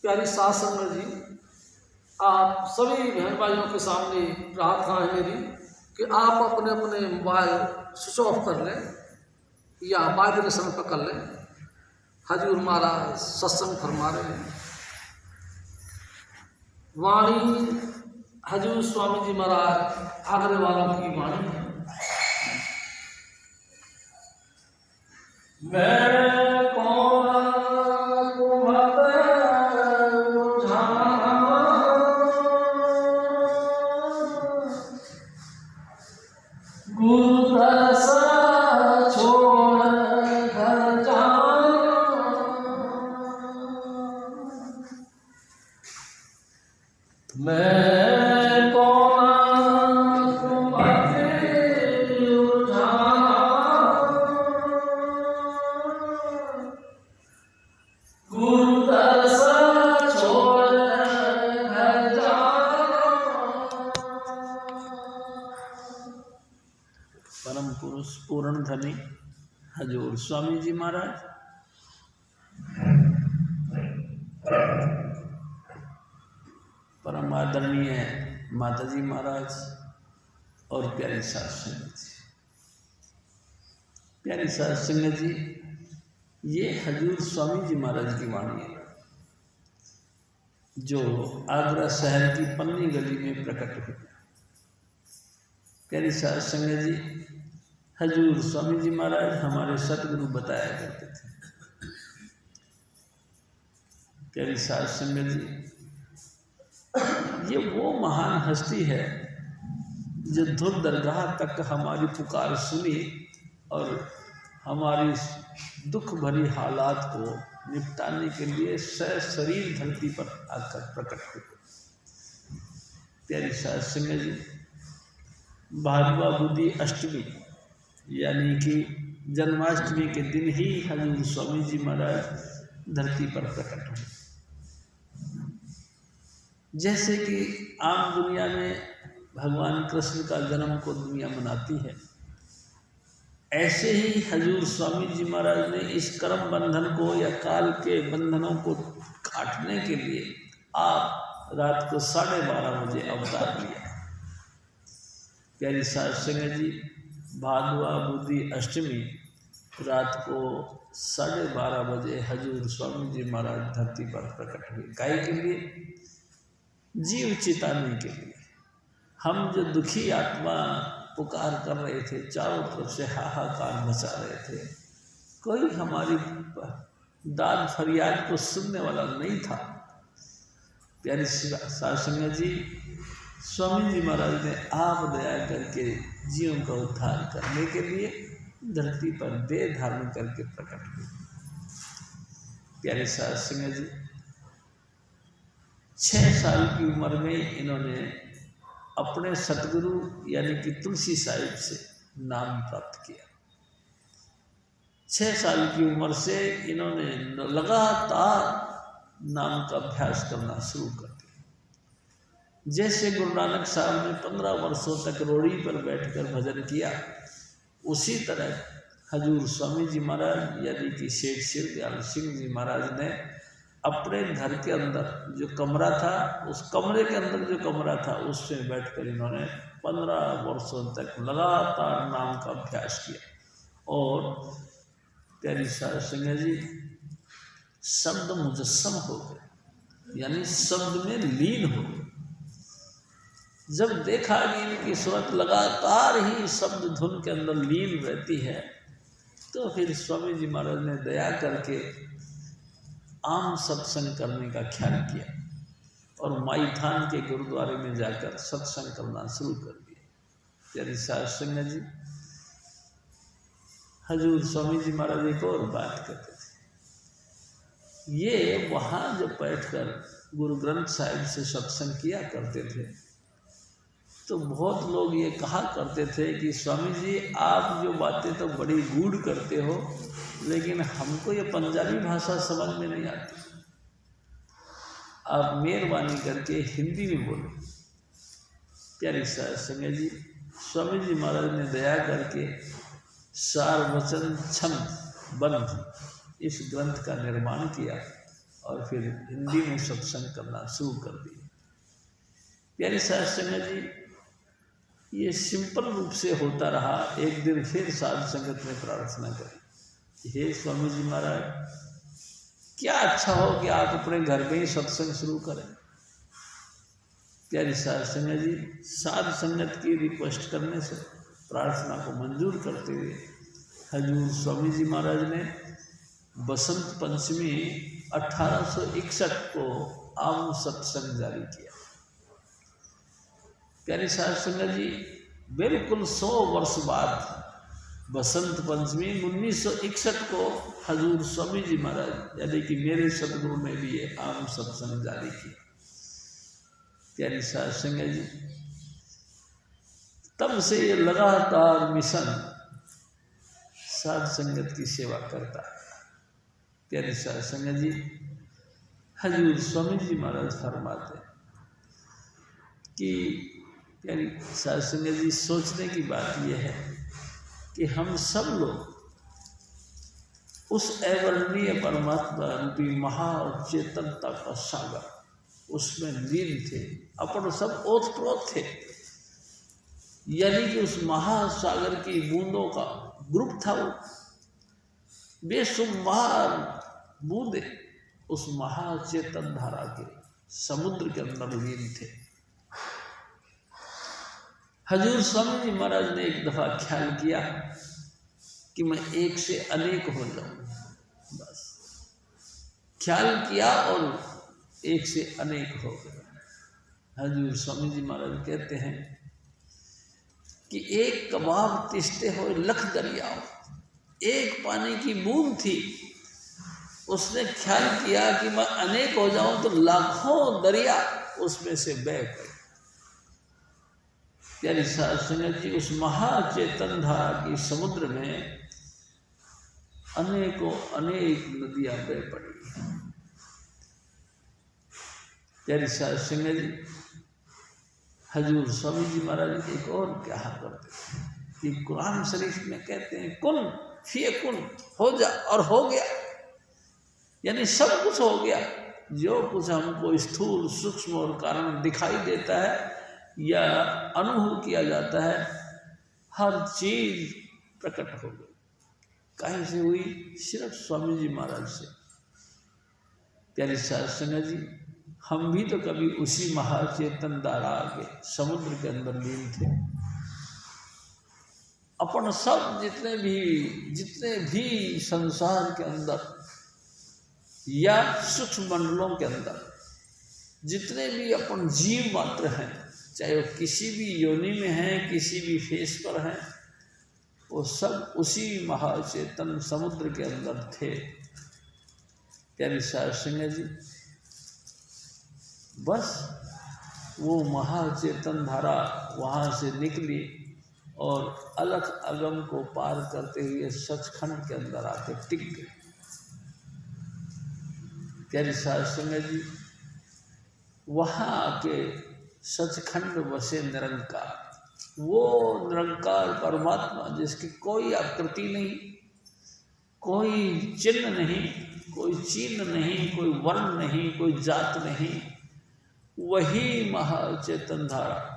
प्यारी सास संगत जी, आप सभी बहन भाइयों के सामने प्रार्थना है मेरी कि आप अपने अपने मोबाइल स्विच ऑफ कर लें या वाइब्रेशन पर कर लें। हजूर महाराज सत्संग फरमा रहे हैं। वाणी हजूर स्वामी जी महाराज आगरे वालों की वाणी है। मैं कौन परम पुरुष पूर्ण धनी हजूर स्वामी जी महाराज, परम आदरणीय माता जी महाराज और प्यारी सास संगत जी। प्यारी सास संगत जी, ये हजूर स्वामी जी महाराज की वाणी है जो आगरा शहर की पन्नी गली में प्रकट हुई। प्यारी सास संगत जी, हजूर स्वामी जी महाराज हमारे सतगुरु बताया करते थे। प्यारी सास संगत जी, ये वो महान हस्ती है जो धुर दरगाह तक हमारी पुकार सुनी और हमारी दुख भरी हालात को निपटाने के लिए सशरीर धरती पर आकर प्रकट हुए। प्यारी सास संगत जी, भादवा बुद्धि अष्टमी यानी कि जन्माष्टमी के दिन ही हजूर स्वामी जी महाराज धरती पर प्रकट हुए। जैसे कि आम दुनिया में भगवान कृष्ण का जन्म को दुनिया मनाती है, ऐसे ही हजूर स्वामी जी महाराज ने इस कर्म बंधन को या काल के बंधनों को काटने के लिए आप रात को 12:30 बजे अवतार लिया। प्यारी सास संगत जी, भादवा बुद्धि अष्टमी रात को 12:30 बजे हजूर स्वामी जी महाराज धरती पर प्रकट हुए। काय के लिए? जीव चिताने के लिए। हम जो दुखी आत्मा पुकार कर रहे थे, चारों तरफ से हाहाकार मचा रहे थे, कोई हमारी दाद फरियाद को सुनने वाला नहीं था। प्यारी सास संगत जी, स्वामी जी महाराज ने आप दया करके जीवों का उद्धार करने के लिए धरती पर देह धारण करके प्रकट हुए। प्यारे सास संगत जी, 6 साल की उम्र में इन्होंने अपने सतगुरु यानी कि तुलसी साहिब से नाम प्राप्त किया। 6 साल की उम्र से इन्होंने लगातार नाम का अभ्यास करना शुरू कर दिया। जैसे गुरु नानक साहब ने 15 वर्षों तक रोड़ी पर बैठकर भजन किया, उसी तरह हजूर स्वामी जी महाराज यानी कि शेठ शिवदयाल सिंह जी महाराज ने अपने घर के अंदर जो कमरा था, उस कमरे के अंदर जो कमरा था, उसमें बैठकर इन्होंने 15 वर्षों तक लगातार नाम का अभ्यास किया। और प्यारी सास संगत जी, शब्द मुजस्सम हो गए, यानी शब्द में लीन हो गए। जब देखा कि इनकी सूरत लगातार ही शब्द धुन के अंदर लीन रहती है, तो फिर स्वामी जी महाराज ने दया करके आम सत्संग करने का ख्याल किया और माई थान के गुरुद्वारे में जाकर सत्संग करना शुरू कर दिया। प्यारी सास संगत जी, हजूर स्वामी जी महाराज एक और बात करते थे। ये वहाँ जब बैठकर गुरु ग्रंथ साहिब से सत्संग किया करते थे, तो बहुत लोग ये कहा करते थे कि स्वामी जी, आप जो बातें तो बड़ी गूढ़ करते हो, लेकिन हमको ये पंजाबी भाषा समझ में नहीं आती, आप मेहरबानी करके हिंदी में बोलो। प्यारी सास संगत जी, स्वामी जी महाराज ने दया करके सार वचन छंद बंध इस ग्रंथ का निर्माण किया और फिर हिंदी में सत्संग करना शुरू कर दिया। प्यारे साध संगत जी, ये सिंपल रूप से होता रहा। एक दिन फिर साध संगत ने प्रार्थना करी, हे स्वामी जी महाराज, क्या अच्छा हो कि आप अपने घर में ही सत्संग शुरू करें। प्यारे साध संगत जी, साध संगत की रिक्वेस्ट करने से, प्रार्थना को मंजूर करते हुए हजूर स्वामी जी महाराज ने बसंत पंचमी 1861 को आम सत्संग जारी किया। प्यारे साध संगत जी, बिल्कुल 100 वर्ष बाद बसंत पंचमी 1961 को हजूर स्वामी जी महाराज यानी कि मेरे सतगुरु ने भी ये आम सत्संग जारी किया। प्यारी साध संगत जी, तब से ये लगातार मिशन साध संगत की सेवा करता है। प्यारी साध संगत जी, हजूर स्वामी जी महाराज फरमाते हैं कि प्यारी साध संगत जी, सोचने की बात यह है कि हम सब लोग उस अवर्णनीय परमात्मा रूपी महाचेतनता का सागर, उसमें लीन थे, अपन सब ओतप्रोत थे। यानी कि उस महासागर की बूंदों का ग्रुप था वो, बेशुमार बूंदे उस महाचेतन धारा के समुद्र के अंदर लीन थे। हजूर स्वामी जी महाराज ने एक दफा ख्याल किया कि मैं एक से अनेक हो जाऊं, बस ख्याल किया और एक से अनेक हो गए। हजूर स्वामी जी महाराज कहते हैं कि एक कबाब तिसते हुए लख दरियाओं, एक पानी की बूंद थी, उसने ख्याल किया कि मैं अनेक हो जाऊं तो लाखों दरिया उसमें से बह गए। प्यारी साध संगत जी, उस महाचेतन धारा की समुद्र में अनेकों अनेक नदियां बह पड़ी। प्यारी साध संगत जी, हजूर स्वामी जी महाराज एक और कहा करते कि कुरान शरीफ में कहते हैं कुन फियकुन, हो जा और हो गया, यानी सब कुछ हो गया। जो कुछ हमको स्थूल सूक्ष्म और कारण दिखाई देता है या अनुभव किया जाता है, हर चीज प्रकट हो गई। कहीं से हुई? सिर्फ स्वामी जी महाराज से। प्यारी साध संगत जी, हम भी तो कभी उसी महाचेतन धारा के समुद्र के अंदर लीन थे। अपन सब जितने भी संसार के अंदर या सूक्ष्म मंडलों के अंदर जितने भी अपन जीव मात्र हैं, चाहे वो किसी भी योनि में हैं, किसी भी फेस पर हैं, वो सब उसी महाचेतन समुद्र के अंदर थे। प्यारी साध संगत जी, बस वो महाचेतन धारा वहाँ से निकली और अलख अगम को पार करते हुए सचखंड के अंदर आके टिक गई। प्यारी साध संगत जी, वहाँ आके सचखंड बसे निरंकार, वो निरंकार परमात्मा जिसकी कोई आकृति नहीं, कोई चिन्ह नहीं, कोई चिन्ह नहीं, कोई वर्ण नहीं, कोई जात नहीं, वही महाचेतन धारा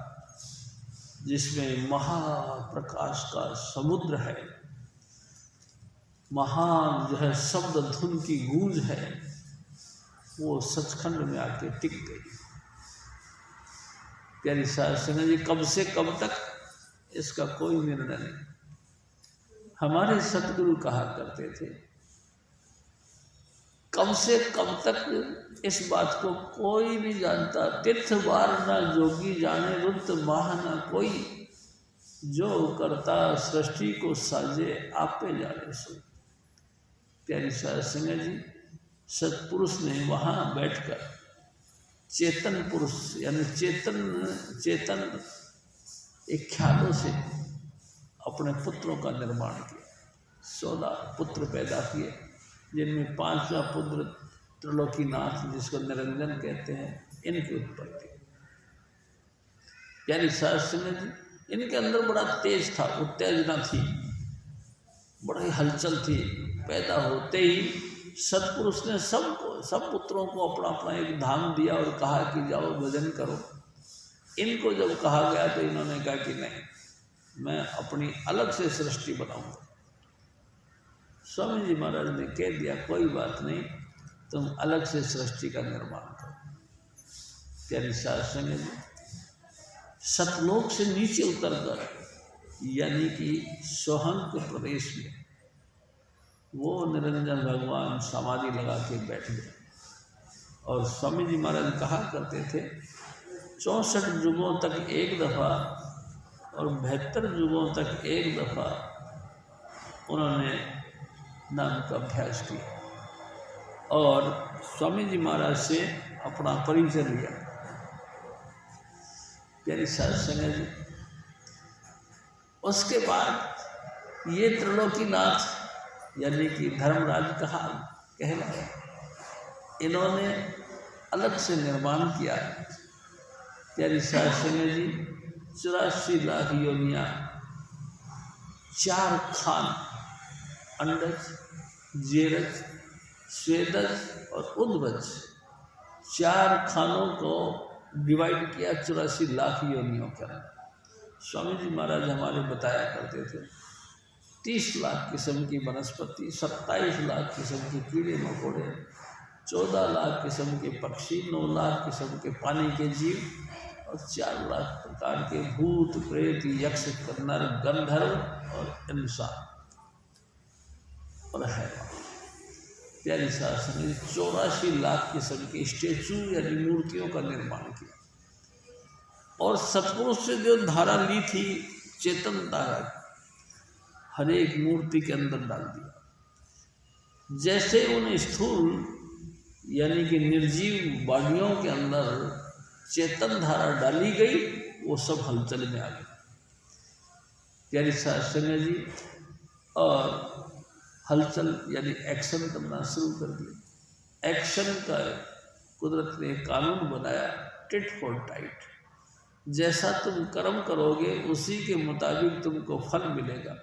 जिसमें महाप्रकाश का समुद्र है, महान जो है शब्द धुन की गूंज है, वो सचखंड में आके टिक गई। प्यारी साध संगत जी, कब से कब तक इसका कोई निर्णय नहीं। हमारे सतगुरु कहा करते थे, कब से कब तक इस बात को कोई नहीं जानता। तीर्थ बार ना जोगी जाने, रुद्र माह ना कोई, जो करता सृष्टि को साजे आपे जाने सो। प्यारी साध संगत जी, सतपुरुष ने वहाँ बैठकर चेतन पुरुष यानी चेतन एक ख्यालों से अपने पुत्रों का निर्माण किया। 16 पुत्र पैदा किए, जिनमें 5वां पुत्र त्रिलोकीनाथ, जिसको निरंजन कहते हैं, इनकी उत्पत्ति। प्यारी साध संगत जी, इनके अंदर बड़ा तेज था, उत्तेजना थी, बड़ी हलचल थी। पैदा होते ही सतपुरुष ने सबको सब पुत्रों को अपना अपना एक धाम दिया और कहा कि जाओ भजन करो। इनको जब कहा गया तो इन्होंने कहा कि नहीं, मैं अपनी अलग से सृष्टि बनाऊंगा। स्वामी जी महाराज ने कह दिया कोई बात नहीं, तुम अलग से सृष्टि का निर्माण करो। प्यारी साध संगत जी, सतलोक से नीचे उतरकर यानी कि सोहंक प्रदेश में वो निरंजन भगवान समाधि लगा के बैठ गए। और स्वामी जी महाराज कहा करते थे 64 युगों तक एक दफ़ा और 72 युगों तक एक दफ़ा उन्होंने नाम का अभ्यास किया और स्वामी जी महाराज से अपना परिचय लिया। प्यारी साध संगत जी, उसके बाद ये त्रिलोकीनाथ यानी कि धर्मराज कहलाया। इन्होंने अलग से निर्माण किया। प्यारी साध संगत जी, 84 लाख योनियाँ, 4 खान, अंडज, जेरज, स्वेदज और उद्भज, 4 खानों को डिवाइड किया 84 लाख योनियों के अंदर। स्वामी जी महाराज हमारे बताया करते थे 30 लाख किस्म की वनस्पति, 27 लाख किस्म के कीड़े मकोड़े, 14 लाख किस्म के पक्षी, 9 लाख किस्म के पानी के जीव और 4 लाख प्रकार के भूत प्रेत यक्ष नर गंधर्व और इंसान और हैवान। प्यारी साध संगत, 84 लाख किस्म के स्टेचू यानी मूर्तियों का निर्माण किया और सतपुरुष से जो धारा ली थी चेतन धारा, हर एक मूर्ति के अंदर डाल दिया। जैसे उन स्थूल यानी कि निर्जीव बॉडियों के अंदर चेतन धारा डाली गई, वो सब हलचल में आ गई। प्यारी साध संगत जी, और हलचल यानी एक्शन करना शुरू कर दिया। एक्शन का कुदरत ने कानून बनाया, टिट फॉर टाइट। जैसा तुम कर्म करोगे उसी के मुताबिक तुमको फल मिलेगा,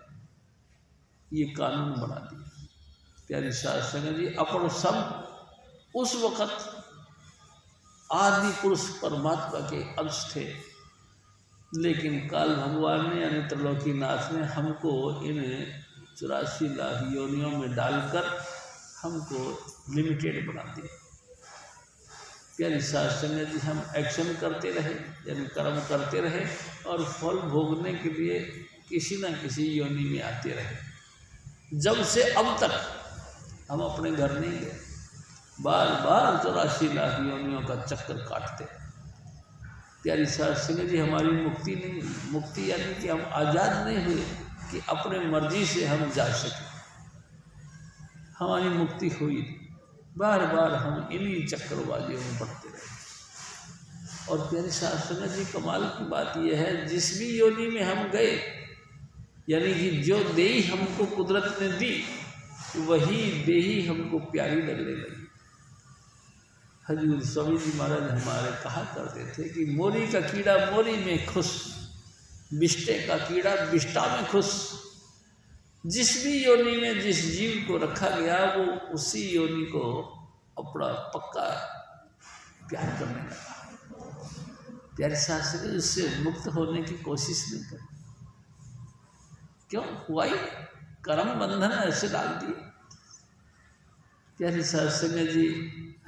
ये कानून बना दिया। प्यारी साध संगत जी, अपन सब उस वक़्त आदि पुरुष परमात्मा के अंश थे, लेकिन काल भगवान ने यानी त्रिलोकीनाथ ने हमको इन 84 लाख योनियों में डालकर हमको लिमिटेड बना दिया। प्यारी साध संगत जी, हम एक्शन करते रहे यानी कर्म करते रहे और फल भोगने के लिए किसी न किसी योनि में आते रहे। जब से अब तक हम अपने घर नहीं गए, बार बार 84 लाख योनियों का चक्कर काटते। प्यारी साध संगत जी, हमारी मुक्ति नहीं हुई। मुक्ति यानी कि हम आज़ाद नहीं हुए कि अपने मर्जी से हम जा सके, हमारी मुक्ति हुई नहीं। बार बार हम इन्हीं चक्करबाजियों में पड़ते रहे। और प्यारी साध संगत जी, कमाल की बात यह है, जिस भी योनि में हम गए यानी कि जो देही हमको कुदरत ने दी, वही देही हमको प्यारी लगने लगी। हजूर स्वामी जी महाराज हमारे कहा करते थे कि मोरी का कीड़ा मोरी में खुश, बिष्टे का कीड़ा बिष्टा में खुश। जिस भी योनि में जिस जीव को रखा गया, वो उसी योनि को अपना पक्का प्यार करने लगा। प्यारे शास्त्री, उससे मुक्त होने की कोशिश नहीं करी। क्यों हुआ ही? कर्म बंधन ऐसे डाल दिए। प्यारे सत्संग जी,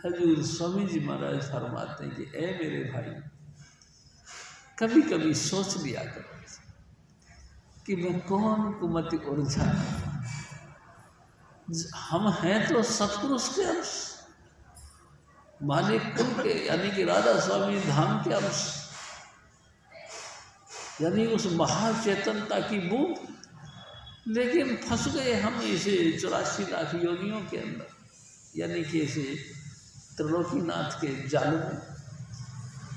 हजूर स्वामी जी महाराज फरमाते हैं कि ए मेरे भाई, कभी कभी सोच लिया करो कि मैं कौन कुमति उलझा। हम हैं तो सतपुरुष के अंश, मालिक कुल के यानी कि राधा स्वामी धाम के अंश, यानी उस महाचेतनता की बूंद। लेकिन फंस गए हम इसे 84 लाख योनियों के अंदर, यानी कि इसे त्रिलोकीनाथ के जाल में।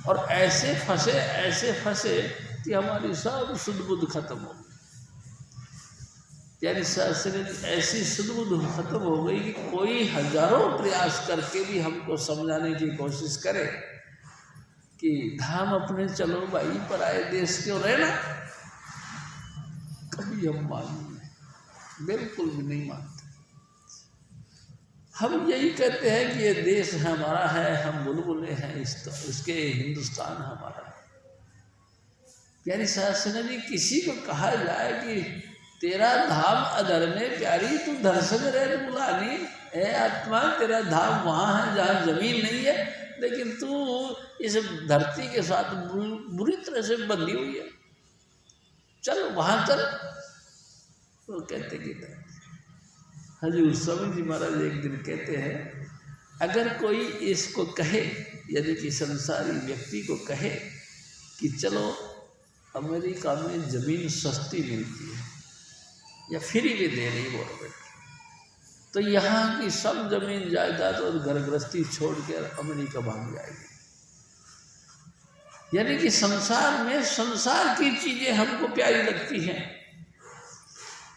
और ऐसे फंसे कि हमारी सब सुध बुद्ध खत्म हो गई। यानी ऐसी सुध बुद्ध खत्म हो गई कि कोई हजारों प्रयास करके भी हमको समझाने की कोशिश करे कि धाम अपने चलो भाई, पराए देश क्यों रहना, कभी हम मानेंगे, बिल्कुल भी नहीं मानते। हम यही कहते हैं कि ये देश हमारा है, हम बुलबुलें हैं, इसके हिंदुस्तान हमारा है। प्यारी साहब सुना जी, किसी को कहा जाए कि तेरा धाम अधर में प्यारी, तू धरसग रह बुलानी है आत्मा, तेरा धाम वहाँ है जहाँ जमीन नहीं है, लेकिन तू इस धरती के साथ बुरी तरह से बंधी हुई है, चल वहाँ चल। वो कहते कि हजूर स्वामी जी महाराज एक दिन कहते हैं, अगर कोई इसको कहे, यानी कि संसारी व्यक्ति को कहे कि चलो अमेरिका में ज़मीन सस्ती मिलती है या फ्री में दे रही गवर्नमेंट, तो यहाँ की सब जमीन जायदाद और घर गृहस्थी छोड़ कर अमेरिका भाग जाएगी। यानी कि संसार में संसार की चीज़ें हमको प्यारी लगती हैं।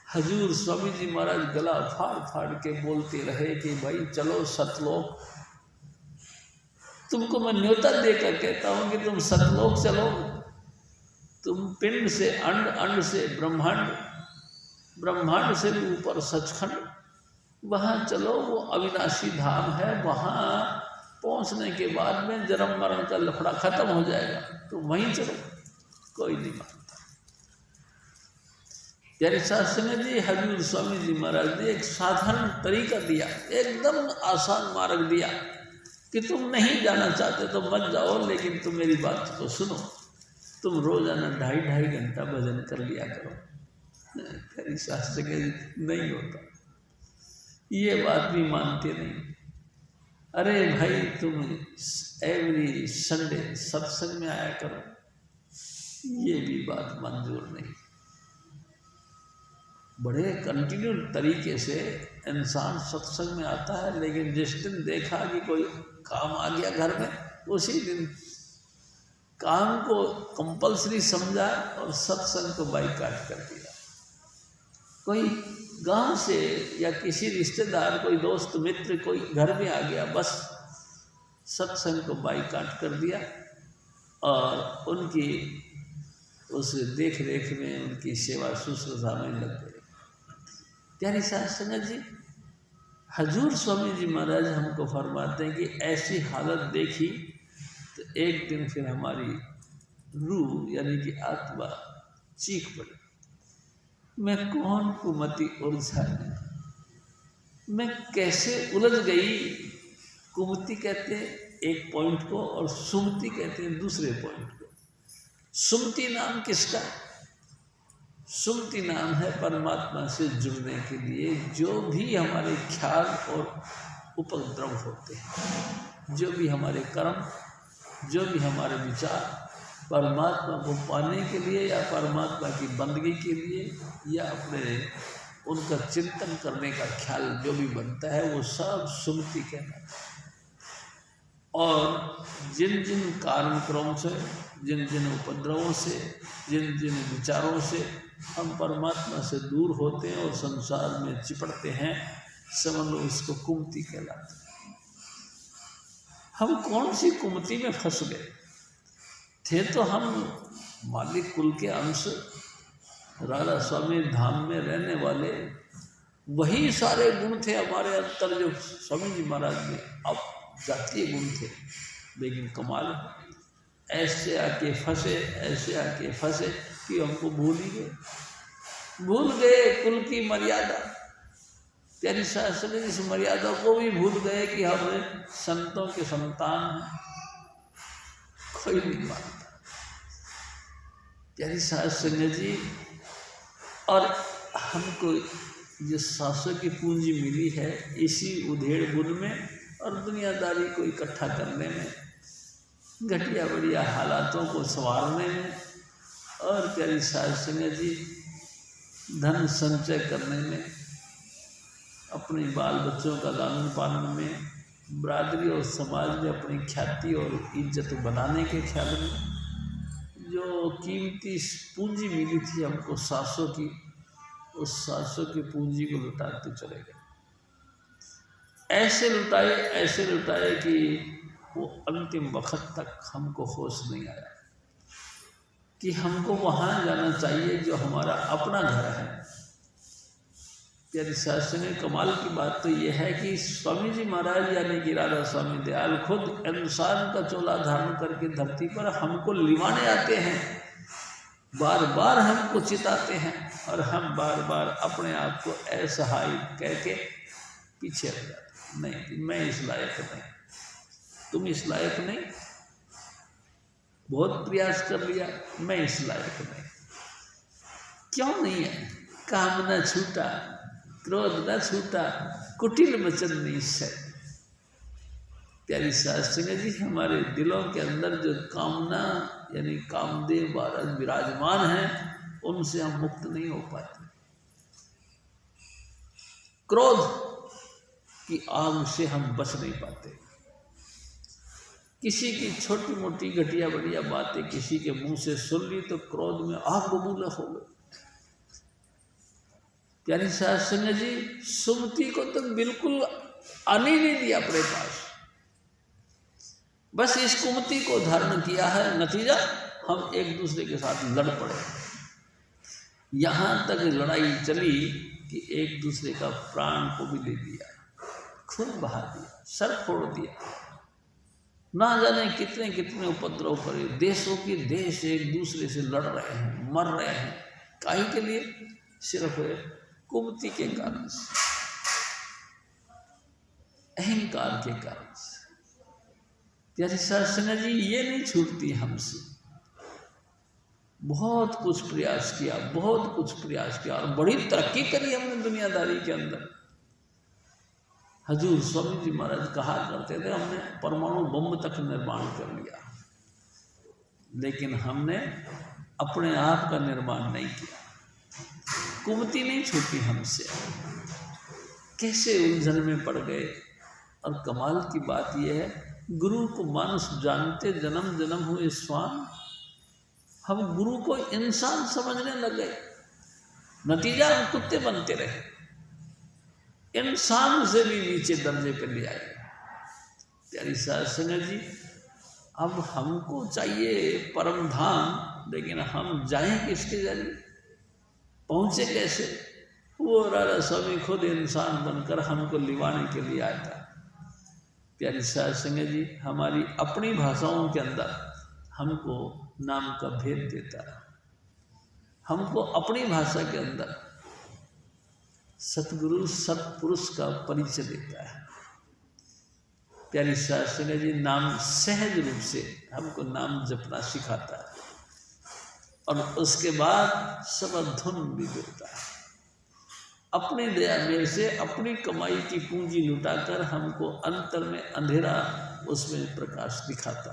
हजूर स्वामी जी महाराज गला फाड़ फाड़ के बोलते रहे कि भाई चलो सतलोक, तुमको मैं न्योता देकर कहता हूँ कि तुम सतलोक चलो, तुम पिंड से अंड, अंड से ब्रह्मांड, ब्रह्मांड से भी ऊपर सचखंड, वहाँ चलो, वो अविनाशी धाम है। वहाँ पहुँचने के बाद में जन्म मरण का लफड़ा खत्म हो जाएगा, तो वहीं चलो। कोई नहीं मानता। प्यारे शास्त्र जी हजूर स्वामी जी महाराज ने एक साधारण तरीका दिया, एकदम आसान मार्ग दिया कि तुम नहीं जाना चाहते तो मत जाओ, लेकिन तुम मेरी बात को सुनो, तुम रोजाना 2.5 घंटा भजन कर लिया करो। प्यारे शास्त्र के नहीं होता, ये बात भी मानते नहीं। अरे भाई तुम एवरी संडे सत्संग में आया करो, ये भी बात मंजूर नहीं। बड़े कंटिन्यू तरीके से इंसान सत्संग में आता है, लेकिन जिस दिन देखा कि कोई काम आ गया घर में, उसी दिन काम को कंपल्सरी समझा और सत्संग को बाइकाट कर दिया। कोई गांव से या किसी रिश्तेदार, कोई दोस्त मित्र कोई घर में आ गया, बस सत्संग को बाइकाट कर दिया और उनकी उस देख रेख में, उनकी सेवा शुश्रूषा में लग गए। प्यारी साध संगत जी, हजूर स्वामी जी महाराज हमको फरमाते हैं कि ऐसी हालत देखी तो एक दिन फिर हमारी रूह यानी कि आत्मा चीख पड़ी, मैं कौन कुमति उलझाने, मैं कैसे उलझ गई। कुमति कहते हैं एक पॉइंट को और सुमति कहते हैं दूसरे पॉइंट को। सुमति नाम किसका? सुमति नाम है परमात्मा से जुड़ने के लिए जो भी हमारे ख्याल और उपद्रव होते हैं, जो भी हमारे कर्म, जो भी हमारे विचार परमात्मा को पाने के लिए या परमात्मा की बंदगी के लिए या अपने उनका चिंतन करने का ख्याल जो भी बनता है, वो सब सुमति कहलाता है। और जिन जिन कारण क्रम से, जिन जिन उपद्रवों से, जिन जिन विचारों से हम परमात्मा से दूर होते हैं और संसार में चिपड़ते हैं, समझ लो इसको कुमति कहलाते हैं। हम कौन सी कुमति में फंस गए थे? तो हम मालिक कुल के अंश, राधा स्वामी धाम में रहने वाले, वही सारे गुण थे हमारे अंतर जो स्वामी जी महाराज ने अब जातीय गुण थे। लेकिन कमाल, ऐसे आके फंसे, ऐसे आके फंसे कि हमको भूल ही गए, भूल गए कुल की मर्यादा। प्यारी शास्त्र इस मर्यादा को भी भूल गए कि हम संतों के संतान हैं, कोई नहीं मानता। प्यारी शास्त्र जी, और हमको जिस सासों की पूंजी मिली है इसी उधेड़ बुन में और दुनियादारी को इकट्ठा करने में, घटिया बढ़िया हालातों को संवारने में, और प्यारी शास्त्र जी धन संचय करने में, अपने बाल बच्चों का लालन पालन में, बरादरी और समाज में अपनी ख्याति और इज्जत बनाने के ख्याल में, जो कीमती पूंजी मिली थी हमको सासों की, उस सासों की पूंजी को लुटाते चले गए। ऐसे लुटाए कि वो अंतिम वक्त तक हमको होश नहीं आया कि हमको वहाँ जाना चाहिए जो हमारा अपना घर है। प्यारी शास्त्री ने कमाल की बात तो यह है कि स्वामी जी महाराज यानी कि राधा स्वामी दयाल खुद इंसान का चोला धारण करके धरती पर हमको लिवाने आते हैं, बार बार हमको चिताते हैं और हम बार बार अपने आप को असहाय कह के पीछे रह जाते। नहीं, मैं इस लायक नहीं, तुम इस लायक नहीं, बहुत प्रयास कर लिया, मैं इस लायक नहीं। क्यों नहीं है? काम न छूटा, क्रोध न छूटा, कुटिल वचन नहीं सह। प्यारी शास्त्री जी, हमारे दिलों के अंदर जो कामना यानी कामदेव महाराज विराजमान है, उनसे हम मुक्त नहीं हो पाते। क्रोध की आग से हम बच नहीं पाते। किसी की छोटी मोटी घटिया बढ़िया बातें किसी के मुंह से सुन ली तो क्रोध में आग बबूला हो गए। प्यारी शास्त्री जी, सुमति को तो बिल्कुल आने नहीं दिया अपने पास, बस इस कुमति को धारण किया है। नतीजा हम एक दूसरे के साथ लड़ पड़े। यहाँ तक लड़ाई चली कि एक दूसरे का प्राण को भी ले दिया, खून बहा दिया, सर फोड़ दिया, ना जाने कितने कितने उपद्रव करे। देशों के देश एक दूसरे से लड़ रहे हैं, मर रहे हैं। काहे के लिए? सिर्फ कुमति के कारण से, अहंकार के कारण से। प्यारी शास्त्री जी, ये नहीं छूटती हमसे। बहुत कुछ प्रयास किया, बहुत कुछ प्रयास किया और बड़ी तरक्की करी हमने दुनियादारी के अंदर। हजूर स्वामी जी महाराज कहा करते थे, हमने परमाणु बम तक निर्माण कर लिया, लेकिन हमने अपने आप का निर्माण नहीं किया। कुमति नहीं छूटी हमसे। कैसे उलझन में पड़ गए। और कमाल की बात यह है, गुरु को मानुष जानते जन्म जन्म हुए स्वान, हम गुरु को इंसान समझने लगे। नतीजा हम कुत्ते बनते रहे, इंसान से भी नीचे दर्जे पर ले आए। प्यारी शास्त्री जी, अब हमको चाहिए परम धाम, लेकिन हम जाएं किसके जरिए, पहुंचे कैसे? वो राधा स्वामी खुद इंसान बनकर हमको लिवाने के लिए आया था। प्यारी शास्त्री जी, हमारी अपनी भाषाओं के अंदर हमको नाम का भेद देता है, हमको अपनी भाषा के अंदर सतगुरु सतपुरुष का परिचय देता है। प्यारी शास्त्री जी, नाम सहज रूप से हमको नाम जपना सिखाता है और उसके बाद सब धुन भी देता है। अपनी दया मेर से अपनी कमाई की पूंजी लुटाकर हमको अंतर में अंधेरा, उसमें प्रकाश दिखाता।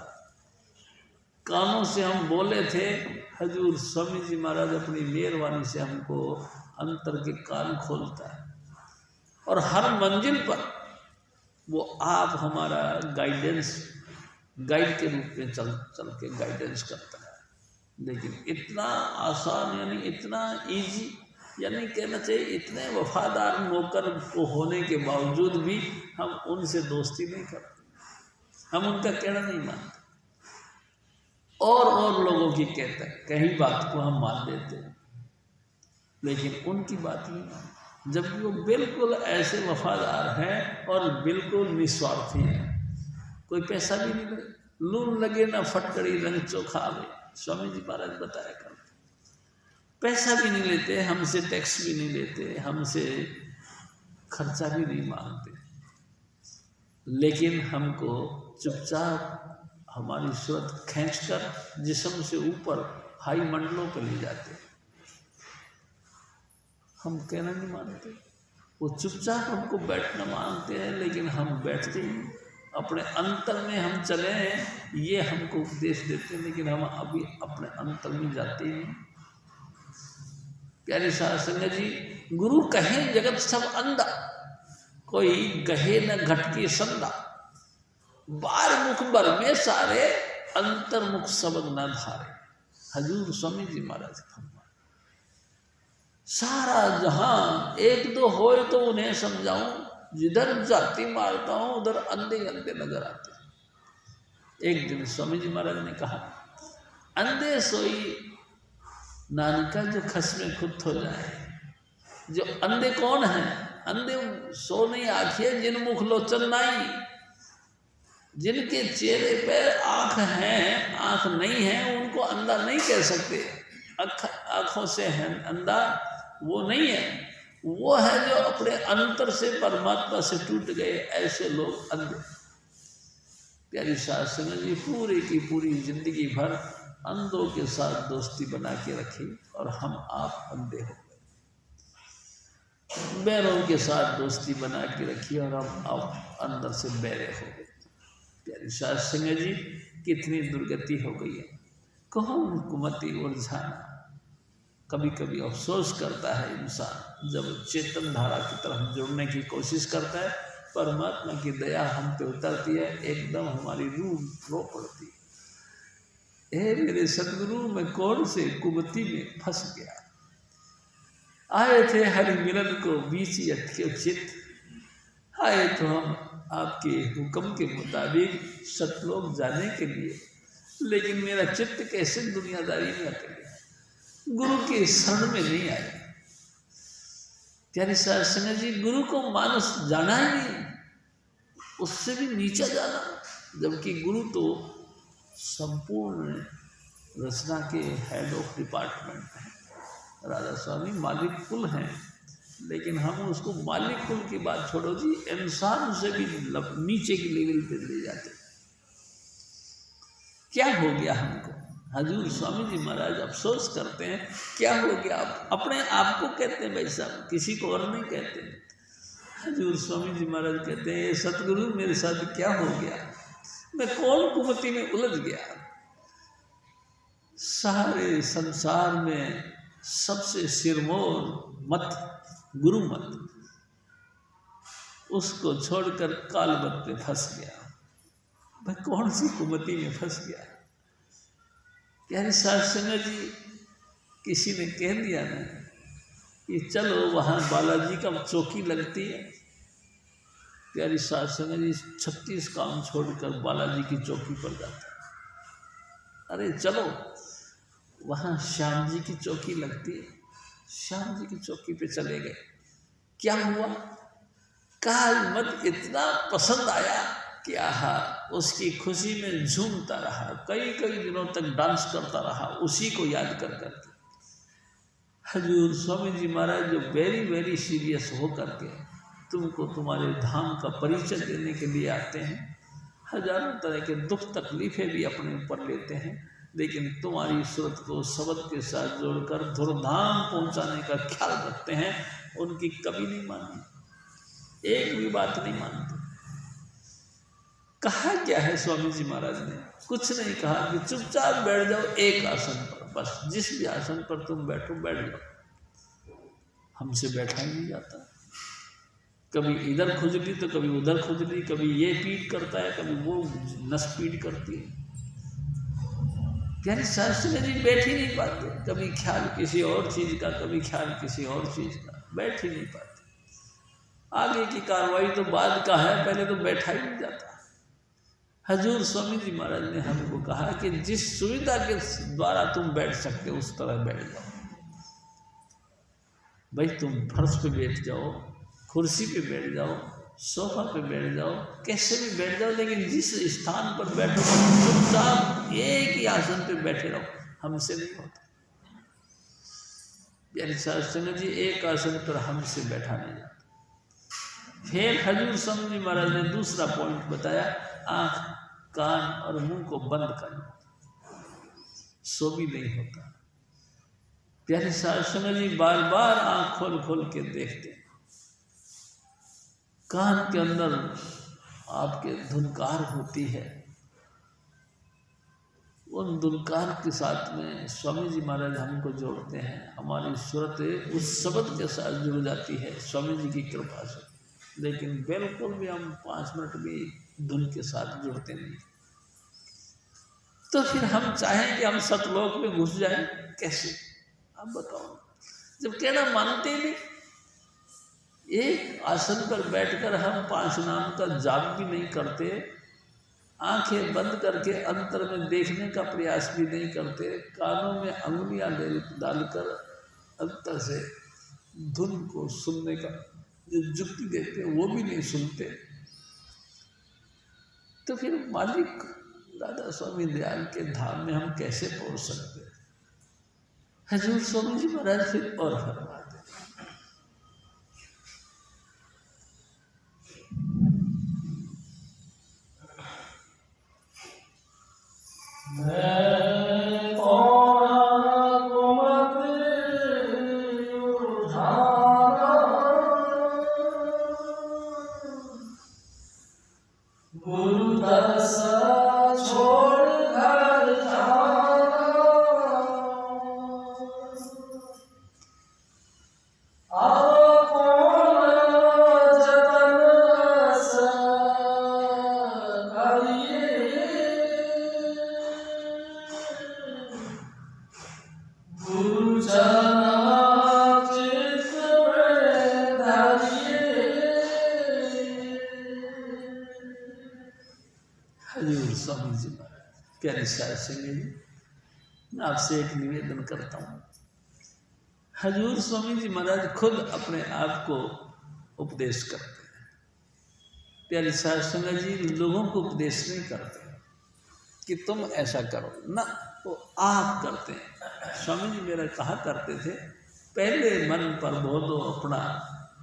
कानों से हम बोले थे, हजूर स्वामी जी महाराज अपनी मेहरबानी से हमको अंतर के कान खोलता है और हर मंजिल पर वो आप हमारा गाइड के रूप में चल के गाइडेंस करता है। लेकिन इतना आसान यानी इतना इजी, यानी कहना चाहिए इतने वफादार नौकर को होने के बावजूद भी हम उनसे दोस्ती नहीं करते, हम उनका कहना नहीं मानते और लोगों की कहते हैं, कहीं बात को हम मान लेते हैं लेकिन उनकी बात नहीं मानते, जबकि वो बिल्कुल ऐसे वफादार हैं और बिल्कुल निस्वार्थी हैं। कोई पैसा भी नहीं लगे, लून लगे ना फटकड़ी रंग चोखा आवे, स्वामी जी महाराज बताया करते। पैसा भी नहीं लेते हमसे, टैक्स भी नहीं लेते हमसे, खर्चा भी नहीं मांगते, लेकिन हमको चुपचाप हमारी सूरत खींचकर जिस्म से ऊपर हाई मंडलों पर ले जाते। हम कहना नहीं मानते, वो चुपचाप हमको बैठना मांगते हैं, लेकिन हम बैठते ही अपने अंतर में हम चले हैं, ये हमको उपदेश देते हैं, लेकिन हम अभी अपने अंतर में जाते ही नहीं। प्यारे शास्त्री जी, गुरु कहे जगत सब अंधा, कोई कहे न घटकी संधा, बार मुख बर में सारे, अंतर्मुख सबद न धारे। हजूर स्वामी जी महाराज सारा जहां एक दो हो तो उन्हें समझाऊं, जिधर जाति मारता हूं उधर अंधे अंधे नजर आते। एक दिन स्वामी जी महाराज ने कहा, अंधे सोई नानका जो खस में खुद हो जाए, जो अंधे कौन हैं? अंधे सो नहीं आँखें जिन मुख लोचन नाई, जिनके चेहरे पर आँख है आँख नहीं है उनको अंधा नहीं कह सकते। आँखों से है अंधा वो नहीं है, वो है जो अपने अंतर से परमात्मा से टूट गए, ऐसे लोग अंधे। प्यारी साध संगत जी पूरी की पूरी जिंदगी भर अंधों के साथ दोस्ती बना के रखी और हम आप अंधे हो गए। बैरों के साथ दोस्ती बना के रखी और हम आप अंदर से बैरे हो गए। प्यारी साध संगत जी कितनी दुर्गति हो गई है। कौन कुमति उलझाना। कभी कभी अफसोस करता है इंसान जब चेतन धारा की तरफ जुड़ने की कोशिश करता है, परमात्मा की दया हम पे उतरती है, एकदम हमारी रूह रो पड़ती है। हे मेरे सदगुरु, मैं कौन से कुमति में फंस गया। आए थे हरि मिलन को बीच अटके चित्त, आए तो हम आपके हुक्म के मुताबिक सतलोक जाने के लिए, लेकिन मेरा चित्त कैसे दुनियादारी में अटक गया, गुरु के शरण में नहीं आए। प्यारी साध संगत जी गुरु को मानस जाना ही नहीं, उससे भी नीचा जाना, जबकि गुरु तो संपूर्ण रचना के हेड ऑफ डिपार्टमेंट हैं। राधा स्वामी मालिक कुल हैं, लेकिन हम उसको मालिक कुल की बात छोड़ो जी, इंसान से भी नीचे की लेवल पे ले जाते। क्या हो गया हमको? हजूर स्वामी जी महाराज अफसोस करते हैं, क्या हो गया? आप अपने आप को कहते हैं भाई साहब, किसी को और नहीं कहते। हजूर स्वामी जी महाराज कहते हैं सतगुरु मेरे साथ क्या हो गया, मैं कौन कुमति में उलझ गया। सारे संसार में सबसे सिरमौर मत गुरु मत, उसको छोड़कर कालमत पे फंस गया। मैं कौन सी कुमति में फंस गया। प्यारे साध संगत जी किसी ने कह दिया ना कि चलो वहाँ बालाजी का चौकी लगती है। प्यारी साध संगत जी 36 काम छोड़कर बालाजी की चौकी पर जाता है। अरे चलो वहाँ श्याम जी की चौकी लगती है, श्याम जी की चौकी पे चले गए। क्या हुआ? कालमत इतना पसंद आया कि आहा, उसकी खुशी में झूमता रहा, कई कई दिनों तक डांस करता रहा उसी को याद कर करके। हजूर स्वामी जी महाराज जो वेरी वेरी सीरियस हो करके तुमको तुम्हारे धाम का परिचय देने के लिए आते हैं, हजारों तरह के दुख तकलीफें भी अपने ऊपर लेते हैं, लेकिन तुम्हारी सूरत को शब्द के साथ जोड़कर धुरधाम पहुंचाने का ख्याल रखते हैं। उनकी कभी नहीं मानी, एक भी बात नहीं मानते। कहा क्या है स्वामी जी महाराज ने? कुछ नहीं कहा कि चुपचाप बैठ जाओ एक आसन पर, बस जिस भी आसन पर तुम बैठो बैठ जाओ। हमसे बैठा ही नहीं जाता, कभी इधर खुजली तो कभी उधर खुजली, कभी ये पीठ करता है कभी वो नस पीठ करती है। प्यारी शास्त्री जी बैठ ही नहीं पाते, कभी ख्याल किसी और चीज़ का, कभी ख्याल किसी और चीज़ का, बैठ ही नहीं पाते। आगे की कार्रवाई तो बाद का है, पहले तो बैठा ही नहीं जाता। हजूर स्वामी जी महाराज ने हमको कहा कि जिस सुविधा के द्वारा तुम बैठ सकते हो उस तरह बैठ जाओ। भाई तुम फर्श पे बैठ जाओ, कुर्सी पे बैठ जाओ, सोफा पे बैठ जाओ, कैसे भी बैठ जाओ, लेकिन जिस स्थान पर बैठो चुपचाप एक ही आसन पे बैठे रहो। हमसे नहीं होता। प्यारी शास्त्री जी एक आसन पर हमसे बैठा नहीं जाता। फिर हजूर स्वामी जी महाराज ने दूसरा पॉइंट बताया, आँख कान और मुंह को बंद करना, सो भी नहीं होता। प्यारे शास्त्री जी बार बार आँख खोल खोल के देखते, कान के अंदर आपके धुनकार होती है, उन धुनकार के साथ में स्वामी जी महाराज हमको जोड़ते हैं, हमारी सूरत उस शब्द के साथ जुड़ जाती है स्वामी जी की कृपा से। लेकिन बिल्कुल भी हम 5 मिनट भी धुन के साथ जुड़ते नहीं। तो फिर हम चाहें कि हम सतलोक में घुस जाएं, कैसे? आप बताओ, जब कहना मानते नहीं। एक आसन पर बैठकर हम 5 नाम का जाप भी नहीं करते, आंखें बंद करके अंतर में देखने का प्रयास भी नहीं करते, कानों में अंगुलियां डालकर अंतर से धुन को सुनने का जो जुक्ति देते हैं वो भी नहीं सुनते, तो फिर मालिक दादा स्वामी दयाल के धाम में हम कैसे पहुंच सकते हैं? हजूर स्वामी जी महाराज फिर और फरमाते हजूर स्वामी जी महाराज। प्यारे साध संगत जी, मैं आपसे एक निवेदन करता हूँ। हजूर स्वामी जी महाराज खुद अपने आप को उपदेश करते हैं। प्यारे साध संगत जी, लोगों को उपदेश नहीं करते कि तुम ऐसा करो ना, वो आप करते हैं। स्वामी जी मेरा कहा करते थे, पहले मन पर बोलो अपना,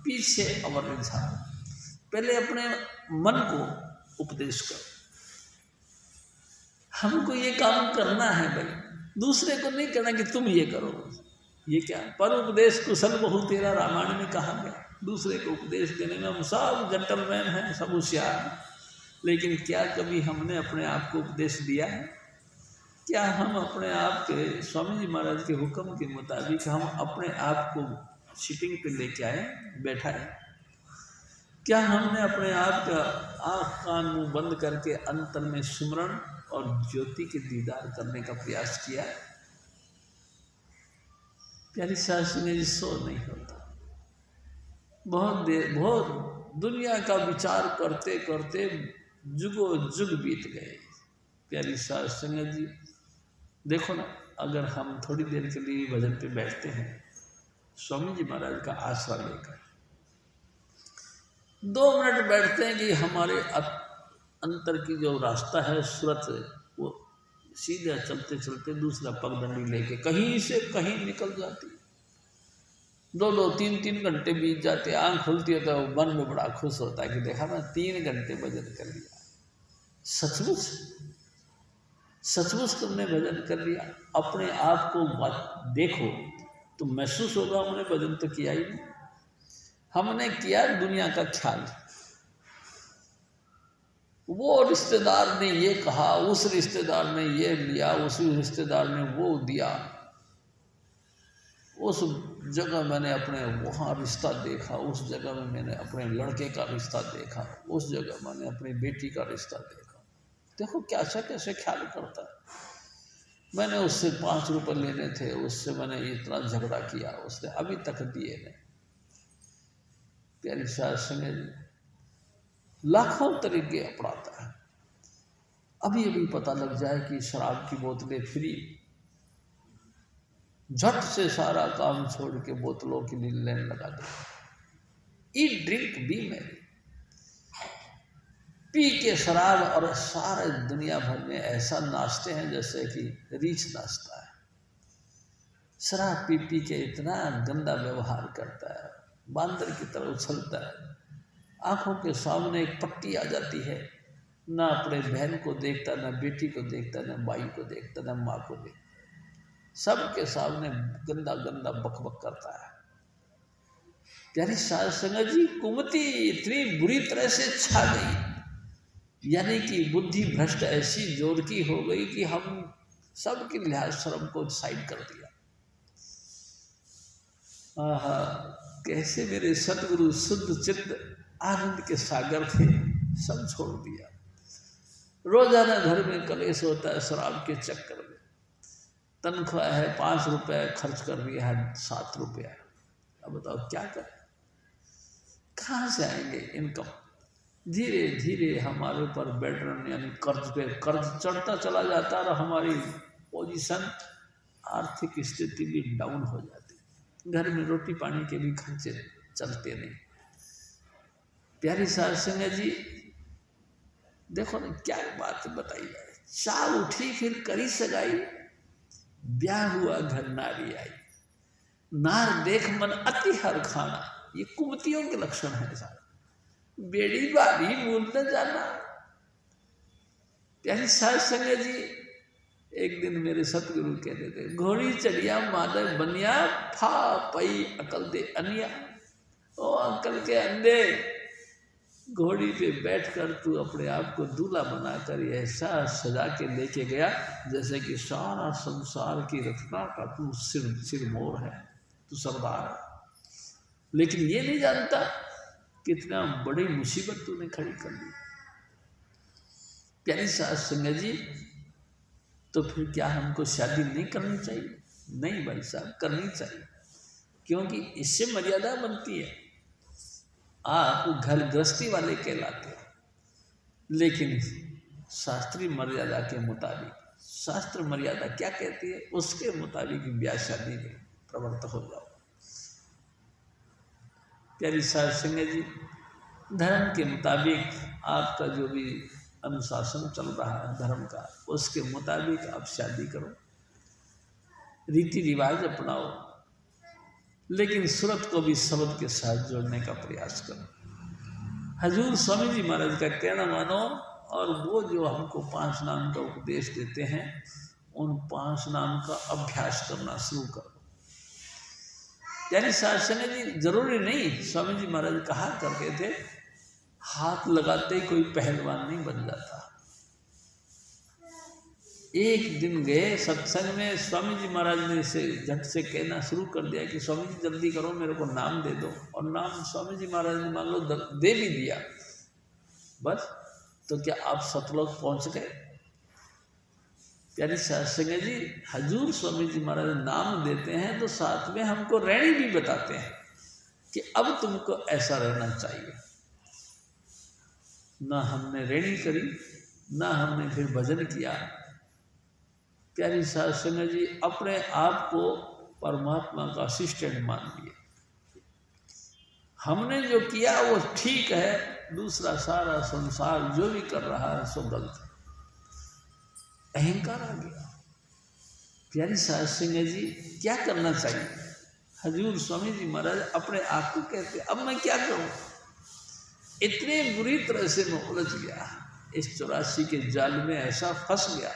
पीछे अवर निधान। पहले अपने मन को उपदेश करो, हमको ये काम करना है भाई, दूसरे को नहीं कहना कि तुम ये करो। ये क्या पर उपदेश कुशल बहु तेरा, रामायण में कहा गया। दूसरे को उपदेश देने में हम सब जेंटलमैन हैं, सब होशियार हैं, लेकिन क्या कभी हमने अपने आप को उपदेश दिया है? क्या हम अपने आप के स्वामी जी महाराज के हुक्म के मुताबिक हम अपने आप को सीटिंग पे लेके आए, बैठाए? क्या हमने अपने आप का आँख कान मुँह बंद करके अंतर में सुमरण और ज्योति के दीदार करने का प्रयास किया? प्यारी सास में सो नहीं होता। बहुत देर, बहुत दुनिया का विचार करते करते जुगो जुग बीत गए। प्यारी सास संगत जी, देखो ना, अगर हम थोड़ी देर के लिए भजन पे बैठते हैं स्वामी जी महाराज का आसरा लेकर, 2 मिनट बैठते हैं कि हमारे अंतर की जो रास्ता है सूरत, वो सीधे चलते चलते दूसरा पगडंडी लेके कहीं से कहीं निकल जाती है। 2-2, 3-3 घंटे बीत जाते, आँख खुलती है तो मन में बड़ा खुश होता है कि देखा मैं 3 घंटे भजन कर लिया। सचमुच सचमुच तुमने भजन कर लिया। अपने आप को देखो तो महसूस होगा हमने भजन तो किया ही नहीं, हमने किया दुनिया का ख्याल। वो रिश्तेदार ने ये कहा, उस रिश्तेदार ने ये लिया, उस रिश्तेदार ने वो दिया, उस जगह मैंने अपने वहाँ रिश्ता देखा, उस जगह में मैंने अपने लड़के का रिश्ता देखा, उस जगह मैंने अपनी बेटी का रिश्ता देखा। देखो कैसे कैसे ख्याल करता है। मैंने उससे 5 रुपये लेने थे, उससे मैंने इतना झगड़ा किया, उसने अभी तक दिए नहीं। प्यारी सास संगत, लाखों तरीके अपनाता है। अभी अभी पता लग जाए कि शराब की बोतलें फ्री, झट से सारा काम छोड़ के बोतलों की लाइन लगा दे। ईट ड्रिंक बी मैरी, पी के शराब, और सारे दुनिया भर में ऐसा नाचते हैं जैसे कि रीछ नाचता है। शराब पी पी के इतना गंदा व्यवहार करता है, बांदर की तरह उछलता है। आंखों के सामने एक पट्टी आ जाती है, ना अपने बहन को देखता, ना बेटी को देखता, ना माई को देखता, ना माँ को देखता, सबके सामने गंदा गंदा बकबक करता है। प्यारी साध संगत जी, कुमति इतनी बुरी तरह से छा गई, यानी कि बुद्धि भ्रष्ट ऐसी जोर की हो गई कि हम सबकी लिहाज शर्म को साइड कर दिया। आहा, कैसे मेरे सतगुरु शुद्ध चित्त आनंद के सागर थे, सब छोड़ दिया। रोजाना घर में कलेश होता है शराब के चक्कर में। तनख्वाह है 5 रुपये, खर्च कर दिया है 7 रुपया। अब बताओ क्या करें, कहाँ से आएंगे इनकम? धीरे धीरे हमारे ऊपर बेडरन यानी कर्ज पे कर्ज चढ़ता चला जाता और हमारी पोजीशन, आर्थिक स्थिति भी डाउन हो जाती। घर में रोटी पानी के भी खर्चे चलते नहीं। प्यारी सास संगत जी देखो ना क्या बात बताई जाए। चाल उठी फिर करी सगाई, ब्याह हुआ घर नारी आई। नार देख मन अति हर खाना, ये कुमतियों के लक्षण है सारा। बेड़ी बारी भूल न जाना। प्यारी सास संगत जी एक दिन मेरे सतगुरु कहते थे, घोड़ी चढ़िया माधव बनिया, फा पई अकल दे अनिया। ओ अकल के अंधे, घोड़ी पे बैठकर तू अपने आप को दूल्हा बनाकर ऐसा सजा के लेके गया जैसे कि सारा संसार की रचना का तू सिर मोर है, तू सरदार है। लेकिन ये नहीं जानता कितना बड़ी मुसीबत तूने खड़ी कर दी। प्यारी सास संगत जी तो फिर क्या हमको शादी नहीं करनी चाहिए? नहीं भाई साहब, करनी चाहिए, क्योंकि इससे मर्यादा बनती है। आप घर गृहस्थी वाले कहलाते हैं, लेकिन शास्त्रीय मर्यादा के मुताबिक, शास्त्र मर्यादा क्या कहती है उसके मुताबिक ब्याह शादी में प्रवृत्त हो जाओ। प्यारी सास संगत जी धर्म के मुताबिक आपका जो भी अनुशासन चल रहा है धर्म का, उसके मुताबिक आप शादी करो, रीति रिवाज अपनाओ, लेकिन सूरत को भी शब्द के साथ जोड़ने का प्रयास करो। हजूर स्वामी जी महाराज का कहना मानो, और वो जो हमको 5 नाम का उपदेश देते हैं उन 5 नाम का अभ्यास करना शुरू करो। यानी शासन जी जरूरी नहीं, स्वामी जी महाराज कहा करते थे हाथ लगाते ही कोई पहलवान नहीं बन जाता। एक दिन गए सत्संग में, स्वामी जी महाराज ने से झट से कहना शुरू कर दिया कि स्वामी जी जल्दी करो मेरे को नाम दे दो, और नाम स्वामी जी महाराज ने मान लो दे भी दिया बस, तो क्या आप सतलोक पहुंच गए? प्यारी सत्संग जी हजूर स्वामी जी महाराज नाम देते हैं तो साथ में हमको रहनी भी बताते हैं कि अब तुमको ऐसा रहना चाहिए। ना हमने रहनी करी, ना हमने फिर भजन किया। प्यारी सत्संग जी अपने आप को परमात्मा का असिस्टेंट मान लिए। हमने जो किया वो ठीक है, दूसरा सारा संसार जो भी कर रहा है सो गलत है। अहंकार आ गया। प्यारी सत्संग जी क्या करना चाहिए? हजूर स्वामी जी महाराज अपने आप को कहते अब मैं क्या करूं, इतने बुरी तरह से मैं उलझ गया, इस 84 के जाल में ऐसा फंस गया,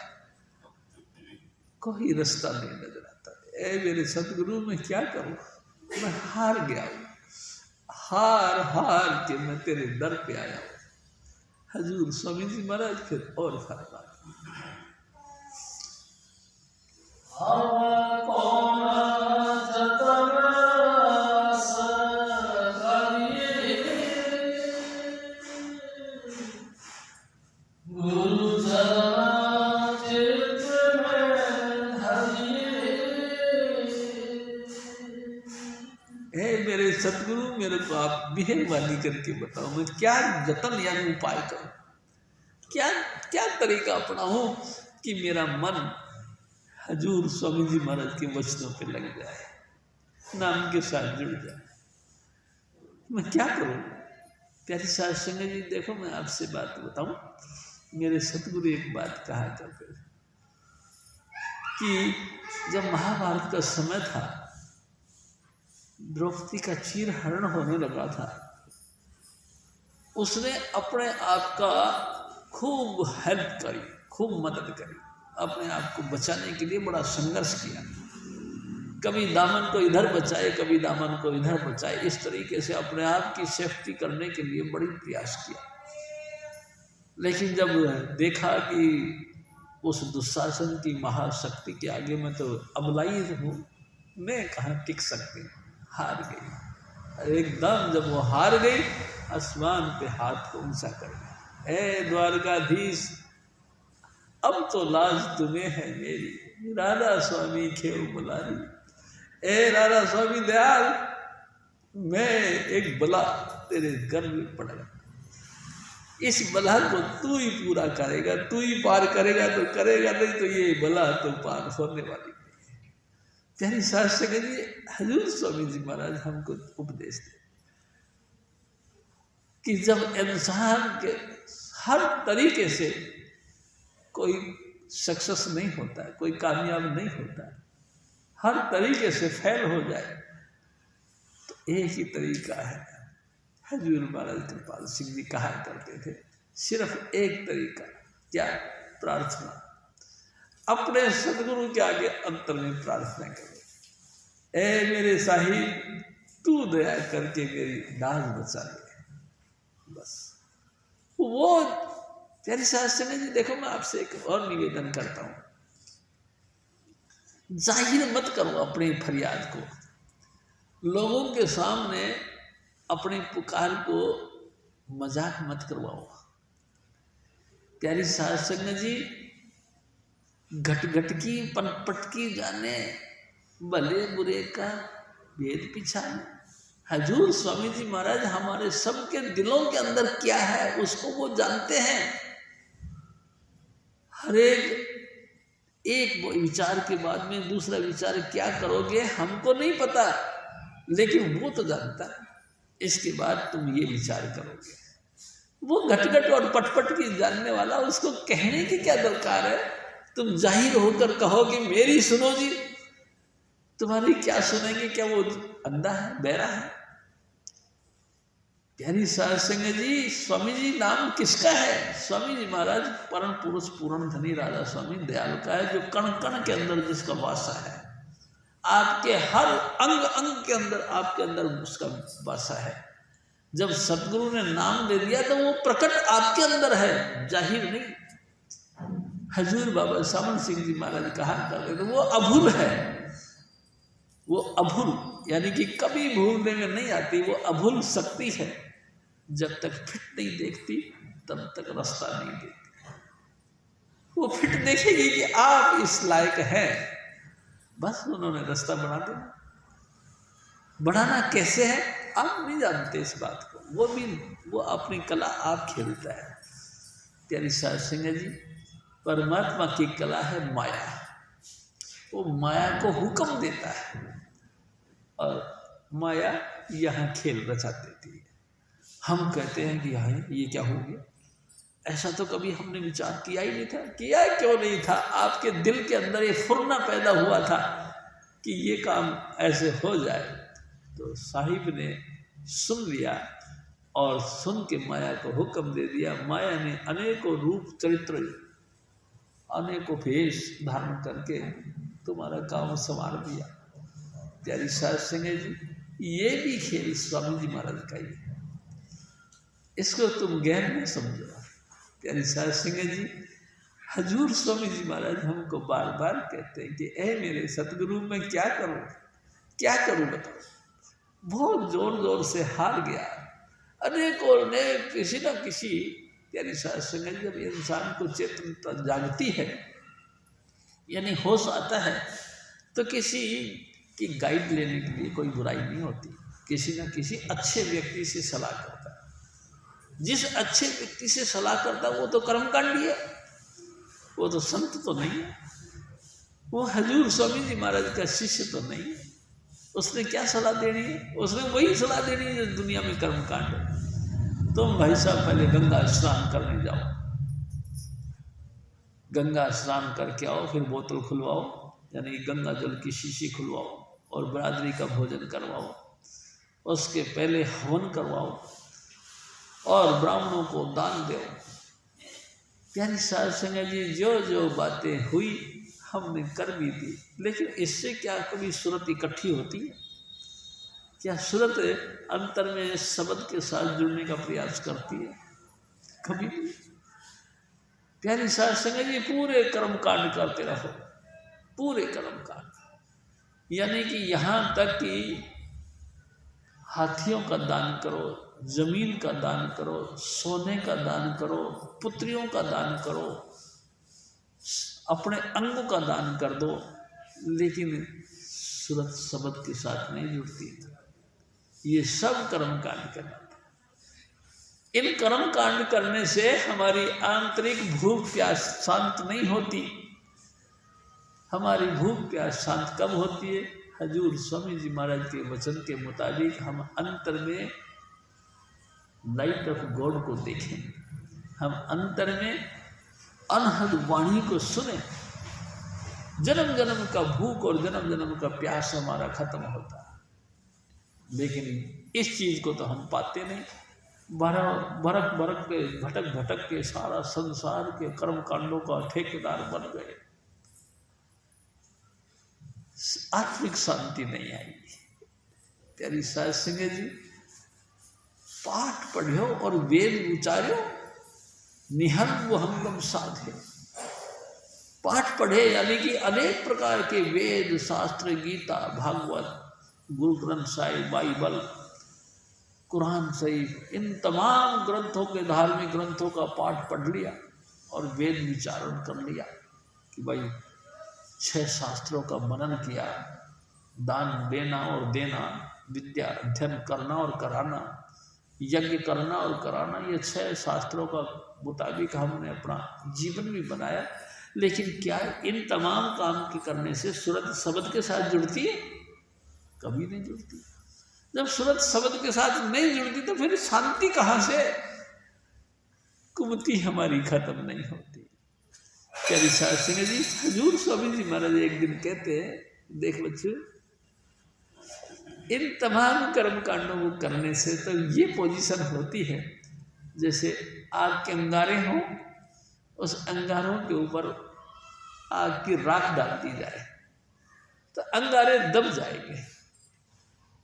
कोई रास्ता नहीं नजर आता। ए मेरे सतगुरु मैं क्या करूं, मैं हार गया हूं, हार हार के मैं तेरे दर पे आया हूं। हजूर स्वामी जी महाराज फिर और फरमा सतगुरु मेरे को आप मेहरबानी करके बताओ मैं क्या जतन यानी उपाय करूं, क्या क्या तरीका अपनाऊं कि मेरा मन हजूर स्वामी जी महाराज के वचनों पे लग जाए, नाम के साथ जुड़ जाए। मैं क्या करूं? प्यारी सत्संग जी देखो मैं आपसे बात बताऊं, मेरे सतगुरु एक बात कहा करते कि जब महाभारत का समय था, द्रौपदी का चीर हरण होने लगा था, उसने अपने आप का खूब हेल्प करी, खूब मदद करी, अपने आप को बचाने के लिए बड़ा संघर्ष किया। कभी दामन को इधर बचाए, कभी दामन को इधर बचाए, इस तरीके से अपने आप की सेफ्टी करने के लिए बड़ी प्रयास किया। लेकिन जब देखा कि उस दुशासन की महाशक्ति के आगे मैं तो अबलाई हूँ, मैं कहाँ टिक सकती, हार गई। एकदम जब वो हार गई, आसमान पे हाथ को ऊंचा कर दिया, ए द्वारकाधीश अब तो लाज तुम्हें है मेरी, राधा स्वामी खेव बुलारी। ए राधा स्वामी दयाल, मैं एक बला तेरे घर में पड़ गया, इस बला को तू ही पूरा करेगा, तू ही पार करेगा तो करेगा, नहीं तो ये बला तो पार होने वाली नहीं। प्यारी सास संगत जी, हजूर स्वामी जी महाराज हमको उपदेश दे कि जब इंसान के हर तरीके से कोई सक्सेस नहीं होता है, कोई कामयाब नहीं होता है, हर तरीके से फेल हो जाए, तो एक ही तरीका है। हजूर महाराज कृपाल सिंह जी कहा करते थे, सिर्फ एक तरीका, क्या? प्रार्थना। अपने सदगुरु के आगे अंतर में प्रार्थना करो, ए मेरे साहिब तू दया करके मेरी लाज बचा ले। बस वो प्यारी सास संगत जी, देखो मैं आपसे एक और निवेदन करता हूं, जाहिर मत करो अपनी फरियाद को, लोगों के सामने अपनी पुकार को मजाक मत करवाओ। प्यारी सास संगत जी, घट घट की पनपट की जाने, भले बुरे का भेद पिछाने। हजूर स्वामी जी महाराज हमारे सबके दिलों के अंदर क्या है उसको वो जानते हैं। हर एक विचार के बाद में दूसरा विचार क्या करोगे हमको नहीं पता, लेकिन वो तो जानता है इसके बाद तुम ये विचार करोगे। वो घटघट और पटपट की जानने वाला, उसको कहने की क्या दरकार है? तुम जाहिर होकर कहोगे मेरी सुनो जी, तुम्हारी क्या सुनेंगे? क्या वो अंधा है, बहरा है? प्यारी सास संगत जी, स्वामी जी नाम किसका है? स्वामी जी महाराज परम पुरुष पूर्ण धनी राजा स्वामी दयाल का है, जो कण कण के अंदर जिसका वासा है, आपके हर अंग अंग के अंदर, आपके अंदर उसका वासा है। जब सतगुरु ने नाम दे दिया तो वो प्रकट आपके अंदर है, जाहिर नहीं। हजूर बाबा सावन सिंह जी महाराज कहा करते थे, वो अभूल है, वो अभूल यानी कि कभी भूलने में नहीं आती, वो अभूल शक्ति है। जब तक फिट नहीं देखती तब तक रास्ता नहीं देखती। वो फिट देखेगी कि आप इस लायक हैं, बस उन्होंने रास्ता बना दिया। बढ़ाना कैसे है आप नहीं जानते इस बात को, वो अपनी कला आप खेलता है। प्यारी सास संगत जी, परमात्मा की कला है माया, वो माया को हुक्म देता है और माया यहाँ खेल रचा देती है। हम कहते हैं कि हाँ ये क्या हो गया, ऐसा तो कभी हमने विचार किया ही नहीं था। किया क्यों नहीं था? आपके दिल के अंदर ये फुरना पैदा हुआ था कि ये काम ऐसे हो जाए, तो साहिब ने सुन लिया और सुन के माया को हुक्म दे दिया। माया ने अनेकों रूप चरित्र, अनेकों भेष धारण करके तुम्हारा काम संवार दिया। प्यारी सास संगत जी, ये भी खेल स्वामी जी महाराज का ही, इसको तुम गहन में समझो। प्यारी सास संगत जी, हजूर स्वामी जी महाराज हमको बार बार कहते हैं कि ए मेरे सतगुरु मैं क्या करूं बताओ। बहुत जोर जोर से हार गया, अनेकों ने किसी न किसी। प्यारी सास संगत, जब इंसान को चेतनता जागती है यानी होश आता है, तो किसी की गाइड लेने के लिए कोई बुराई नहीं होती। किसी न किसी अच्छे व्यक्ति से सलाह करता है। जिस अच्छे व्यक्ति से सलाह करता है वो तो कर्मकांडी है, वो तो संत तो नहीं है, वो हजूर स्वामी जी महाराज का शिष्य तो नहीं है। उसने क्या सलाह देनी है? उसने वही सलाह देनी है जो दुनिया में कर्मकांड है। तुम भाई साहब पहले गंगा स्नान करने जाओ, गंगा स्नान करके आओ, फिर बोतल खुलवाओ यानी गंगा जल की शीशी खुलवाओ और बरादरी का भोजन करवाओ, उसके पहले हवन करवाओ और ब्राह्मणों को दान दो। प्यारी सास संगत जी, जो जो बातें हुई हमने कर भी दी, लेकिन इससे क्या कभी सूरत इकट्ठी होती है? क्या सूरत अंतर में शब्द के साथ जुड़ने का प्रयास करती है? कभी नहीं। प्यारी सास संगत जी, पूरे कर्मकांड करते रहो, पूरे कर्मकांड, यानी कि यहाँ तक कि हाथियों का दान करो, जमीन का दान करो, सोने का दान करो, पुत्रियों का दान करो, अपने अंगों का दान कर दो, लेकिन सूरत शब्द के साथ नहीं जुड़ती। ये सब कर्मकांड करना था। इन कर्मकांड करने से हमारी आंतरिक भूख प्यास शांत नहीं होती। हमारी भूख प्यास शांत कब होती है? हजूर स्वामी जी महाराज के वचन के मुताबिक हम अंतर में लाइट ऑफ गॉड को देखें, हम अंतर में अनहद वाणी को सुने, जन्म जन्म का भूख और जन्म जन्म का प्यास हमारा खत्म होता है। लेकिन इस चीज को तो हम पाते नहीं, भरक भरक के भटक भटक के सारा संसार के कर्म कांडों का ठेकेदार बन गए, आत्मिक शांति नहीं आई। प्यारी साध संगत जी, पाठ पढ़ियो और वेद उचार्यो, निहल वो हमगम साधे। पाठ पढ़े यानी कि अनेक प्रकार के वेद शास्त्र, गीता, भागवत, गुरु ग्रंथ साहिब, बाइबल, कुरान शरीफ, इन तमाम ग्रंथों के, धार्मिक ग्रंथों का पाठ पढ़ लिया और वेद विचारण कर लिया कि भाई 6 शास्त्रों का मनन किया, दान देना और देना, विद्या अध्ययन करना और कराना, यज्ञ करना और कराना, ये 6 शास्त्रों का मुताबिक हमने अपना जीवन भी बनाया। लेकिन क्या इन तमाम काम के करने से सूरत शब्द के साथ जुड़ती है? कभी नहीं जुड़ती। जब सूरत शब्द के साथ नहीं जुड़ती तो फिर शांति कहाँ से? कुमति हमारी खत्म नहीं होती। प्यारी साध संगत जी, हजूर स्वामी जी महाराज एक दिन कहते हैं, देख बच्चों, इन तमाम कर्म कांडों को करने से तो ये पोजीशन होती है जैसे आग के अंगारे हों, उस अंगारों के ऊपर आग की राख डाल दी जाए तो अंगारे दब जाएंगे।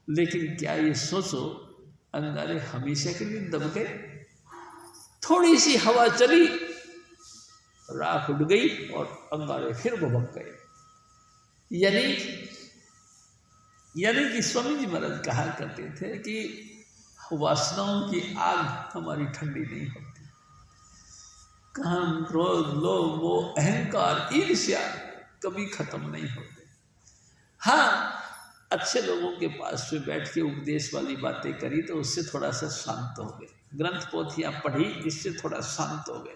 लेकिन क्या ये सोचो, अंगारे हमेशा के लिए दब गए? थोड़ी सी हवा चली, राख उड़ गई और अंगारे फिर भभक गए। यानी कि स्वामी जी महाराज कहा करते थे कि वासनाओं की आग हमारी ठंडी नहीं होती। काम, क्रोध, लोभ, मोह, अहंकार, ईर्ष्या कभी खत्म नहीं होते। हाँ, अच्छे लोगों के पास में बैठ के उपदेश वाली बातें करी तो उससे थोड़ा सा शांत हो गए, ग्रंथ पोथियाँ पढ़ी, इससे थोड़ा शांत हो गए।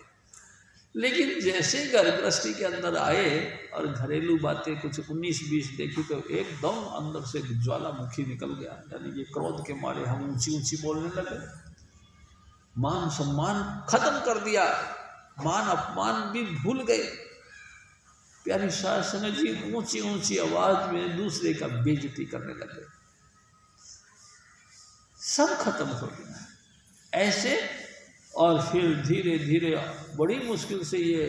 लेकिन जैसे घर गृहस्थी के अंदर आए और घरेलू बातें कुछ 19-20 देखी तो एकदम अंदर से ज्वालामुखी निकल गया। यानी कि क्रोध के मारे हम ऊंची ऊंची बोलने लगे, मान सम्मान खत्म कर दिया, मान अपमान भी भूल गए। प्यारी साध संगत जी, ऊंची ऊंची आवाज में दूसरे का बेइज्जती करने लगे, सब खत्म हो गया ऐसे। और फिर धीरे धीरे बड़ी मुश्किल से ये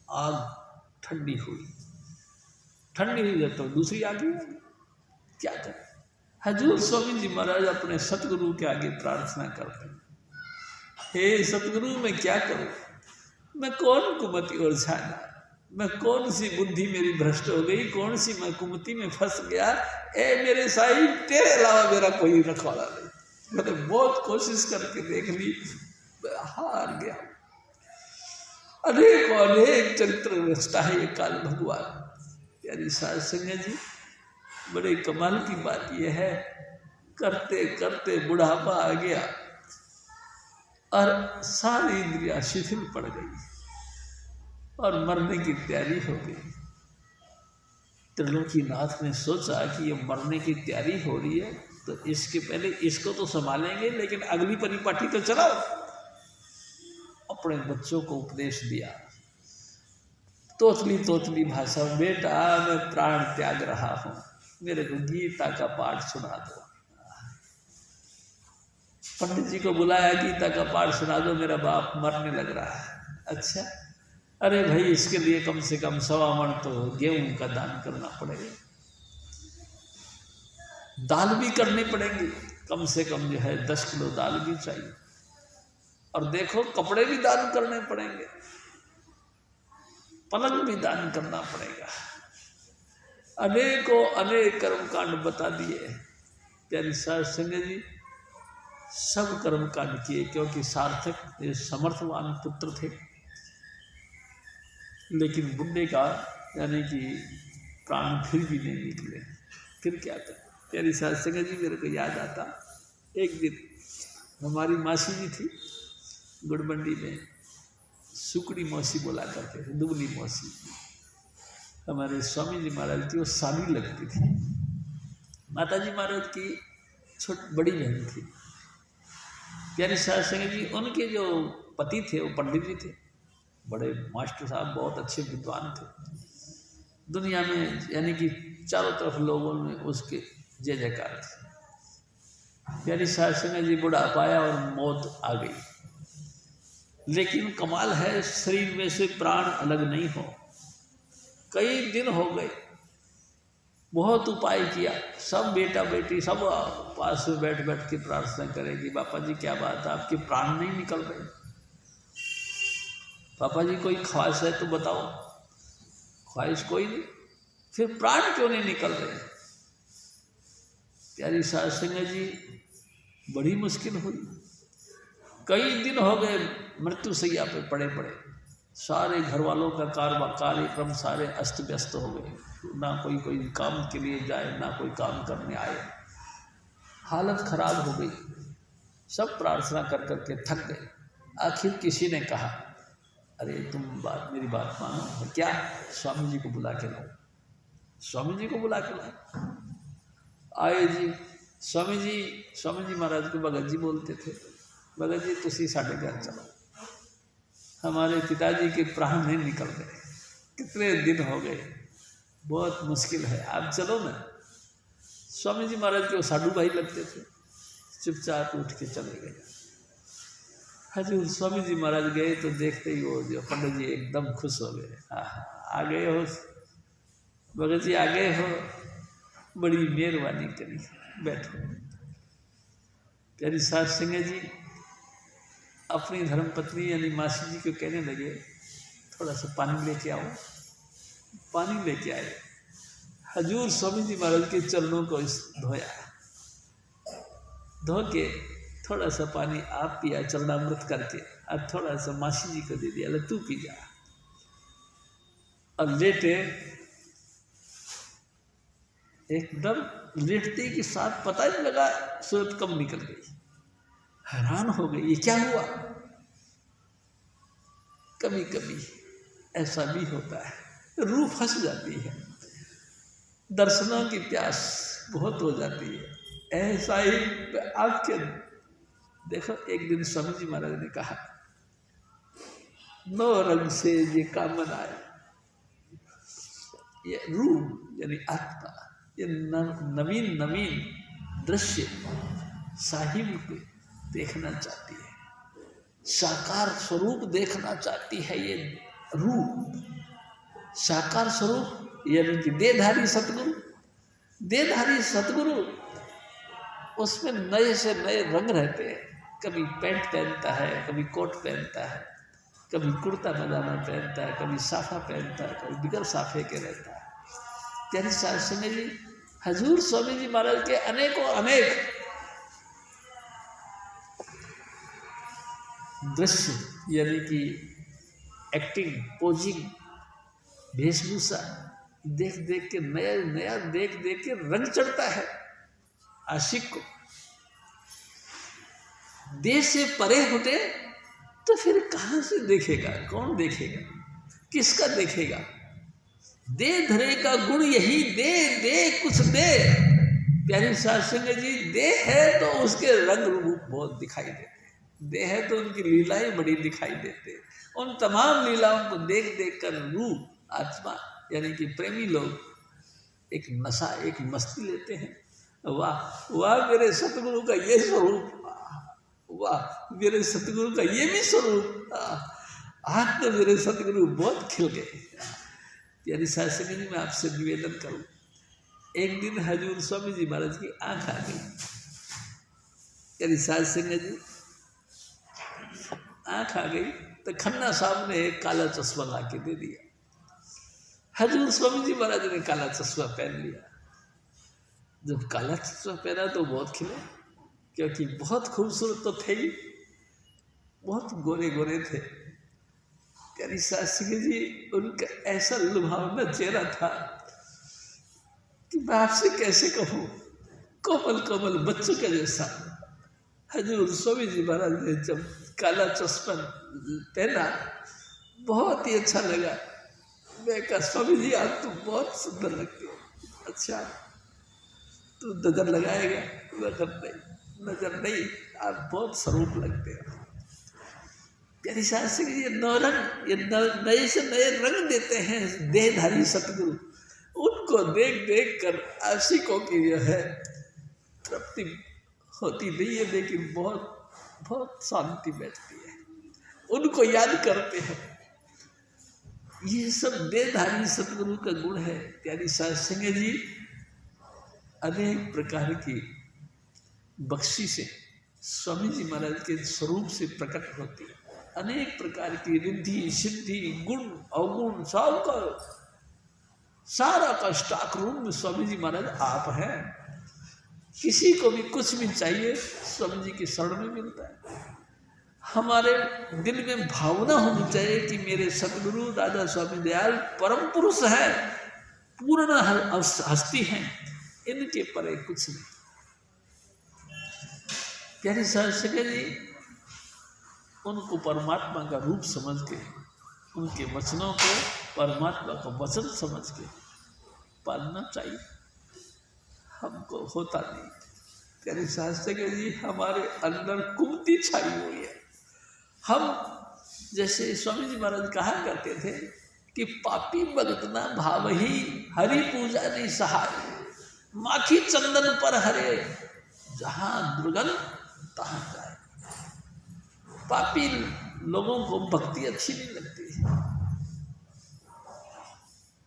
आग ठंडी हुई तो दूसरी आग ही क्या करें। हजूर स्वामी जी महाराज अपने सतगुरु के आगे प्रार्थना करते हैं, हे सतगुरु, मैं क्या करूं? मैं कौन कुमति और झाना, मैं कौन सी बुद्धि मेरी भ्रष्ट हो गई, कौन सी मैं कुमति में फंस गया। ए मेरे साहिब, तेरे अलावा मेरा कोई रखवाला नहीं। मैंने बहुत कोशिश करके देख ली, हार गया। अनेक चरित्र रचता है ये काल भगवान। प्यारी साध संगत जी, बड़े कमाल की बात यह है, करते करते बुढ़ापा आ गया और सारी इंद्रियां शिथिल पड़ गई और मरने की तैयारी हो गई। त्रिलोकीनाथ ने सोचा कि ये मरने की तैयारी हो रही है तो इसके पहले इसको तो संभालेंगे, लेकिन अगली परिपाटी तो चलाओ। अपने बच्चों को उपदेश दिया, तोतली भाषा में, बेटा मैं प्राण त्याग रहा हूं, मेरे को गीता का पाठ सुना दो। पंडित जी को बुलाया, गीता का पाठ सुना दो, मेरा बाप मरने लग रहा है। अच्छा, अरे भाई, इसके लिए कम से कम 1.25 मन तो गेहूं का दान करना पड़ेगा, दाल भी करनी पड़ेगी, कम से कम जो है 10 किलो दाल भी चाहिए, और देखो कपड़े भी दान करने पड़ेंगे, पलंग भी दान करना पड़ेगा। अनेक कर्मकांड बता दिए। प्यारी साध संगत जी, सब कर्मकांड किए क्योंकि सार्थक ये समर्थवान पुत्र थे। लेकिन बुढ़े का यानी कि प्राण फिर भी नहीं निकले। फिर क्या था प्यारी साध संगत जी, मेरे को याद आता, एक दिन हमारी मासी जी थी गुड़बंडी में, सुकड़ी मौसी बोला करते थे, दुबली मौसी। हमारे स्वामी जी महाराज की वो साली लगती थी। माता जी महाराज की बड़ी बहन थी प्यारी साध संगत जी। उनके जो पति थे वो पंडित जी थे, बड़े मास्टर साहब, बहुत अच्छे विद्वान थे। दुनिया में यानी कि चारों तरफ लोगों में उसके जय जयकार थी। प्यारी साध संगत जी बुढ़ापा आया और मौत आ गई। लेकिन कमाल है, शरीर में से प्राण अलग नहीं हो। कई दिन हो गए, बहुत उपाय किया, सब बेटा बेटी सब पास में बैठ बैठ के प्रार्थना करेगी, पापा जी क्या बात है, आपके प्राण नहीं निकल रहे, पापा जी कोई ख्वाहिश है तो बताओ। ख्वाहिश कोई नहीं, फिर प्राण क्यों नहीं निकल रहे। प्यारी साध संगत जी बड़ी मुश्किल हुई, कई दिन हो गए मृत्यु सैया पे पड़े पड़े। सारे घर वालों का कार्यक्रम सारे अस्त व्यस्त हो गए, ना कोई काम के लिए जाए, ना कोई काम करने आए। हालत खराब हो गई, सब प्रार्थना कर करके थक गए। आखिर किसी ने कहा, अरे तुम मेरी बात मानो, क्या, स्वामी जी को बुला के लाओ। स्वामी जी को बुला के लाओ। आए जी, स्वामी जी महाराज को भगत जी बोलते थे, भगत जी तुसी साढ़े घर चलो, हमारे पिताजी के प्राण नहीं निकल रहे, कितने दिन हो गए, बहुत मुश्किल है, आप चलो ना। स्वामी जी महाराज के वो साधु भाई लगते थे, चुपचाप उठ के चले गए। हजूर स्वामी जी महाराज गए तो देखते ही वो जो पंडित जी एकदम खुश हो गए। आ गए हो भगत जी, आ गए हो, बड़ी मेहरबानी करी, बैठो। प्यारी साध संगत जी अपनी धर्मपत्नी यानी मासी जी को कहने लगे, थोड़ा सा पानी लेके आओ। पानी लेके आए। हजूर स्वामी जी महाराज के चरणों को धोया, धो के थोड़ा सा पानी आप पिया चरणामृत करके, और थोड़ा सा मासी जी को दे दिया, ले तू पी जा। और लेटे, एकदम लेटते के साथ पता ही लगा सूरत कब निकल गई। हैरान हो गई, ये क्या हुआ। कभी कभी ऐसा भी होता है, रूह फंस जाती है, दर्शनों की प्यास बहुत हो जाती है। ऐसा ही आपके देखो, एक दिन स्वामी जी महाराज ने कहा, 9 रंग से ये कामन आया, ये रूह यानी आत्मा, ये नवीन दृश्य साहिब को देखना चाहती है, साकार स्वरूप देखना चाहती है। ये रूह साकार स्वरूप यानी कि देहधारी सतगुरु, उसमें नए से नए रंग रहते हैं। कभी पैंट पहनता है, कभी कोट पहनता है, कभी कुर्ता पजामा पहनता है, कभी साफा पहनता है, कभी बिगर साफे के रहता है। प्यारी साध संगत जी, हजूर स्वामी जी महाराज के अनेकों अनेक दृश्य यानी कि एक्टिंग, पोजिंग, वेशभूषा देख देख के नया देख के रंग चढ़ता है आशिक को। देह से परे होते तो फिर कहाँ से देखेगा, कौन देखेगा, किसका देखेगा। दे धरे का गुण यही, दे कुछ दे। प्यारी साध संगत जी, दे है तो उसके रंग रूप बहुत दिखाई देते, दे है तो उनकी लीलाएं बड़ी दिखाई देते। उन तमाम लीलाओं को देख देख कर रूह आत्मा यानी कि प्रेमी लोग एक नशा, एक मस्ती लेते हैं। वाह वाह मेरे सतगुरु का ये स्वरूप, वाह मेरे सतगुरु का ये भी स्वरूप, आज तो मेरे सतगुरु बहुत खिल गए। प्यारी साध संगत जी, मैं आपसे निवेदन करूं, एक दिन हजूर स्वामी जी महाराज की आंख आ गई। प्यारी साध संगत जी आंख आ गई तो खन्ना साहब ने एक काला चश्मा ला के दे दिया। हजूर स्वामी जी महाराज ने काला चश्मा पहन लिया। जब काला चश्मा पहना तो बहुत खिले, क्योंकि बहुत खूबसूरत तो थे ही, बहुत गोरे गोरे थे। प्यारी साध संगत जी, उनका ऐसा लुभावना चेहरा था कि मैं आपसे कैसे कहूँ, कोमल कोमल बच्चों का जैसा। हजूर स्वामी जी महाराज ने जब काला चश्मा पहना, बहुत ही अच्छा लगा, मैं कहा स्वामी जी आज तुम बहुत सुंदर लगते हो। अच्छा तू नजर लगाएगा? नजर नहीं, आप बहुत स्वरूप लगते हो। प्यारी साहब से ये नौरंग, ये नए से नए रंग देते हैं देहधारी सतगुरु। उनको देख देख कर आशिकों की जो है तृप्ति होती नहीं है, लेकिन बहुत बहुत शांति बैठती है। उनको याद करते हैं। ये सब देहधारी सतगुरु का गुण है। प्यारी साध संगत जी अनेक प्रकार की बख्शिशें स्वामी जी महाराज के स्वरूप से प्रकट होती है। अनेक प्रकार की रिद्धि सिद्धि गुण अवगुण सबका सारा का स्टॉक रूम में स्वामी जी महाराज आप हैं। किसी को भी कुछ भी चाहिए स्वामी जी के शरण में मिलता है। हमारे दिल में भावना होनी चाहिए कि मेरे सतगुरु राजा स्वामी दयाल परम पुरुष है, पूर्ण हस्ती हैं, इनके परे कुछ नहीं। प्यारी सहस्त्र जी उनको परमात्मा का रूप समझ के, उनके वचनों को परमात्मा का वचन समझ के पालना चाहिए। हमको होता नहीं। प्यारी सहस्त्र जी हमारे अंदर कुमति छाई हुई है। हम जैसे स्वामी जी महाराज कहा करते थे कि पापी भगत ना भाव ही हरि पूजा नहीं सहाय, माखी चंदन पर हरे जहां दुर्गंध तहां जाए। पापी लोगों को भक्ति अच्छी नहीं लगती।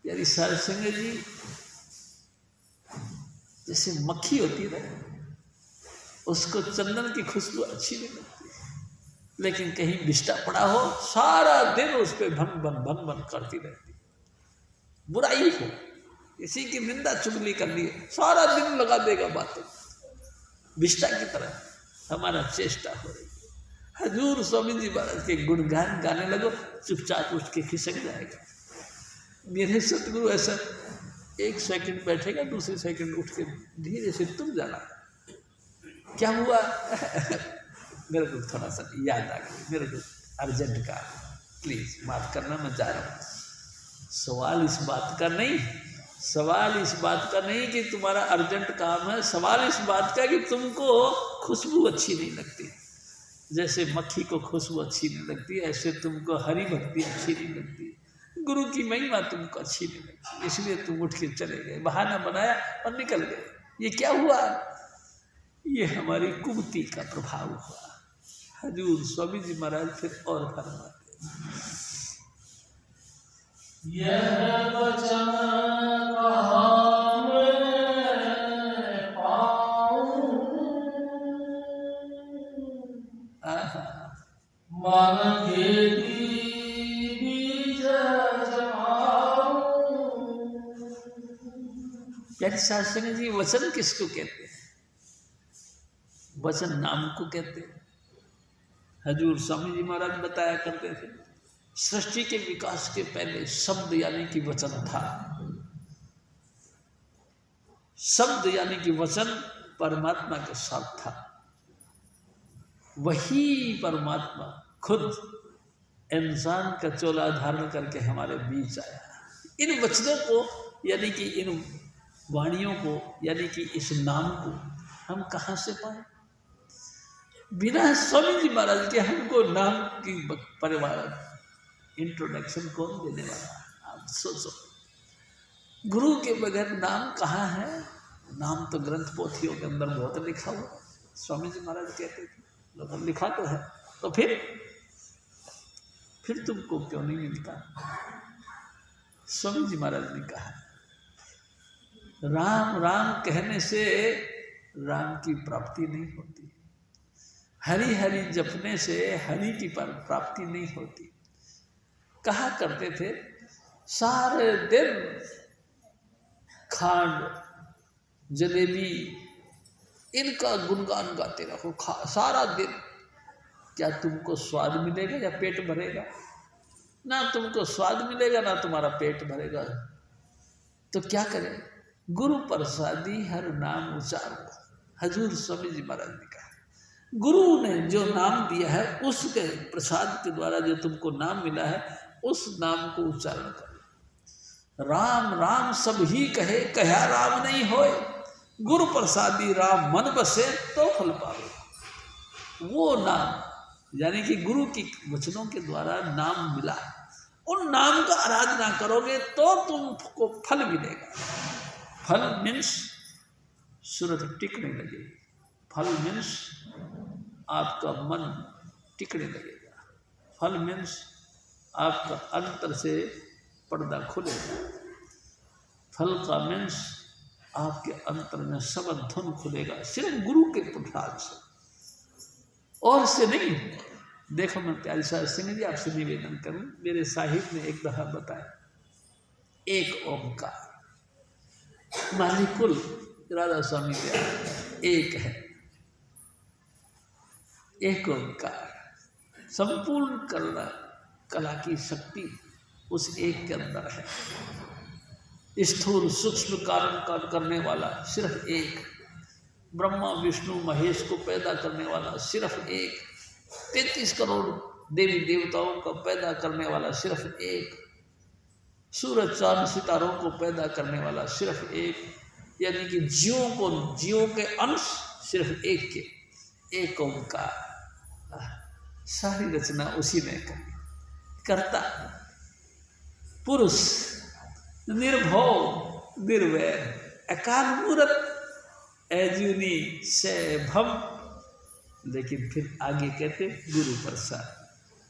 यानी सार संगत जी जैसे मक्खी होती है उसको चंदन की खुशबू अच्छी नहीं लगती, लेकिन कहीं बिष्टा पड़ा हो सारा दिन उस पर भन भन करती रहती। बुराई हो, किसी की निंदा चुगली कर ली सारा दिन लगा देगा बातों। बिष्टा की तरह हमारा चेष्टा हो रही है। हजूर स्वामी जी महाराज के गुणगान गाने लगो, चुपचाप उठ के खिसक जाएगा। मेरे सतगुरु ऐसा एक सेकंड बैठेगा, दूसरे सेकंड उठ के धीरे से तुम जाना। क्या हुआ? मेरे को थोड़ा सा याद आ गई, मेरे को अर्जेंट का, प्लीज माफ करना, मैं जा रहा हूँ। सवाल इस बात का नहीं कि तुम्हारा अर्जेंट काम है। सवाल इस बात का कि तुमको खुशबू अच्छी नहीं लगती। जैसे मक्खी को खुशबू अच्छी नहीं लगती, ऐसे तुमको हरि भक्ति अच्छी नहीं लगती, गुरु की महिमा तुमको अच्छी नहीं लगती, इसलिए तुम उठ के चले गए, बहाना बनाया और निकल गए। ये क्या हुआ? ये हमारी कुमति का प्रभाव हुआ। हजूर स्वामी जी महाराज फिर और फरमाते, यह वचन कहा मैं पाऊं, मन घेरी बीज जमाऊं। प्यारे शास्त्री जी वचन किसको कहते हैं? वचन नाम को कहते हैं। हजूर स्वामी जी महाराज बताया करते थे सृष्टि के विकास के पहले शब्द यानी कि वचन था। शब्द यानी कि वचन परमात्मा के साथ था। वही परमात्मा खुद इंसान का चोला धारण करके हमारे बीच आया। इन वचनों को यानी कि इन वाणियों को यानी कि इस नाम को हम कहाँ से पाए? बिना स्वामी जी महाराज के हमको नाम की परिवार इंट्रोडक्शन कौन देने वाला? आप सोचो, गुरु के बगैर नाम कहाँ है? नाम तो ग्रंथ पोथियों के अंदर बहुत लिखा हुआ। स्वामी जी महाराज कहते थे लोगों लिखा तो है, तो फिर तुमको क्यों नहीं मिलता? स्वामी जी महाराज ने कहा राम राम कहने से राम की प्राप्ति नहीं होती, हरि हरि जपने से हरि की प्राप्ति नहीं होती। कहा करते थे सारे दिन खांड जलेबी इनका गुणगान गाते रहो सारा दिन। क्या तुमको स्वाद मिलेगा या पेट भरेगा? ना तुमको स्वाद मिलेगा ना तुम्हारा पेट भरेगा। तो क्या करें? गुरु प्रसादी हर नाम उचारो। हजूर स्वामी जी महाराज ने कहा गुरु ने जो नाम दिया है उसके प्रसाद के द्वारा जो तुमको नाम मिला है उस नाम को उच्चारण करो। राम राम सब ही कहे, कहा राम नहीं होए, गुरु प्रसादी राम मन बसे तो फल पावे। वो नाम यानी कि गुरु की वचनों के द्वारा नाम मिला, उन नाम का आराधना करोगे तो तुमको फल मिलेगा। फल मीन्स सूरत टिकने लगेगी, फल मीन्स आपका मन टिकने लगेगा, फल मीन्स आपका अंतर से पर्दा खुलेगा, फल का मीन्स आपके अंतर में शब्द धुन खुलेगा, सिर्फ गुरु के प्रसाद से और से नहीं। देखो मैं प्यारी साहब सिंह जी आपसे निवेदन करूं, मेरे साहिब ने एक दफा बताया, एक ओंकार मालिकुल राधा स्वामी दयाल एक है, एक ओंकार, संपूर्ण कला की शक्ति उस एक के अंदर है। स्थूल सूक्ष्म कारण करने वाला सिर्फ एक, ब्रह्मा विष्णु महेश को पैदा करने वाला सिर्फ एक, 33 करोड़ देवी देवताओं को पैदा करने वाला सिर्फ एक, सूरज चांद सितारों को पैदा करने वाला सिर्फ एक, यानी कि जीवों के अंश सिर्फ एक के, एक ओंकार। सारी रचना उसी ने करी, कर्ता पुरुष निर्भव निर्वैर अकाल मूरत अजूनी से भव। लेकिन फिर आगे कहते गुरु प्रसाद।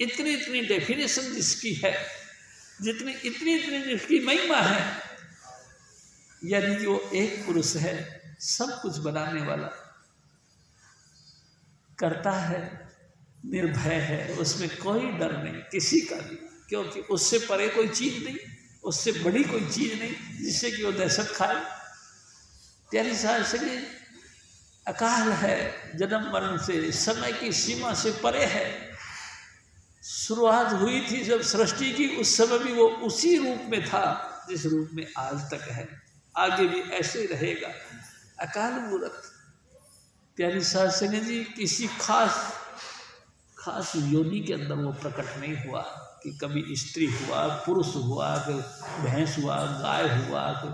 इतनी डेफिनेशन जिसकी है, इतनी जिसकी महिमा है, यानी कि वो एक पुरुष है, सब कुछ बनाने वाला, करता है, निर्भय है, उसमें कोई डर नहीं किसी का भी, क्योंकि उससे परे कोई चीज नहीं, उससे बड़ी कोई चीज नहीं जिससे कि वो दहशत खाए। प्यारी साहब से अकाल है, जन्म मरण से, समय की सीमा से परे है। शुरुआत हुई थी जब सृष्टि की, उस समय भी वो उसी रूप में था जिस रूप में आज तक है, आगे भी ऐसे ही रहेगा। अकाल मूरत। प्यारी साहब सिंह जी किसी खास योनि के अंदर वो प्रकट नहीं हुआ कि कभी स्त्री हुआ, पुरुष हुआ, कि भैंस हुआ, गाय हुआ, कि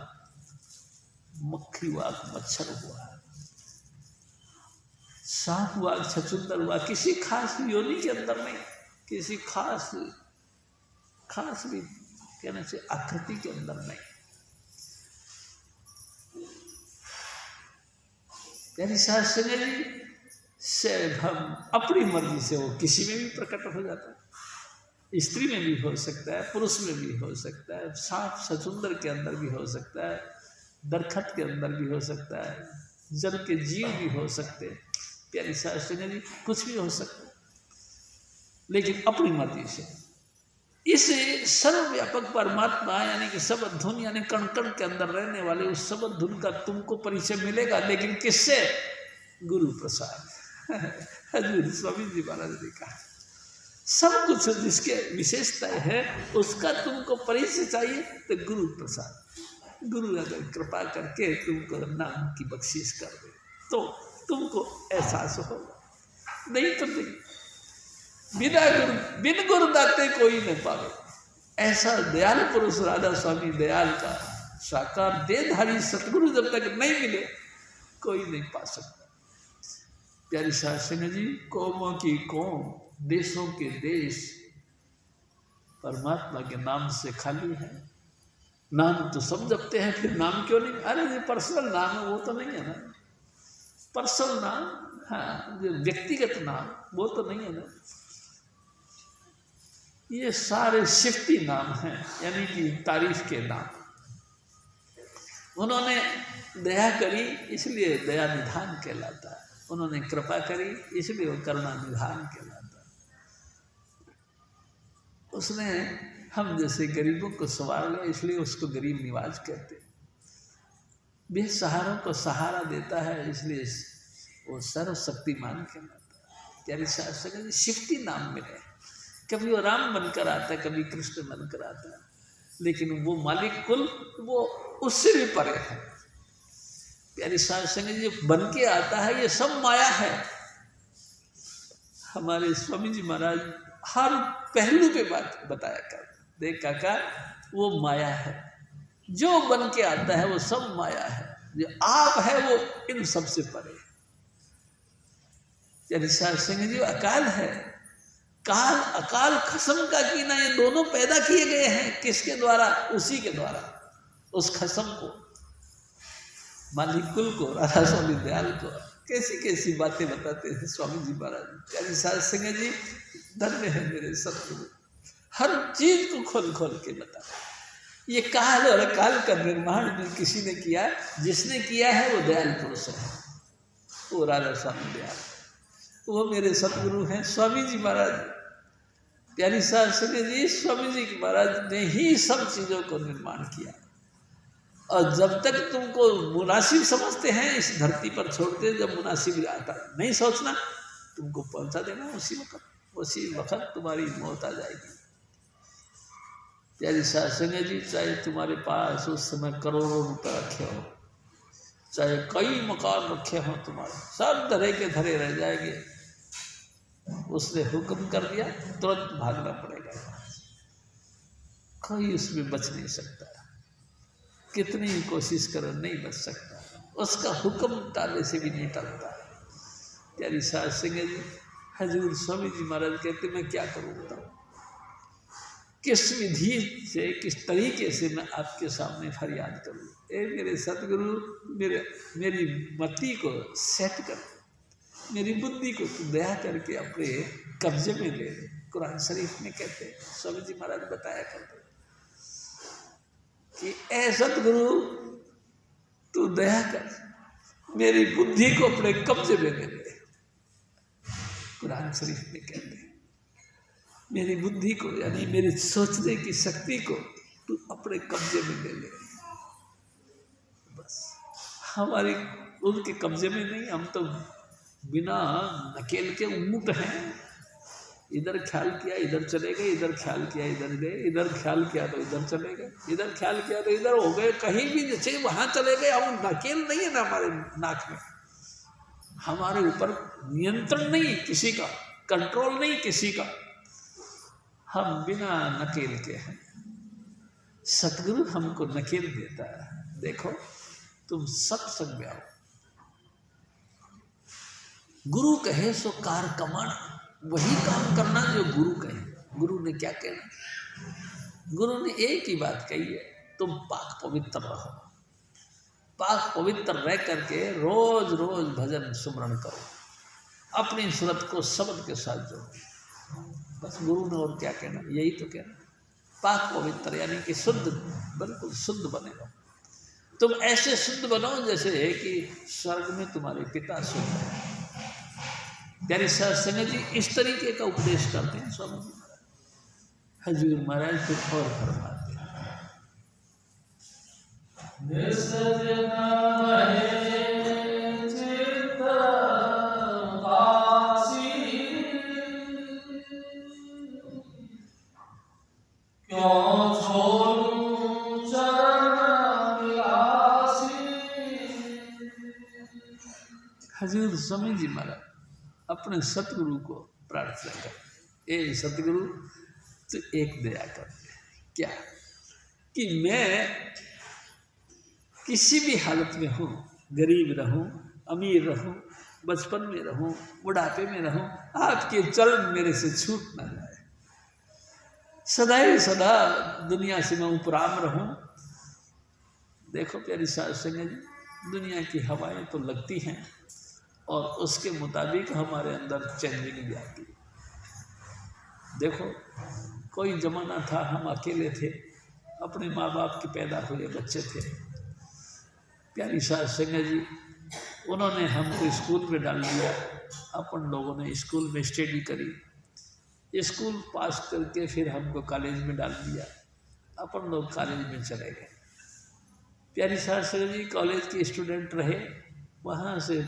मक्खी हुआ, मच्छर हुआ, सांप हुआ, छछूंदर हुआ, किसी खास योनि के अंदर नहीं, किसी खास भी कहने से आकृति के अंदर नहीं। प्यारी साहब सिंह जी से हम अपनी मर्जी से वो किसी में भी प्रकट हो जाता है, स्त्री में भी हो सकता है, पुरुष में भी हो सकता है, सांप छछूंदर के अंदर भी हो सकता है, दरखत के अंदर भी हो सकता है, जल के जीव भी हो सकते हैं। प्यारी साहब सिंह जी कुछ भी हो सकता है, लेकिन अपनी मर्जी से। इस सर्वव्यापक परमात्मा यानी कि शब्द धुन यानी कण कण के अंदर रहने वाले उस शब्द धुन का तुमको परिचय मिलेगा, लेकिन किससे? गुरु प्रसाद। हजूर स्वामी जी महाराज ने कहा सब कुछ जिसके विशेषताएं है उसका तुमको परिचय चाहिए तो गुरु प्रसाद। गुरु अगर कृपा करके तुमको नाम की बख्शिश कर दे तो तुमको एहसास होगा, नहीं तो नहीं। बिन गुरु दाते कोई न पावे। ऐसा दयाल पुरुष राधा स्वामी दयाल का साकार देहधारी सतगुरु जब तक नहीं मिले कोई नहीं पा सकता। प्यारी साहब सिंह जी कौमों की कौम, देशों के देश परमात्मा के नाम से खाली है। नाम तो सब जपते हैं, फिर नाम क्यों नहीं? अरे ये पर्सनल नाम है वो तो नहीं है ना, पर्सनल नाम, हाँ जो व्यक्तिगत नाम वो तो नहीं है ना। ये सारे सिफ्ती नाम हैं, यानी कि तारीफ के नाम। उन्होंने दया करी इसलिए दया निधान कहलाता है, उन्होंने कृपा करी इसलिए वो करुणा निधान कहलाता है। उसने हम जैसे गरीबों को संवार लिया इसलिए उसको गरीब निवाज कहते। बेसहारों को सहारा देता है इसलिए वो सर्वशक्तिमान कहलाता है। प्यारी साहब सिफ्ती नाम मिले, कभी वो राम बनकर आता है, कभी कृष्ण बनकर आता है, लेकिन वो मालिक कुल वो उससे भी परे है। प्यारी साहब संग जो बन के आता है ये सब माया है। हमारे स्वामी जी महाराज हर पहलू पे बात बताया कर, देख काका वो माया है, जो बन के आता है वो सब माया है, जो आप है वो इन सबसे परे। यानी सार सिंह जी अकाल है, काल अकाल खसम का कीना, ये दोनों पैदा किए गए हैं किसके द्वारा? उसी के द्वारा। उस खसम को, मालिक कुल को, राधा स्वामी दयाल को कैसी कैसी बातें बताते हैं स्वामी जी महाराज। यानी सार सिंह जी धन्य है मेरे सतगुरु, हर चीज को खोल खोल के बता। ये काल और अकाल का निर्माण भी किसी ने किया, जिसने किया है वो दयाल पुरुष है, वो राधा स्वामी दयाल, वो मेरे सतगुरु हैं स्वामी जी महाराज। प्यारी सार सिंह जी, स्वामी जी महाराज ने ही सब चीजों को निर्माण किया। और जब तक तुमको मुनासिब समझते हैं इस धरती पर छोड़ते, जब मुनासिब आता नहीं सोचना, तुमको पहुंचा देना उसी वक्त तुम्हारी मौत आ जाएगी। प्यारी सार सिंह जी, चाहे तुम्हारे पास उस समय करोड़ों रुपए रखे हो, चाहे कई मकान रखे हो, तुम्हारे सब धरे के धरे रह जाएंगे। उसने हुक्म कर दिया, तुरंत भागना पड़ेगा, कोई उसमें बच नहीं सकता, कितनी ही कोशिश करो नहीं बच सकता, उसका हुक्म टालने से भी नहीं टलता। प्यारी सार सिंह जी, हजूर स्वामी जी महाराज कहते मैं क्या करूँ बताओ, किस विधि से, किस तरीके से मैं आपके सामने फरियाद करूँ। ए मेरे सतगुरु, मेरी मति को सेट कर, मेरी बुद्धि को तू दया करके अपने कब्जे में ले ले। कुरान शरीफ में कहते हैं, स्वामी जी महाराज बताया करते कि ऐ सतगुरु तू दया कर, मेरी बुद्धि को अपने कब्जे में ले ले। कुरान शरीफ में कहते हैं मेरी बुद्धि को, यानी मेरी सोचने की शक्ति को तू अपने कब्जे में ले ले। बस हमारी उनके कब्जे में नहीं, हम तो बिना नकेल के उन्मुक्त हैं। इधर ख्याल किया इधर चले गए, इधर ख्याल किया इधर गए, इधर ख्याल किया तो इधर चले गए, इधर ख्याल किया तो इधर हो गए, कहीं भी जैसे वहां चले गए। हम नकेल नहीं है ना हमारे नाक में, हमारे ऊपर नियंत्रण नहीं किसी का, कंट्रोल नहीं किसी का, हम बिना नकेल के हैं। सतगुरु हमको नकेल देता है। देखो तुम सत्संग में आओ, गुरु कहे सो कार कमाना, वही काम करना जो गुरु कहे। गुरु ने क्या कहना? गुरु ने एक ही बात कही है, तुम पाक पवित्र रहो। पाक पवित्र रह करके रोज रोज भजन सुमरण करो, अपनी सूरत को शब्द के साथ जोड़ो। बस गुरु ने और क्या कहना, यही तो कहना। पाक पवित्र यानी कि शुद्ध, बिल्कुल शुद्ध बने रहो। तुम ऐसे शुद्ध बनो जैसे कि स्वर्ग में तुम्हारे पिता शुद्ध है। प्यारे सार सिंह जी इस तरीके का उपदेश करते हैं स्वामी जी महाराज। हजूर महाराज फिर और फरमाते हैं, हजूर स्वामी जी महाराज अपने सतगुरु को प्रार्थना कर, ए सतगुरु तो एक दया कर दे। क्या? कि मैं किसी भी हालत में हूँ, गरीब रहूँ, अमीर रहूँ, बचपन में रहूँ, बुढ़ापे में रहूँ, आपके चरण मेरे से छूट ना जाए। सदा ही सदा दुनिया से मैं उपराम रहूँ। देखो प्यारी सार सिंह जी, दुनिया की हवाएं तो लगती हैं और उसके मुताबिक हमारे अंदर चेंजिंग भी आती है। देखो कोई ज़माना था हम अकेले थे, अपने माँ बाप के पैदा हुए बच्चे थे। प्यारी सार सिंह जी उन्होंने हमको स्कूल में डाल दिया, अपन लोगों ने स्कूल में स्टडी करी, स्कूल पास करके फिर हमको कॉलेज में डाल दिया, अपन लोग कॉलेज में चले गए। प्यारी सार सिंह जी कॉलेज के स्टूडेंट रहे, वहाँ से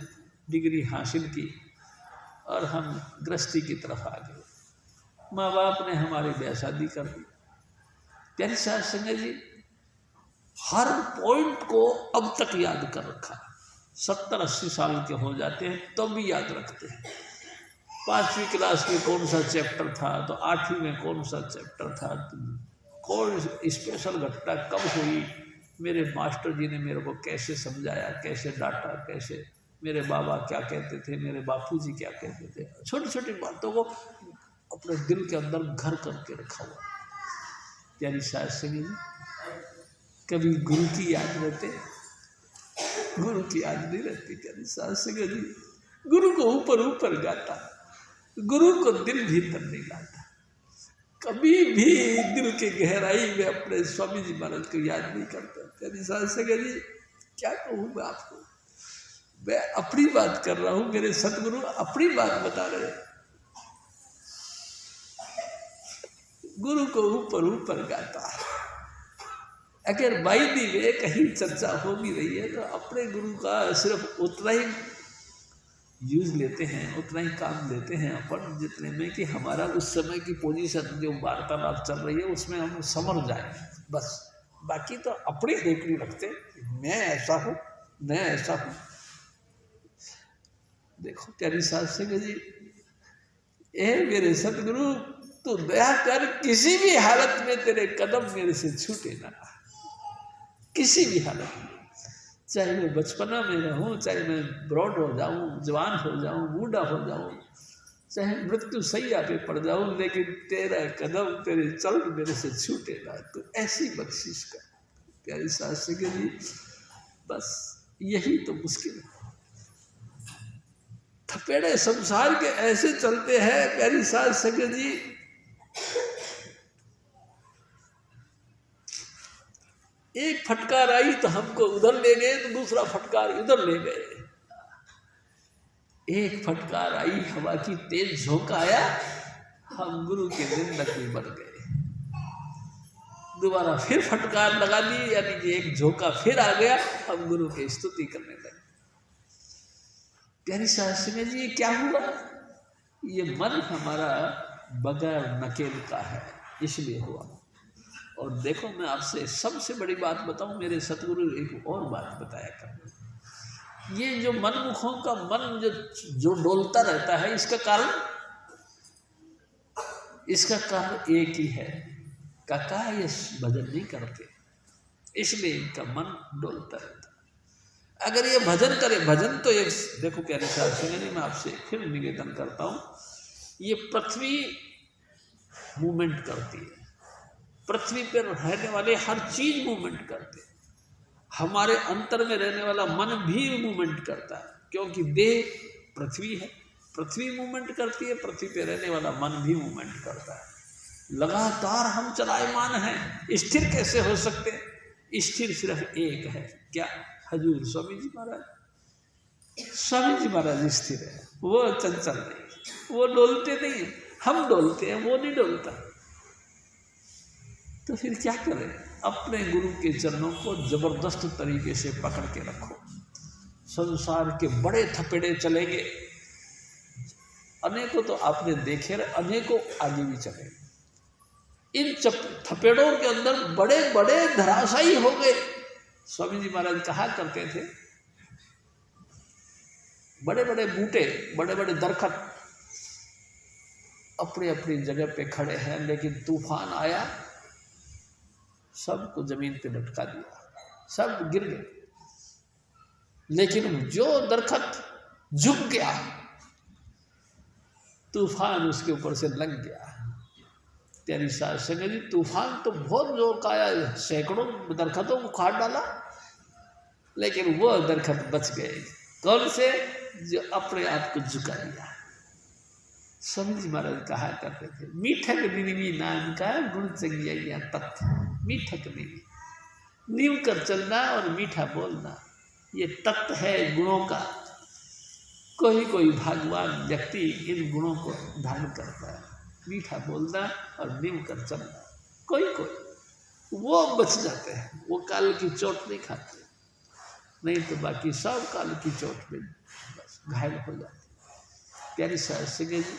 डिग्री हासिल की और हम गृहस्थी की तरफ आ गए। माँ बाप ने हमारी ब्याह शादी कर दी। प्यारी सार सिंह जी हर पॉइंट को अब तक याद कर रखा। 70-80 साल के हो जाते हैं तो भी याद रखते हैं। 5वीं क्लास में कौन सा चैप्टर था, तो 8वीं में कौन सा चैप्टर था, कौन स्पेशल घटना कब हुई, मेरे मास्टर जी ने मेरे को कैसे समझाया, कैसे डांटा, कैसे मेरे बाबा क्या कहते थे, मेरे बापूजी क्या कहते थे, छोटी छोटी बातों को अपने दिल के अंदर घर करके रखा हुआ। प्यारी सास संगी जी, कभी गुरु की याद रहते, गुरु की याद नहीं रहती। प्यारी सास संगी जी, गुरु को ऊपर ऊपर गाता, गुरु को दिल भीतर नहीं लाता। कभी भी दिल के गहराई में अपने स्वामी जी महाराज को याद नहीं करता। प्यारी सास संगी जी, क्या कहूँ मैं आपको, मैं अपनी बात कर रहा हूँ, मेरे सतगुरु अपनी बात बता रहे हैं। गुरु को ऊपर ऊपर गाता है। अगर वायदी में कहीं चर्चा हो भी रही है तो अपने गुरु का सिर्फ उतना ही यूज लेते हैं, उतना ही काम लेते हैं अपन, जितने में कि हमारा उस समय की पोजीशन जो वार्तालाप चल रही है उसमें हम समझ जाए बस। बाकी तो अपनी देख नहीं रखते, मैं ऐसा हूँ, मैं ऐसा हूँ। देखो प्यारी सास संगी जी, ए मेरे सतगुरु, तो दया कर, किसी भी हालत में तेरे कदम मेरे से छूटे ना, किसी भी हालत में। चाहे मैं बचपना में रहूं, चाहे मैं ब्रॉड हो जाऊं, जवान हो जाऊं, बूढ़ा हो जाऊं, चाहे मृत्यु सैया पे पड़ जाऊं, लेकिन तेरा कदम, तेरे चरण मेरे से छूटे ना। तो ऐसी बख्शिश कर प्यारी सास संगी जी, बस यही तो मुश्किल है। थपेड़े संसार के ऐसे चलते हैं प्यारी सास संगी जी, एक फटकार आई तो हमको उधर ले गए, तो दूसरा फटकार इधर ले गए। एक फटकार आई, हवा की तेज झोंका आया, हम गुरु के जिंदगी बन गए। दोबारा फिर फटकार लगा दी, यानी कि एक झोंका फिर आ गया, हम गुरु की स्तुति करने लगे। प्यारी सास संगी जी, ये क्या हुआ? ये मन हमारा बगैर नकेल का है, इसलिए हुआ। और देखो मैं आपसे सबसे बड़ी बात बताऊं, मेरे सतगुरु एक और बात बताया कर, ये जो मनमुखों का मन जो डोलता रहता है, इसका कारण एक ही है, काका ये भजन नहीं करते, इसलिए इनका मन डोलता रहता है। अगर ये भजन करे, भजन तो एक देखो प्यारे साहब सुनिए, मैं आपसे फिर निवेदन करता हूँ, ये पृथ्वी मूवमेंट करती है, पृथ्वी पर रहने वाले हर चीज मूवमेंट करते हैं, हमारे अंतर में रहने वाला मन भी मूवमेंट करता है, क्योंकि देह पृथ्वी है, पृथ्वी मूवमेंट करती है, पृथ्वी पे रहने वाला मन भी मूवमेंट करता है। लगातार हम चलायमान हैं, स्थिर कैसे हो सकते हैं? स्थिर सिर्फ एक है, क्या? हजूर स्वामी जी महाराज। स्वामी जी महाराज स्थिर है, वो चंचल नहीं, वो डोलते नहीं, हम डोलते हैं, वो नहीं डोलता। तो फिर क्या करें? अपने गुरु के चरणों को जबरदस्त तरीके से पकड़ के रखो। संसार के बड़े थपेड़े चलेंगे, अनेकों तो आपने देखे, अनेकों आगे भी चले। इन थपेड़ों के अंदर बड़े बड़े धराशायी हो गए। स्वामी जी महाराज कहा करते थे, बड़े बड़े बूटे, बड़े बड़े दरखत अपनी अपनी जगह पे खड़े हैं, लेकिन तूफान आया, सबको जमीन पे लटका दिया, सब गिर गए। लेकिन जो दरखत झुक गया, तूफान उसके ऊपर से लग गया। प्यारी सास संगी जी, तूफान तो बहुत जोर का आया, सैकड़ों दरखतों को काट डाला, लेकिन वो दरखत बच गए। कौन से? जो अपने आप को झुका दिया। स्वामी जी महाराज कहा करते थे, मीठक निनवी नाम का गुण चंगिया तत्व। मीठक निनवी, नीव कर चलना और मीठा बोलना, ये तत्व है गुणों का। कोई कोई भाग्यवान व्यक्ति इन गुणों को धारण करता है, मीठा बोलना और नीव कर चलना। कोई कोई वो बच जाते हैं, वो काल की चोट नहीं खाते, नहीं तो बाकी सब काल की चोट में बस घायल हो जाते। प्यारी सास संगी जी,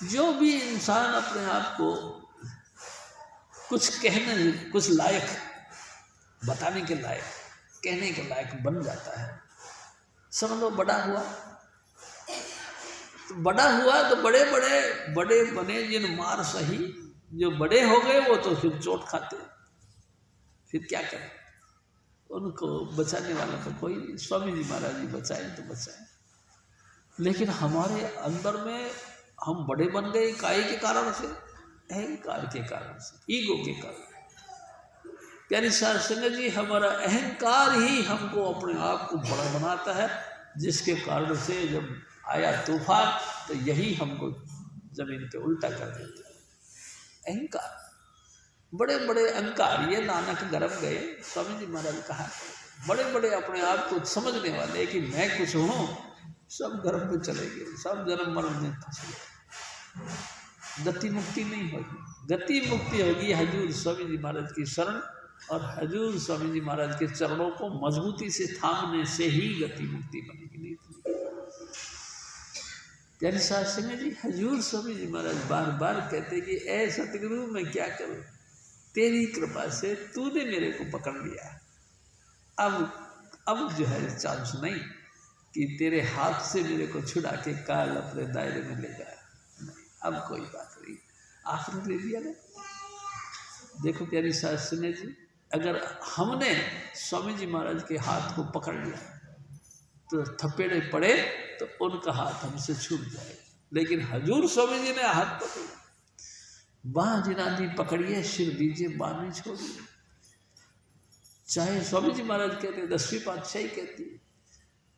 जो भी इंसान अपने आप को कुछ कहने, कुछ लायक, बताने के लायक, कहने के लायक बन जाता है, समझ लो बड़ा हुआ। तो बड़ा हुआ तो बड़े बड़े बने जिन मार सही, जो बड़े हो गए वो तो फिर चोट खाते। फिर क्या करें? उनको बचाने वाला तो कोई नहीं। स्वामी जी महाराज जी बचाएं तो बचाएं, लेकिन हमारे अंदर में हम बड़े बन गए काय के कारण से, अहंकार के कारण से, ईगो के कारण। प्यारी साध संगत जी, हमारा अहंकार ही हमको अपने आप को बड़ा बनाता है, जिसके कारण से जब आया तूफान तो यही हमको जमीन पे उल्टा कर देता है। अहंकार, बड़े बड़े अहंकार, ये नानक गरम गए। स्वामी जी महाराज कहा बड़े बड़े अपने आप को समझने वाले कि मैं कुछ हूँ, सब गर्भ में चले गए, सब जन्म मरण में फंस गए। गति मुक्ति नहीं होगी, गति मुक्ति होगी हजूर स्वामी जी महाराज की शरण और हजूर स्वामी जी महाराज के चरणों को मजबूती से थामने से ही गति मुक्ति बनेगी। नहीं प्यारी साध संगत जी, हजूर स्वामी जी महाराज बार बार कहते कि ऐ सतगुरु मैं क्या करूं, तेरी कृपा से तूने मेरे को पकड़ लिया, अब जो है चांस नहीं कि तेरे हाथ से मेरे को छुड़ा के काल अपने दायरे में ले जाए। अब कोई बात नहीं, आपने ले लिया ना। देखो प्यारी साध संगत जी, अगर हमने स्वामी जी महाराज के हाथ को पकड़ लिया तो थपेड़े पड़े तो उनका हाथ हमसे छूट जाए, लेकिन हजूर स्वामी जी ने हाथ पकड़ा, बाह जिनादी पकड़िए सिर दीजिए बाह नहीं छोड़िए। चाहे स्वामी जी महाराज कहते, 10वीं पातशाही कहती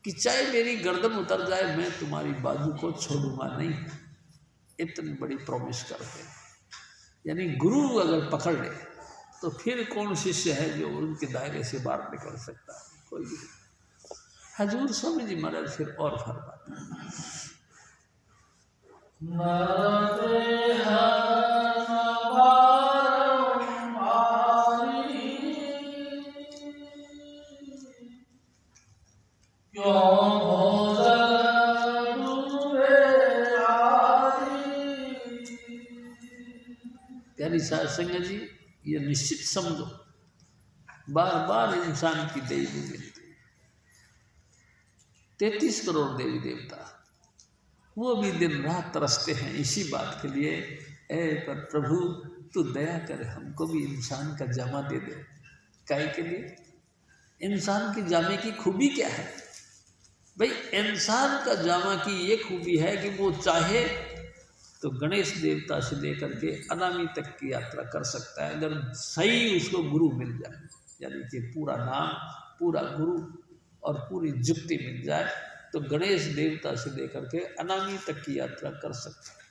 कि चाहे मेरी गर्दन उतर जाए मैं तुम्हारी बाजू को छोड़ूंगा नहीं। इतनी बड़ी प्रॉमिस करते हैं। यानी गुरु अगर पकड़ ले तो फिर कौन शिष्य है जो उनके दायरे से बाहर निकल सकता है? कोई नहीं। हजूर स्वामी जी महाराज फिर और फरमाते प्यारी साध संगत जी, ये निश्चित समझो, बार बार इंसान की देवी मिलती, 33 करोड़ देवी देवता, वो भी दिन रात तरसते हैं इसी बात के लिए, ए पर प्रभु तू दया कर, हमको भी इंसान का जामा दे दे। काहे के लिए? इंसान के जामे की खूबी क्या है भाई? इंसान का जामा की ये खूबी है कि वो चाहे तो गणेश देवता से लेकर के अनामी तक की यात्रा कर सकता है, अगर सही उसको गुरु मिल जाए, यानी कि पूरा नाम, पूरा गुरु और पूरी जुक्ति मिल जाए तो गणेश देवता से लेकर के अनामी तक की यात्रा कर सकता है।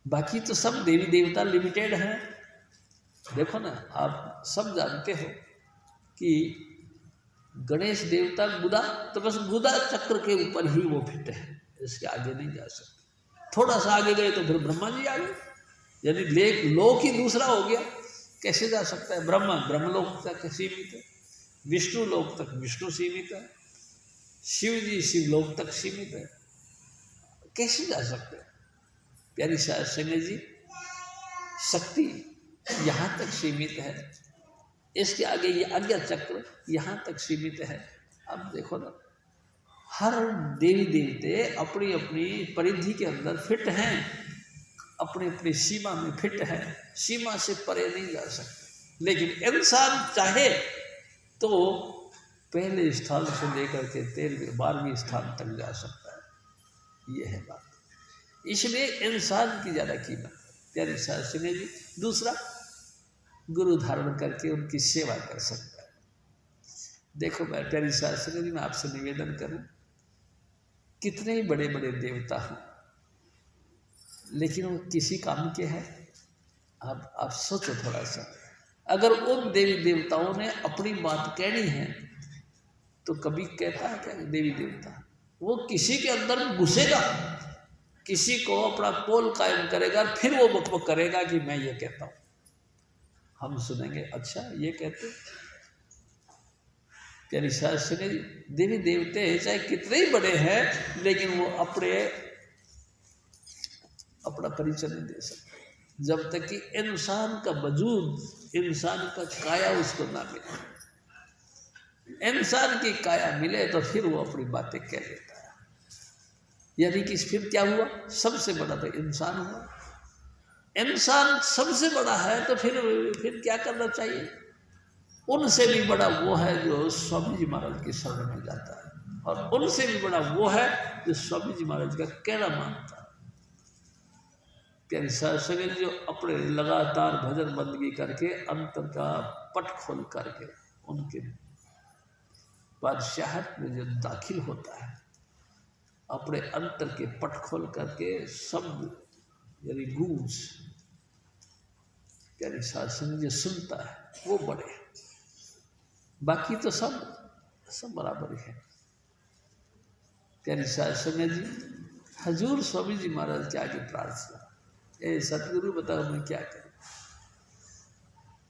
बाकी तो सब देवी देवता लिमिटेड हैं। देखो ना, आप सब जानते हो कि गणेश देवता गुदा, तो बस गुदा चक्र के ऊपर ही वो फिट है, इसके आगे नहीं जा सकते। थोड़ा सा आगे गए तो फिर ब्रह्मा जी आ गए, यानी लोक ही दूसरा हो गया। कैसे जा सकता है? ब्रह्मा ब्रह्मलोक तक सीमित है, विष्णु लोक तक विष्णु सीमित है, शिव जी शिवलोक तक सीमित है, कैसे जा सकते हैं? प्यारी साध संगत जी, शक्ति यहाँ तक सीमित है, इसके आगे ये आज्ञा चक्र यहाँ तक सीमित है। अब देखो ना, हर देवी देवते अपनी अपनी परिधि के अंदर फिट हैं, अपनी अपनी सीमा में फिट हैं, सीमा से परे नहीं जा सकते। लेकिन इंसान चाहे तो पहले स्थान से लेकर के 13वें 12वें स्थान तक जा सकता है। ये है बात, इसलिए इंसान की ज़्यादा कीमत। प्यारी साध संगत जी, दूसरा गुरु धारण करके उनकी सेवा कर सकता है। देखो मैं प्यारी साध संगत जी, मैं आपसे निवेदन करूं, कितने ही बड़े बड़े देवता हों लेकिन वो किसी काम के हैं? आप सोचो थोड़ा सा, अगर उन देवी देवताओं ने अपनी बात कहनी है तो कभी कहता है क्या देवी देवता? वो किसी के अंदर घुसेगा, किसी को अपना पोल कायम करेगा, फिर वो बकबक करेगा कि मैं ये कहता हूँ, हम सुनेंगे अच्छा ये कहते। प्यारी साध संगत जी, देवी देवते चाहे कितने ही बड़े हैं लेकिन वो अपना परिचय नहीं दे सकते जब तक कि इंसान का वजूद, इंसान का काया उसको ना मिले। इंसान की काया मिले तो फिर वो अपनी बातें कह लेता है। यानी कि फिर क्या हुआ? सबसे बड़ा तो इंसान हुआ। इंसान सबसे बड़ा है तो फिर क्या करना चाहिए? उनसे भी बड़ा वो है जो स्वामी जी महाराज की शरण में जाता है, और उनसे भी बड़ा वो है जो स्वामी जी महाराज का कहना मानता है। प्यारी साध संगत जो अपने लगातार भजन बंदगी करके अंतर का पट खोल करके उनके बादशाहत में जो दाखिल होता है, अपने अंतर के पट खोल करके शब्द यानी गूंज प्यारी साध संगत जो सुनता है वो बड़े, बाकी तो सब बराबर ही है। प्यारी साध संगत जी हजूर स्वामी जी महाराज के आगे प्रार्थना, ए सतगुरु बताओ मैं क्या करूं,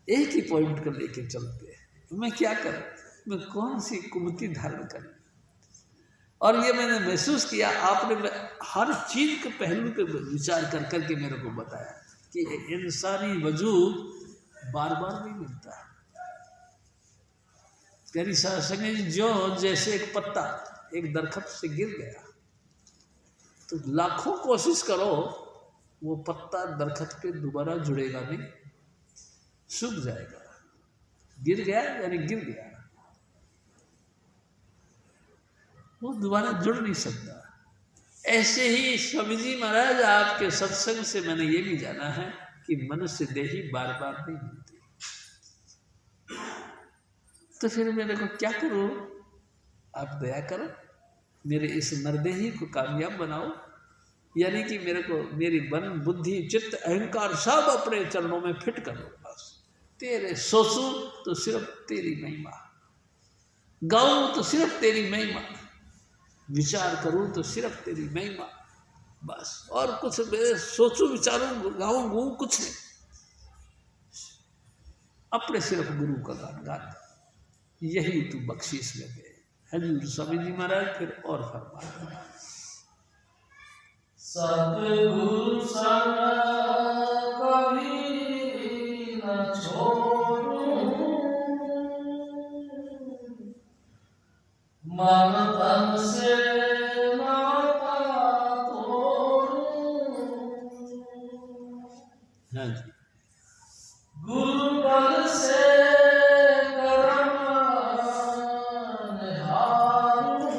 एक ही पॉइंट को लेके चलते हैं, मैं क्या करूं, मैं कौन सी कुमति धारण करूं। और ये मैंने महसूस किया, आपने हर चीज के पहलू पे विचार कर करके मेरे को बताया कि इंसानी वजूद बार बार नहीं मिलता है। प्यारी साध संगत जी जो जैसे एक पत्ता एक दरख्त से गिर गया तो लाखों कोशिश करो वो पत्ता दरख्त पे दोबारा जुड़ेगा नहीं, सूख जाएगा। गिर गया यानी गिर गया, वो दोबारा जुड़ नहीं सकता। ऐसे ही स्वामी जी महाराज आपके सत्संग से मैंने ये भी जाना है कि मनुष्य देही बार बार नहीं मिलती। तो फिर मेरे को क्या करूं, आप दया करो, मेरे इस नरदेही को कामयाब बनाओ, यानी कि मेरे को मेरी मन बुद्धि चित्त अहंकार सब अपने चरणों में फिट कर लो। बस तेरे सोचूं तो सिर्फ तेरी महिमा, गाऊं तो सिर्फ तेरी महिमा, विचार करूं तो सिर्फ तेरी महिमा, बस। और कुछ मेरे सोचूं विचारूं गाऊं गूं कुछ नहीं, अपने सिर्फ गुरु का गान गाता, यही तू बख्शीश में दे। हजूर स्वामी जी महाराज फिर और फरमा, सतगुरु संग कभी न छोड़ूं, मन तन से नाता तोड़ूं। हाँ जी, गुरु बल से करम निहारूं,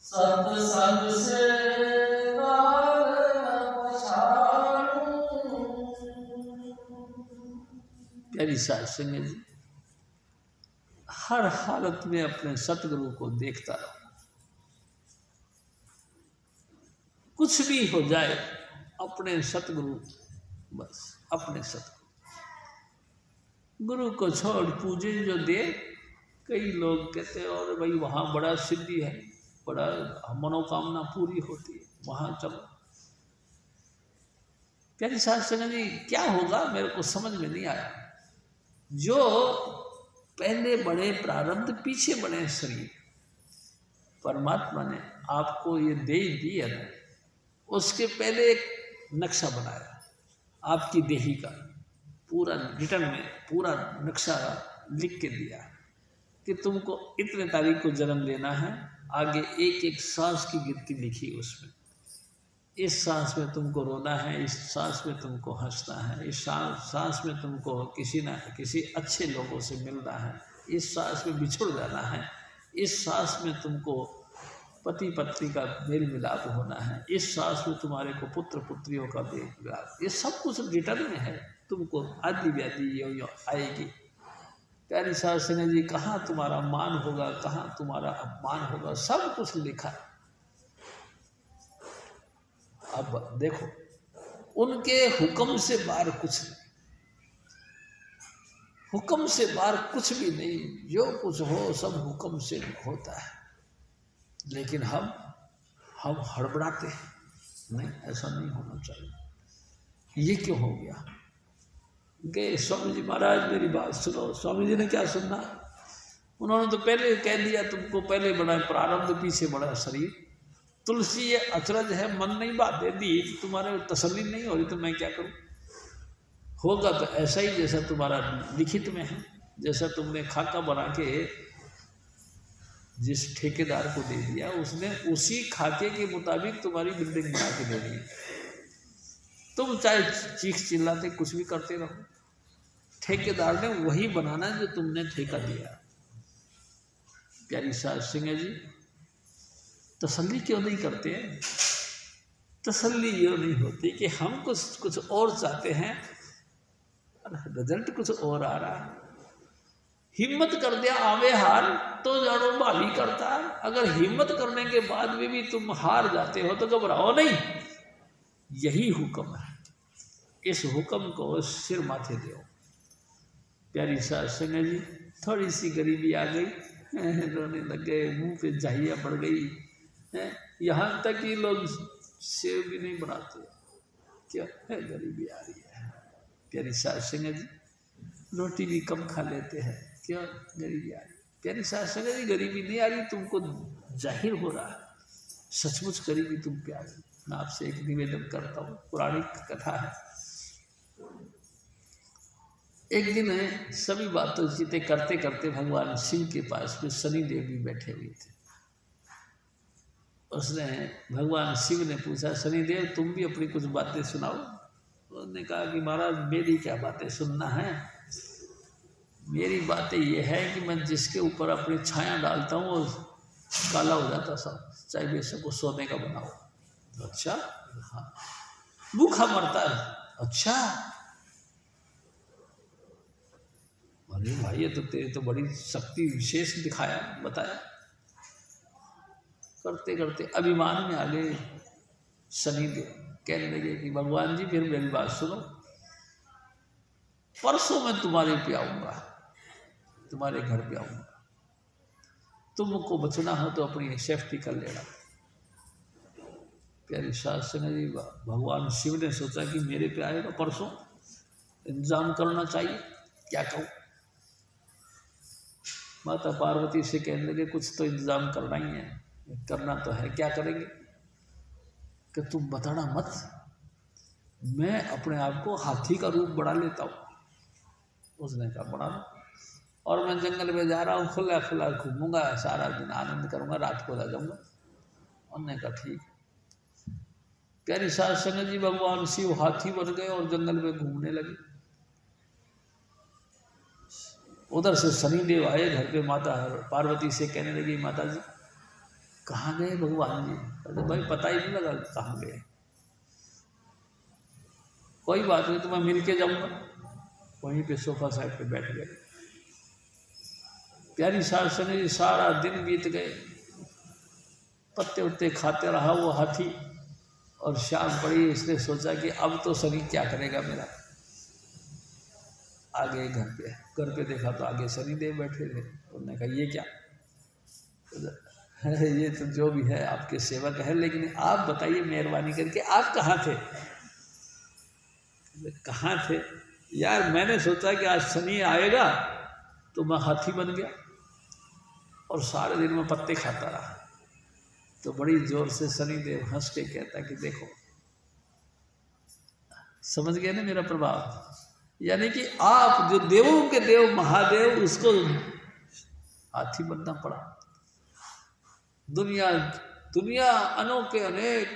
सत्संग से प्यारी साध संगत जी हर हालत में अपने सतगुरु को देखता रहो, कुछ भी हो जाए अपने सतगुरु, बस अपने सतगुरु। गुरु को छोड़ पूजे जो दे, कई लोग कहते हैं और भाई वहाँ बड़ा सिद्धि है, बड़ा मनोकामना पूरी होती है, वहाँ चलो। प्यारी साध संगत जी क्या होगा मेरे को समझ में नहीं आया। जो पहले बड़े प्रारब्ध पीछे बड़े शरीर, परमात्मा ने आपको ये दे दी है ना, उसके पहले एक नक्शा बनाया आपकी देही का, पूरा रिटर्न में पूरा नक्शा लिख के दिया कि तुमको इतने तारीख को जन्म लेना है। आगे एक एक सांस की गिनती लिखी उसमें, इस सांस में तुमको रोना है, इस सांस में तुमको हंसना है, इस सांस में तुमको किसी न किसी अच्छे लोगों से मिलना है, इस सांस में बिछुड़ जाना है, इस सांस में तुमको पति पत्नी का मेल मिलाप होना है, इस सांस में तुम्हारे को पुत्र पुत्रियों का मेल मिलाप, ये सब कुछ रिटर्न में है। तुमको आदि व्याधि यो आएगी। प्यारी साध संगत जी कहाँ तुम्हारा मान होगा, कहाँ तुम्हारा अपमान होगा, सब कुछ लिखा है। अब देखो उनके हुक्म से बाहर कुछ नहीं, हुक्म से बाहर कुछ भी नहीं, जो कुछ हो सब हुक्म से होता है। लेकिन हम हड़बड़ाते हैं, नहीं ऐसा नहीं होना चाहिए। ये क्यों हो गया? गए स्वामी जी महाराज मेरी बात सुनो। स्वामी जी ने क्या सुनना, उन्होंने तो पहले कह दिया तुमको पहले बड़ा प्रारब्ध पीछे बड़ा शरीर। तुलसी ये अचरज है, मन नहीं बात दे दी, तुम्हारे तसल्ली नहीं हो रही तो मैं क्या करूं। होगा तो ऐसा ही जैसा तुम्हारा लिखित में है, जैसा तुमने खाका बना के जिस ठेकेदार को दे दिया, उसने उसी खाके के मुताबिक तुम्हारी बिल्डिंग बना के दे दी। तुम चाहे चीख चिल्लाते कुछ भी करते रहो, ठेकेदार ने वही बनाना है जो तुमने ठेका दिया। प्यारी साध सिंह जी, तसल्ली क्यों नहीं करते हैं? तसल्ली ये नहीं होती कि हम कुछ और चाहते हैं और रिजल्ट कुछ और आ रहा है। हिम्मत कर दिया आवे हार तो जानो भाली करता है। अगर हिम्मत करने के बाद भी तुम हार जाते हो तो घबराओ नहीं, यही हुक्म है। इस हुक्म को सिर माथे दो। प्यारी साध संगत जी, थोड़ी सी गरीबी आ गई, रोने लग गए, मुंह पे जाहिया पड़ गई, यहाँ तक कि लोग सेव भी नहीं बनाते। क्या है, गरीबी आ रही है। प्यारी साध संगत जी, रोटी भी कम खा लेते हैं, क्यों? गरीबी आ रही। प्यारी साध संगत जी, गरीबी नहीं आ रही, तुमको जाहिर हो रहा है, सचमुच गरीबी तुम पे आ रही। मैं आपसे एक निवेदन करता हूँ, पौराणिक कथा है। एक दिन है, सभी बातों चीतें करते करते भगवान शिव के पास में शनि देव भी बैठे हुए थे। उसने भगवान शिव ने पूछा, शनि देव तुम भी अपनी कुछ बातें सुनाओ। उसने कहा कि महाराज मेरी क्या बातें सुनना है, मेरी बातें ये है कि मैं जिसके ऊपर अपनी छाया डालता हूँ वो काला हो जाता सब, चाहे बेशक वो सोने का बनाओ। अच्छा, हाँ। भूखा मरता है। अच्छा, अरे भाई ये तो तेरे तो बड़ी शक्ति विशेष दिखाया, बताया। करते करते अभिमान में आ गए शनिदेव, कहने लगे कि भगवान जी फिर मेरी बात सुनो, परसों मैं तुम्हारे पे आऊँगा, तुम्हारे घर पे आऊँगा, तुमको बचना हो तो अपनी सेफ्टी कर लेना। प्यारी साध संगत जी, भगवान शिव ने सोचा कि मेरे पे आएगा परसों, इंतजाम करना चाहिए, क्या कहूँ। माता पार्वती से कहने लगे कुछ तो इंतजाम करना ही है, करना तो है, क्या करेंगे? कि तुम बताना मत, मैं अपने आप को हाथी का रूप बढ़ा लेता हूँ। उसने कहा बड़ा लो, और मैं जंगल में जा रहा हूँ, खुला खुला घूमूंगा, सारा दिन आनंद करूँगा, रात को आ जाऊँगा। उन्होंने कहा ठीक है। प्यारी साध संगत जी, भगवान शिव हाथी बन गए और जंगल में घूमने लगे। उधर से शनिदेव आए घर पे, माता पार्वती से कहने लगी, माता जी कहाँ गए भगवान जी? अरे भाई पता ही नहीं लगा कहाँ गए। कोई बात नहीं, तो मैं मिल के जाऊँगा। वहीं पे सोफा साइड पे बैठ गए। प्यारी साध संगत जी, सारा दिन बीत गए, पत्ते उत्ते खाते रहा वो हाथी, और शाम पड़ी, उसने सोचा कि अब तो शनि क्या करेगा मेरा। आ गए घर पे देखा तो आगे शनिदेव बैठे थे। उन्होंने कहा ये क्या? ये तो जो भी है आपके सेवक है, लेकिन आप बताइए मेहरबानी करके आप कहाँ थे? कहाँ थे यार? मैंने सोचा कि आज शनि आएगा तो मैं हाथी बन गया और सारे दिन में पत्ते खाता रहा। तो बड़ी जोर से शनिदेव हंस के कहता कि देखो, समझ गए ना मेरा प्रभाव? यानी कि आप जो देवों के देव महादेव, उसको हाथी बनना पड़ा। दुनिया अनोखे अनेक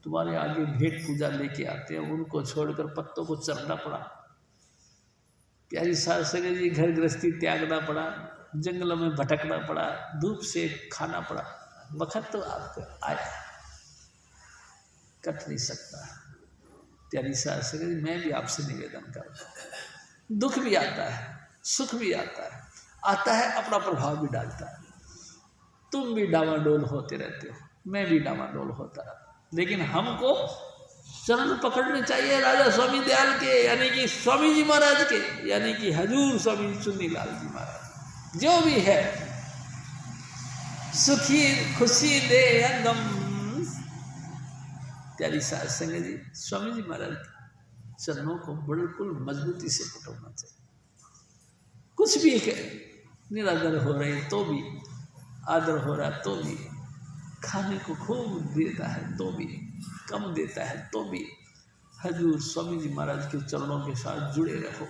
तुम्हारे आगे भेंट पूजा लेके आते हैं, उनको छोड़कर पत्तों को चरना पड़ा। प्यारी साध संगत जी, घर गृहस्थी त्यागना पड़ा, जंगलों में भटकना पड़ा, धूप से खाना पड़ा। वक्त तो आपको आया, कट नहीं सकता। प्यारी साध संगत जी, मैं भी आपसे निवेदन करता हूँ, दुख भी आता है, सुख भी आता है, अपना प्रभाव भी डालता है। तुम भी डावाडोल होते रहते हो, मैं भी डावाडोल होता रहा, लेकिन हमको चरण पकड़ने चाहिए राजा स्वामी दयाल के, यानी कि स्वामी जी महाराज के, यानी कि हजूर स्वामी चुन्नीलाल जी महाराज। जो भी है सुखी खुशी दे अंगम। प्यारी साध संगत जी, स्वामी जी महाराज के चरणों को बिल्कुल मजबूती से पकड़ना चाहिए। कुछ भी निरादर हो रहे तो भी, आदर हो रहा तो भी, खाने को खूब देता है तो भी, कम देता है तो भी, हजूर स्वामी जी महाराज के चरणों के साथ जुड़े रहो।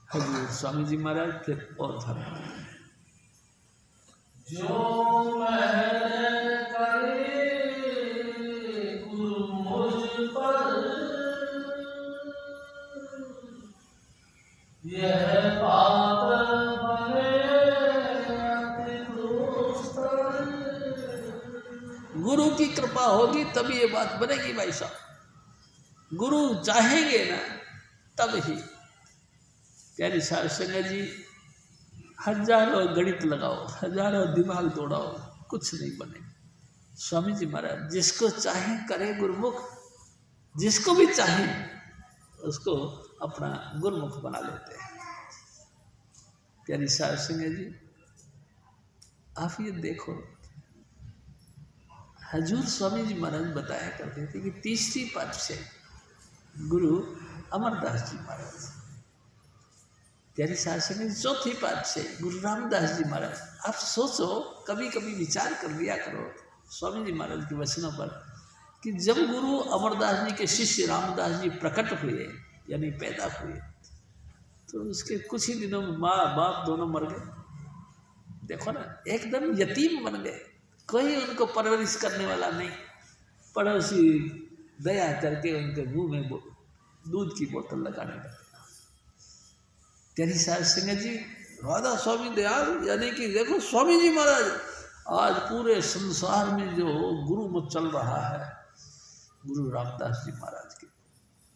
हजूर स्वामी जी महाराज फिर और धर्म जो यह पात्र बने अति दुस्तर। गुरु की कृपा होगी तभी ये बात बनेगी भाई साहब। गुरु चाहेंगे ना तब ही। प्यारी साध संगत जी, हजारों गणित लगाओ, हजारों दिमाग दौड़ाओ, कुछ नहीं बनेगा। स्वामी जी महाराज जिसको चाहे करे गुरुमुख, जिसको भी चाहे उसको अपना गुरुमुख बना लेते हैं। प्यारी साध संगत जी, आप ये देखो, हजूर स्वामी जी महाराज बताया करते थे कि तीसरी पातशाही गुरु अमरदास जी महाराज, प्यारी साध संगत जी चौथी पातशाही गुरु रामदास जी महाराज। आप सोचो, कभी कभी विचार कर लिया करो स्वामी जी महाराज के वचनों पर कि जब गुरु अमरदास जी के शिष्य रामदास जी प्रकट हुए यानी पैदा हुए, तो उसके कुछ ही दिनों में माँ बाप दोनों मर गए। देखो ना, एकदम यतीम बन गए, कोई उनको परवरिश करने वाला नहीं। पड़ोसी दया करके उनके मुंह में दूध की बोतल लगाने लगा। तेरी साध संगत जी, राधा स्वामी दयाल, यानी कि देखो स्वामी जी महाराज आज पूरे संसार में जो गुरु मत चल रहा है, गुरु रामदास जी महाराज की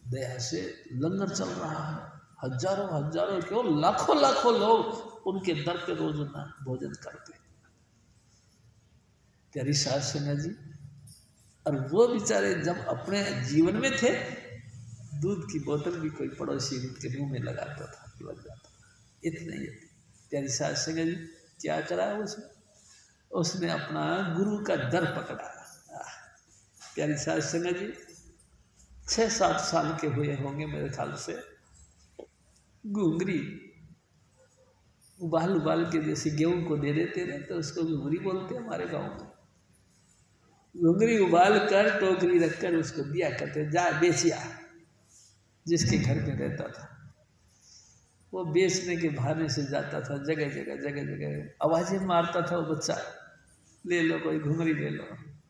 दया से लंगर चल रहा है। हजारों हजारों क्यों लाखों लाखों लोग उनके दर पे रोजाना भोजन करते। प्यारी साध संगत जी, और वो बेचारे जब अपने जीवन में थे, दूध की बोतल भी कोई पड़ोसी उनके मुंह में लगाता था, लग जाता, इतने ही। प्यारी साध संगत जी, क्या करा उसने अपना गुरु का दर पकड़ा। प्यारी साध संगत जी, 6-7 साल के हुए होंगे मेरे ख्याल से। घुंगरी उबाल के जैसे गेहूं को दे देते ना, तो उसको घुंगरी बोलते हैं हमारे गांव में। घुंगरी उबाल कर टोकरी रखकर उसको दिया करते, जा बेचिया। जिसके घर में रहता था वो बेचने के बहाने से जाता था, जगह जगह आवाजें मारता था वो बच्चा, ले लो कोई घुंगरी ले लो।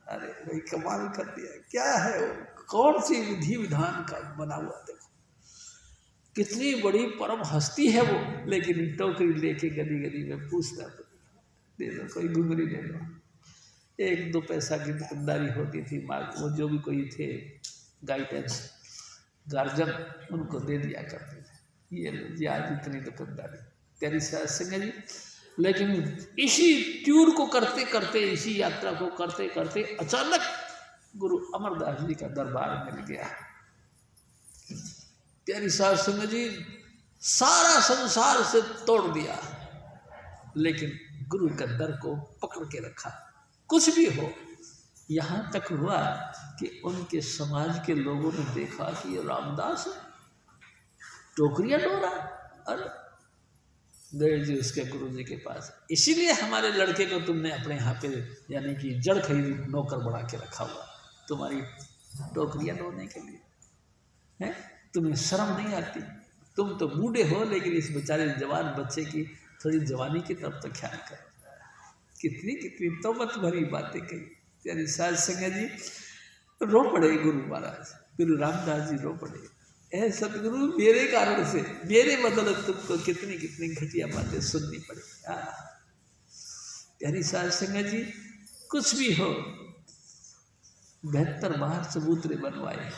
अरे भाई कमाल कर दिया, क्या है वो, कौन सी विधि विधान का बना हुआ, देखो कितनी बड़ी परम हस्ती है वो। लेकिन टोकरी लेके गली गली में पूछता, ले लो कोई घुंगरी ले लो। 1-2 पैसा की दुकानदारी होती थी, वो जो भी कोई थे गाइडेंस गार्जियन, उनको दे दिया करते थे, ये लो जी आज इतनी दुकानदारी। तेरी साध संगत जी, लेकिन इसी टूर को करते करते, इसी यात्रा को करते करते अचानक गुरु अमरदास जी का दरबार मिल गया। प्यारी साध संगत जी, सारा संसार से तोड़ दिया, लेकिन गुरु का दर को पकड़ के रखा। कुछ भी हो, यहाँ तक हुआ कि उनके समाज के लोगों ने देखा कि ये रामदास है, टोकरियां डोरा। अरे गए जी उसके गुरु जी के पास, इसीलिए हमारे लड़के को तुमने अपने यहाँ पे यानी कि जड़ खरीद नौकर बना के रखा हुआ, तुम्हारी टोकरियां ढोने के लिए है। तुम्हें शर्म नहीं आती? तुम तो बूढ़े हो, लेकिन इस बेचारे जवान बच्चे की थोड़ी जवानी की तरफ तो ख्याल करो। कितनी कितनी तोमत भरी बातें कही। प्यारी साध संगत जी, रो पड़े गुरु महाराज, गुरु रामदास जी रो पड़े, ऐ सतगुरु मेरे कारण से, मेरे बदौलत तुमको कितनी कितनी घटिया बातें सुननी पड़ी। प्यारी साध संगत जी, कुछ भी हो 72 बार चबूतरे बनवाए।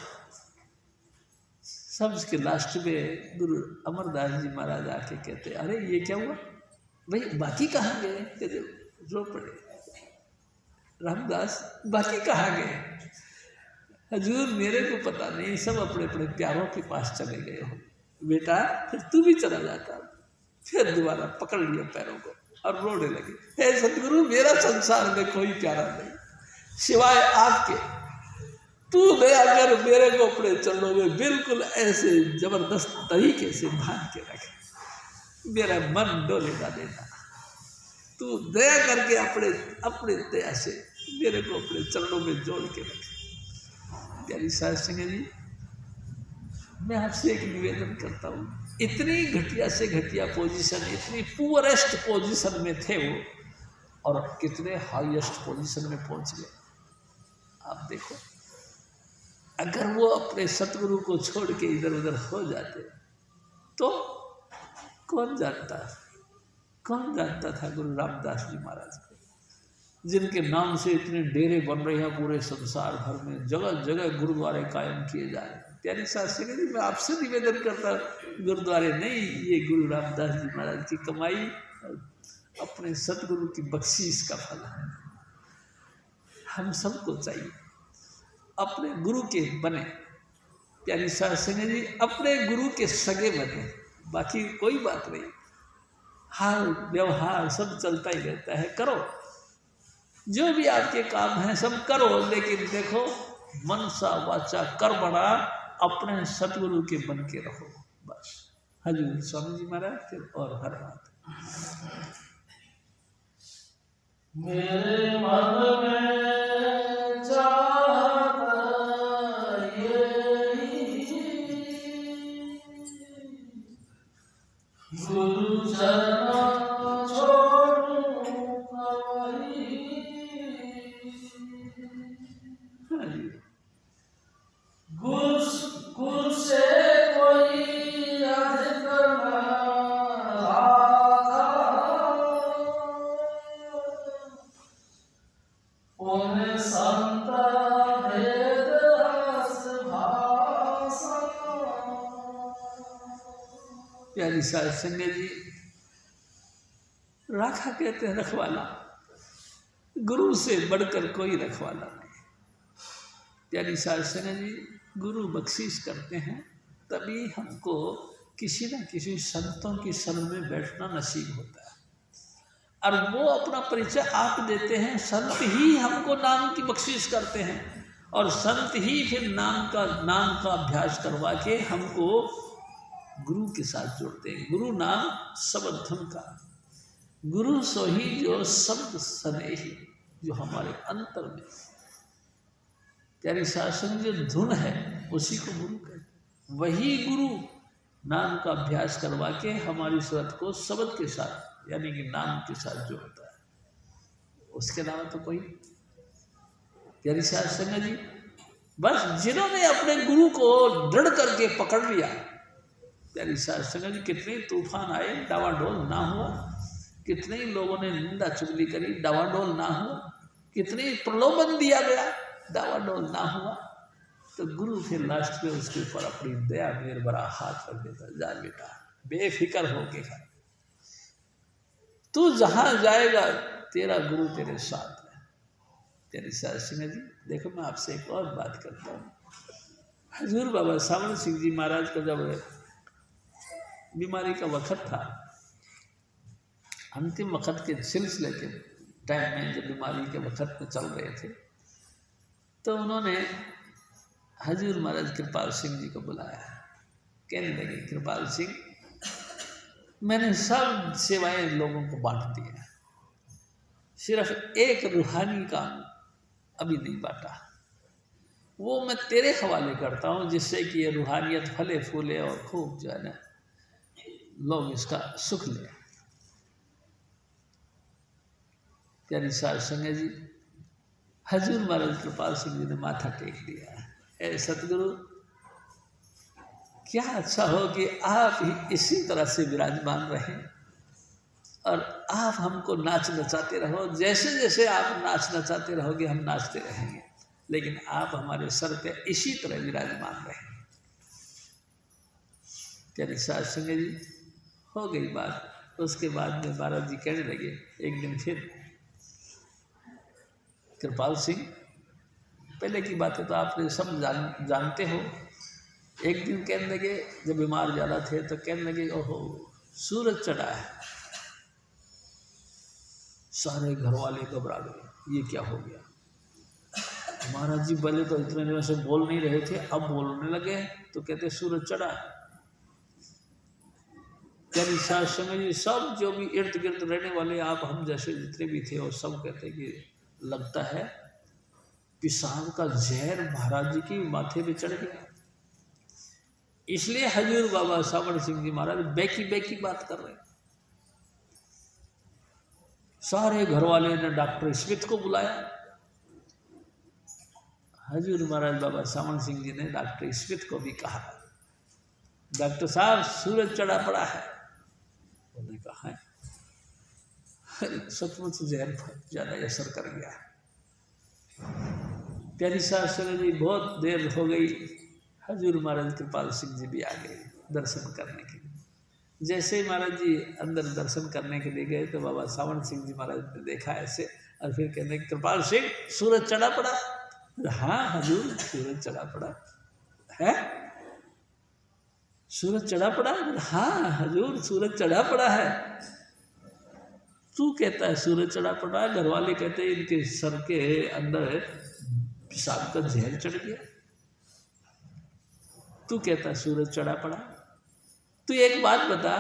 सबके लास्ट में गुरु अमरदास जी महाराज आके कहते, अरे ये क्या हुआ भाई, बाकी कहाँ गए? कहते रो पड़े, रामदास बाकी कहाँ गए? हजूर मेरे को पता नहीं, सब अपने अपने प्यारों के पास चले गए हो। बेटा फिर तू भी चला जाता। फिर दोबारा पकड़ लिया पैरों को और रोने लगे, हे सतगुरु मेरा संसार में कोई प्यारा नहीं सिवाय आपके, तू दया कर मेरे को अपने चरणों में बिल्कुल ऐसे जबरदस्त तरीके से बांध के रखे, मेरा मन डोले ना देना। तू दया करके अपने दया से मेरे को अपने चरणों में जोड़ के रखे। प्यारी साध संगत जी, मैं आपसे एक निवेदन करता हूँ, इतनी घटिया से घटिया पोजीशन, इतनी पुअरेस्ट पोजीशन में थे वो, और कितने हाईएस्ट पोजीशन में पहुँच गए। आप देखो, अगर वो अपने सतगुरु को छोड़ के इधर उधर हो जाते तो कौन जानता था गुरु रामदास जी महाराज को, जिनके नाम से इतने डेरे बन रहे हैं पूरे संसार भर में, जगह जगह गुरुद्वारे कायम किए जा रहे हैं। प्यारी साथ से जी मैं आपसे निवेदन करता हूँ, गुरुद्वारे नहीं, ये गुरु रामदास जी महाराज की कमाई, अपने सतगुरु की बख्शीश का फल है। हम सबको चाहिए अपने गुरु के बने, प्यारी साथ से जी अपने गुरु के सगे बने, बाकी कोई बात नहीं, हाल व्यवहार सब चलता ही रहता है। करो जो भी आपके काम हैं सब करो, लेकिन देखो मनसा वाचा कर्मणा अपने सतगुरु के बन के रहो बस। हजूर स्वामी जी महाराज फिर और हर बात। मेरे मन में चाहत यही, गुरु चरण छोड़ूं कवही, गुरु से कोई अधिक न राधा, उन्हें संत भेद रस भाषा। प्यारी साध संगत जी, राखा कहते हैं रखवाला, गुरु से बढ़कर कोई रखवाला नहीं। प्यारी साध संगत जी, गुरु बख्शीश करते हैं तभी हमको किसी न किसी संतों की शरण में बैठना नसीब होता है, और वो अपना परिचय आप देते हैं। संत ही हमको नाम की बख्शीश करते हैं, और संत ही फिर नाम का अभ्यास करवा के हमको गुरु के साथ जोड़ते हैं। गुरु नाम शब्द धुन का, गुरु सोही जो शब्द स्नेही, जो हमारे अंतर में प्यारी शासन जो धुन है उसी को गुरु कहते हैं। वही गुरु नाम का अभ्यास करवा के हमारी सूरत को शब्द के साथ यानी कि नाम के साथ जोड़ता है, उसके अलावा तो कोई। प्यारी शासन जी, बस जिन्होंने अपने गुरु को दृढ़ करके पकड़ लिया, प्यारी शासन जी, कितने तूफान आए डावाडोल ना हुआ, कितने लोगों ने निंदा चुगली करी डावाडोल ना हुआ, कितने प्रलोभन दिया गया डावाडोल ना हुआ, तो गुरु फिर लास्ट में उसके ऊपर अपनी दया मेर बड़ा हाथ रख देता, जा बेटा बेफिक्र होके खा, तू जहां जाएगा तेरा गुरु तेरे साथ है। तेरे साथ सिंह जी, देखो मैं आपसे एक और बात करता हूँ। हजूर बाबा सावन सिंह जी महाराज का जब बीमारी का वक्त था, अंतिम वक्त के सिलसिले के टाइम में जब बीमारी के वक्त में चल रहे थे, तो उन्होंने हजूर महाराज कृपाल सिंह जी को बुलाया। कहने लगे, कृपाल सिंह, मैंने सब सेवाएं लोगों को बांट दी हैं, सिर्फ एक रूहानी काम अभी नहीं बांटा, वो मैं तेरे हवाले करता हूँ, जिससे कि ये रूहानियत फले फूले और खूब जो है ना लोग इसका सुख लें। प्यारी साध संगत जी, हजूर महाराज कृपाल सिंह जी ने माथा टेक दिया, ऐ सतगुरु, क्या अच्छा हो कि आप ही इसी तरह से विराजमान रहें और आप हमको नाच नचाते रहो, जैसे जैसे आप नाच नचाते रहोगे हम नाचते रहेंगे, लेकिन आप हमारे सर पे इसी तरह विराजमान रहें। प्यारी साध संगत जी, हो गई बात। उसके बाद में महाराज जी कहने लगे, एक दिन फिर कृपाल सिंह, पहले की बातें तो आपने सब जानते हो। एक दिन कहने लगे, जब बीमार ज़्यादा थे तो कहने लगे, ओहो सूरज चढ़ा है। सारे घर वाले घबरा गए, ये क्या हो गया। महाराज जी पहले तो इतने दिनों से बोल नहीं रहे थे, अब बोलने लगे तो कहते सूरज चढ़ा है। प्यारी साध संगत जी, सब जो भी इर्द गिर्द रहने वाले आप हम जैसे जितने भी थे, वो सब कहते कि लगता है पिशाब का जहर महाराज जी की माथे पे चढ़ गया। इसलिए हजूर बाबा सावन सिंह जी महाराज बैकी बात कर रहे हैं। सारे घर वाले ने डॉक्टर स्मिथ को बुलाया। हजूर महाराज बाबा सावन सिंह जी ने डॉक्टर स्मिथ को भी कहा, डॉक्टर साहब सूरज चढ़ा पड़ा है। सचमुच जहर ज़्यादा असर कर गया। प्यारी साहब संगत जी बहुत देर हो गई, हजूर महाराज कृपाल सिंह जी भी आ गए दर्शन करने के लिए। जैसे ही महाराज जी अंदर दर्शन करने के लिए गए तो बाबा सावन सिंह जी महाराज ने देखा ऐसे और फिर कहने कृपाल सिंह सूरज चढ़ा पड़ा। हाँ हजूर सूरज चढ़ा पड़ा है। सूरज चढ़ा पड़ा? हाँ हजूर सूरज चढ़ा पड़ा है। तू कहता है सूरज चढ़ा पड़ा है, घर वाले कहते हैं इनके सर के अंदर पेशाब का जहर चढ़ गया। तू कहता है सूरज चढ़ा पड़ा। तू एक बात बता,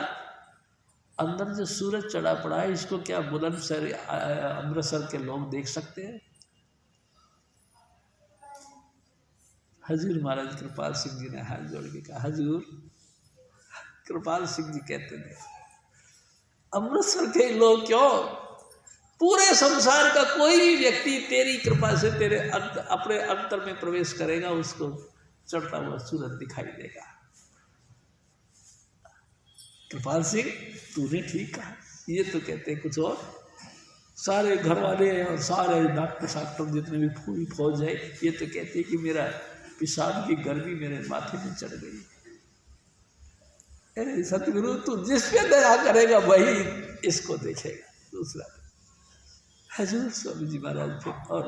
अंदर जो सूरज चढ़ा पड़ा है इसको क्या बुलंदशहर अमृतसर के लोग देख सकते हैं? हजूर महाराज कृपाल सिंह जी ने हाथ जोड़ के कहा, हजूर कृपाल सिंह जी कहते थे अमृतसर के लोग क्यों, पूरे संसार का कोई भी व्यक्ति तेरी कृपा से तेरे अपने अंतर में प्रवेश करेगा उसको चढ़ता हुआ सूरज दिखाई देगा। कृपाल सिंह तूने ठीक कहा। ये तो कहते कुछ और, सारे घर वाले और सारे डॉक्टर जितने भी पूरी फौज है ये तो कहते कि मेरा पेशाब की गर्मी मेरे माथे में चढ़ गई। अरे सतगुरु तू जिस पे दया करेगा वही इसको देखेगा। दूसरा हजूर स्वामी जी महाराज फिर और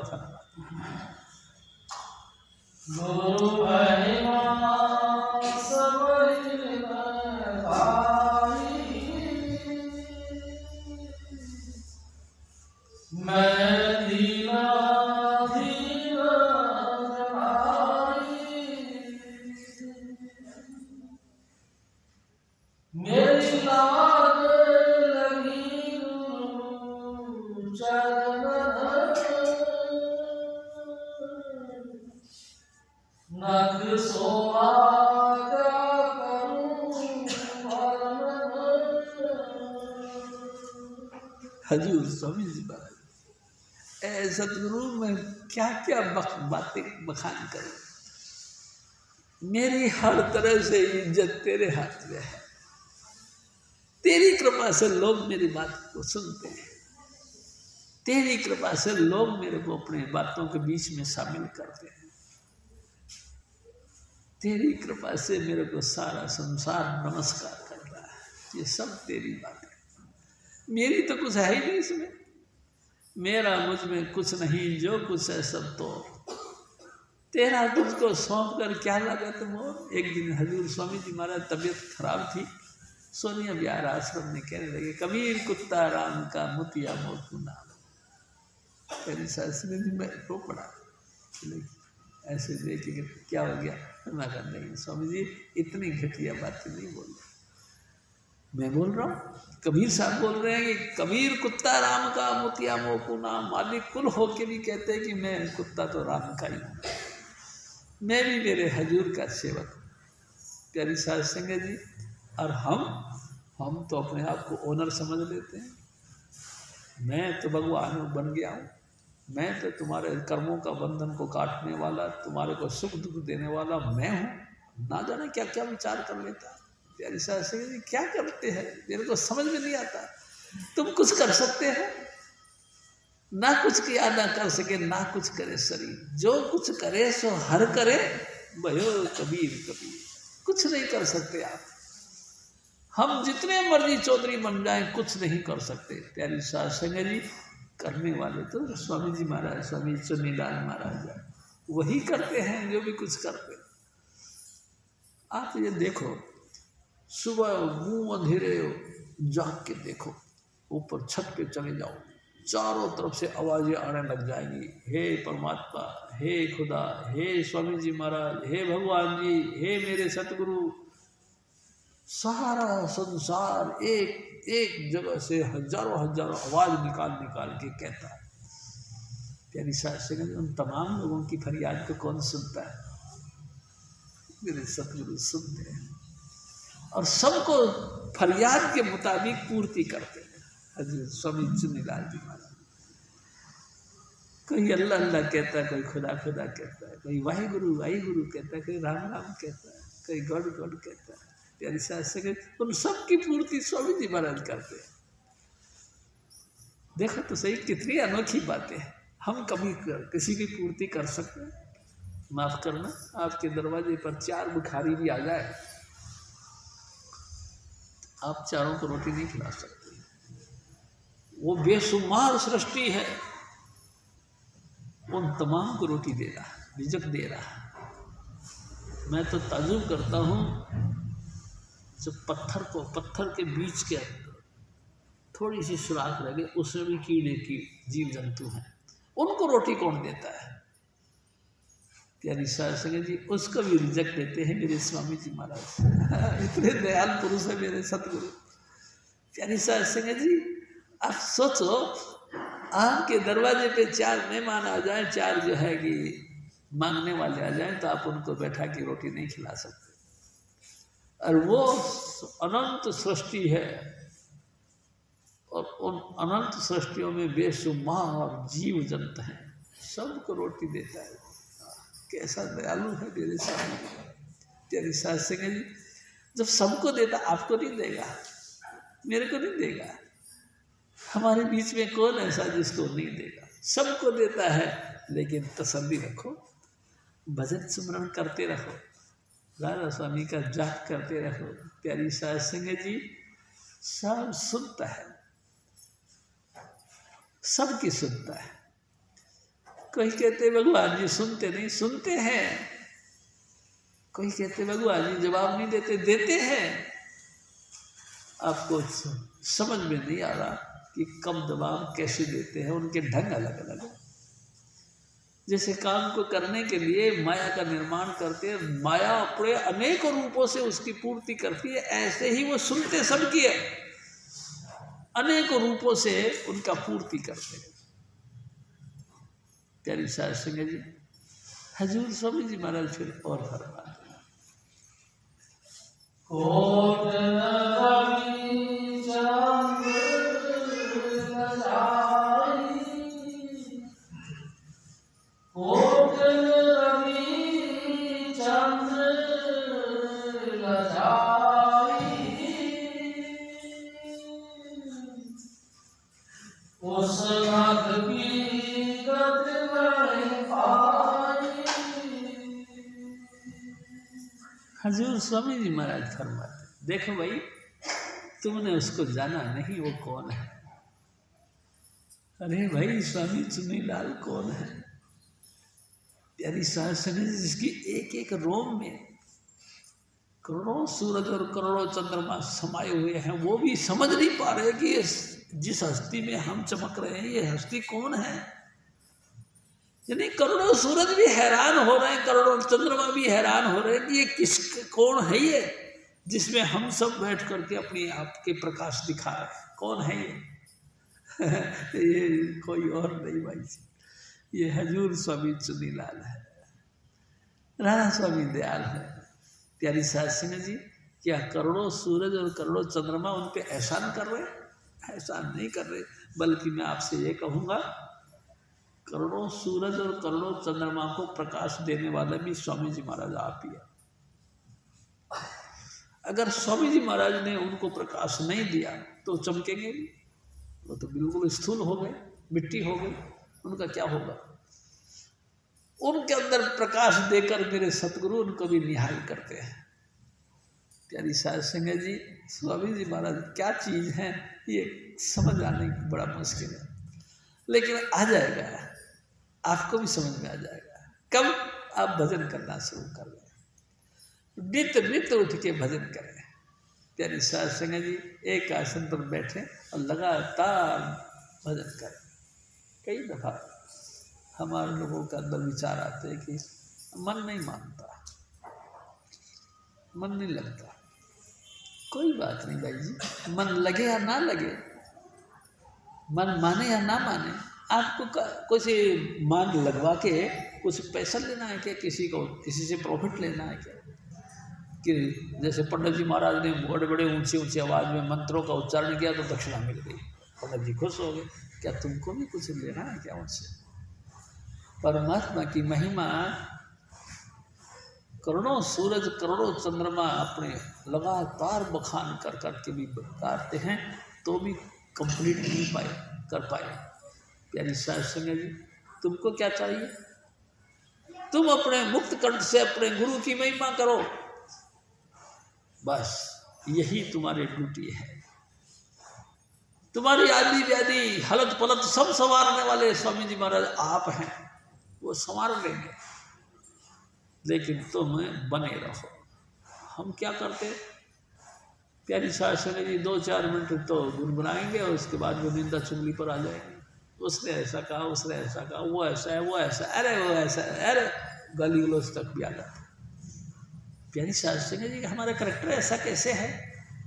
हजूर स्वामी जी महाराज ऐ सतगुरु मैं क्या क्या बातें बखान करूं, मेरी हर तरह से इज्जत तेरे हाथ में है। तेरी कृपा से लोग मेरी बात को सुनते हैं, तेरी कृपा से लोग मेरे को अपने बातों के बीच में शामिल करते हैं, तेरी कृपा से मेरे को सारा संसार नमस्कार कर रहा है। ये सब तेरी बात है, मेरी तो कुछ है ही नहीं इसमें। मेरा मुझ में कुछ नहीं, जो कुछ है सब तो तेरा, तुझको सौंप कर क्या लगा तुम। और एक दिन हजूर स्वामी जी महाराज तबीयत खराब थी, सोनिया बिहार आश्रम में कहने लगे कबीर कुत्ता राम का मुतिया मोतू नाम। मेरी सास ने भी मैं रो पड़ा, ऐसे देखेंगे क्या हो गया। मैं कहा नहीं स्वामी जी इतनी घटिया बातें नहीं बोल रहे, मैं बोल रहा हूँ कबीर साहब बोल रहे हैं कि कबीर कुत्ता राम का मोतिया मोकू नाम। मालिक कुल होके भी कहते हैं कि मैं कुत्ता तो राम का ही हूँ, मैं भी मेरे हजूर का सेवक। प्यारी साध संगत जी, और हम तो अपने आप को ओनर समझ लेते हैं। मैं तो भगवान बन गया हूँ, मैं तो तुम्हारे कर्मों का बंधन को काटने वाला, तुम्हारे को सुख दुख देने वाला मैं हूँ। ना जाने क्या क्या विचार कर लेता। प्यारी साध संगत जी क्या करते हैं मेरे को समझ में नहीं आता। तुम कुछ कर सकते हो, ना कुछ किया ना कर सके, ना कुछ करे शरीर, जो कुछ करे सो हर करे भयो कबीर कबीर। कुछ नहीं कर सकते आप, हम जितने मर्जी चौधरी बन जाएं कुछ नहीं कर सकते। प्यारी साध संगत जी करने वाले तो स्वामी जी महाराज, स्वामी चुन्नीलाल महाराज वही करते हैं जो भी कुछ करते। आप ये देखो, सुबह मुंह अंधेरे जाग के देखो, ऊपर छत पे चले जाओ, चारों तरफ से आवाजें आने लग जाएंगी। हे परमात्मा, हे खुदा, हे स्वामी जी महाराज, हे भगवान जी, हे मेरे सतगुरु। सारा संसार एक एक जगह से हजारों हजारों आवाज निकाल निकाल के कहता है। प्यारी साध संगत, उन तमाम लोगों की फरियाद को कौन सुनता है? मेरे सतगुरु सुनते हैं और सबको फरियाद के मुताबिक पूर्ति करते हैं। हजरत स्वामी चुन्नीलाल जी महाराज, कोई अल्लाह अल्लाह कहता है, कोई खुदा खुदा कहता है, कोई वाहिगुरु वाहिगुरु कहता है, कोई राम राम कहता है, कोई गॉड गॉड कहता है। प्यारी साध संगत, उन सब की पूर्ति स्वामी जी महाराज करते हैं। देखो तो सही कितनी अनोखी बातें हैं। हम कभी किसी की पूर्ति कर सकते हैं? माफ करना, आपके दरवाजे पर 4 भिखारी भी आ जाए, आप चारों को रोटी नहीं खिला सकते। वो बेशुमार सृष्टि है, उन तमाम को रोटी दे रहा, रिज़्क दे रहा। मैं तो ताज्जुब करता हूँ, जब पत्थर के बीच के अंदर थोड़ी सी सुराख रह गई, उसमें भी कीड़े की जीव जंतु हैं, उनको रोटी कौन देता है? प्यारी साध संगत जी, उसको भी रिज़्क देते हैं मेरे स्वामी जी महाराज। इतने दयाल पुरुष है मेरे सतगुरु। प्यारी साध संगत जी, आप सोचो, आपके दरवाजे पे 4 मेहमान आ जाएं, 4 जो है कि मांगने वाले आ जाएं, तो आप उनको बैठा के रोटी नहीं खिला सकते। और वो अनंत सृष्टि है, और उन अनंत सृष्टियों में बेशुमार जीव जंतु हैं, सबको रोटी देता है। कैसा दयालु है मेरे स्वामी तेरी साथ संगत जी। जब सबको देता, आपको नहीं देगा, मेरे को नहीं देगा। हमारे बीच में कौन ऐसा जिसको नहीं देगा? सबको देता है। लेकिन तसल्ली रखो, भजन सुमरण करते रहो, राधा स्वामी का जाप करते रहो। प्यारी साध संगत जी, सब सुनता है, सबकी सुनता है। कोई कहते भगवान जी सुनते नहीं, सुनते हैं। कोई कहते भगवान जी जवाब नहीं देते, देते हैं। आपको समझ में नहीं आ रहा कि कब जवाब कैसे देते हैं, उनके ढंग अलग अलग है। जैसे काम को करने के लिए माया का निर्माण करते हैं, माया अपने अनेकों रूपों से उसकी पूर्ति करती है, ऐसे ही वो सुनते सबकी है, अनेकों रूपों से उनका पूर्ति करते हैं। प्यारी साध संगत जी, हजूर स्वामी जी महाराज फिर और फरमाते हैं, हजूर स्वामी जी महाराज फरमाते, देखो भाई, तुमने उसको जाना नहीं, वो कौन है? अरे भाई, स्वामी चुनीलाल कौन है? प्यारी साध संगत जी, जिसकी एक एक रोम में करोड़ों सूरज और करोड़ों चंद्रमा समाये हुए हैं, वो भी समझ नहीं पा रहे कि जिस हस्ती में हम चमक रहे हैं, ये हस्ती कौन है। यानी करोड़ों सूरज भी हैरान हो रहे हैं, करोड़ों चंद्रमा भी हैरान हो रहे हैं कि ये किस कौन है, ये जिसमें हम सब बैठ करके अपने आप के प्रकाश दिखा रहे हैं, कौन है ये? ये कोई और नहीं भाई, ये हजूर स्वामी चुनीलाल है, राधा स्वामी दयाल है। प्यारी साध संगत जी, क्या करोड़ों सूरज और करोड़ों चंद्रमा उन पे एहसान कर रहे हैं? एहसान नहीं कर रहे, बल्कि मैं आपसे ये कहूँगा, करोड़ों सूरज और करोड़ों चंद्रमा को प्रकाश देने वाले भी स्वामी जी महाराज आप ही है। अगर स्वामी जी महाराज ने उनको प्रकाश नहीं दिया तो चमकेंगे भी, वो तो बिल्कुल स्थूल हो गए, मिट्टी हो गई, उनका क्या होगा? उनके अंदर प्रकाश देकर मेरे सतगुरु उनको भी निहाल करते हैं। प्यारी साध संगत जी, स्वामी जी महाराज क्या चीज़ है, ये समझ आने की बड़ा मुश्किल है, लेकिन आ जाएगा, आपको भी समझ में आ जाएगा। कब? आप भजन करना शुरू कर दें, नित नित उठ के भजन करें। प्यारी साध संगत जी, एक आसन पर बैठे और लगातार भजन करें। कई दफ़ा हमारे लोगों के अंदर विचार आते हैं कि मन नहीं मानता, मन नहीं लगता। कोई बात नहीं भाई जी, मन लगे या ना लगे, मन माने या ना माने, आपको कुछ मान लगवा के कुछ पैसा लेना है क्या? किसी से प्रॉफिट लेना है क्या? कि जैसे पंडित जी महाराज ने बड़े बड़े ऊंची ऊंची आवाज़ में मंत्रों का उच्चारण किया तो दक्षिणा मिल गई, पंडित जी खुश हो गए। क्या तुमको भी कुछ लेना है क्या उनसे? परमात्मा की महिमा करोड़ों सूरज करोड़ों चंद्रमा अपने लगातार बखान कर कर के भी बताते हैं, तो भी कंप्लीट नहीं पाए, कर पाए। प्यारी साध संगत जी, तुमको क्या चाहिए? तुम अपने मुक्त कंठ से अपने गुरु की महिमा करो, बस यही तुम्हारी ड्यूटी है। तुम्हारी आदि व्याधि हलत पलत सब संवारने वाले स्वामी जी महाराज आप हैं, वो संवार लेंगे, लेकिन तुम बने रहो। हम क्या करते? प्यारी साध संगत जी 2-4 मिनट तो गुनगुनाएंगे और उसके बाद वो निंदा चुगली पर आ जाएंगे। उसने ऐसा कहा, उसने ऐसा कहा, वो ऐसा है, वो ऐसा, अरे वो ऐसा है, अरे गाली गलौज तक भी आ जाता। प्यारी साध संगत जी हमारा करेक्टर ऐसा कैसे है?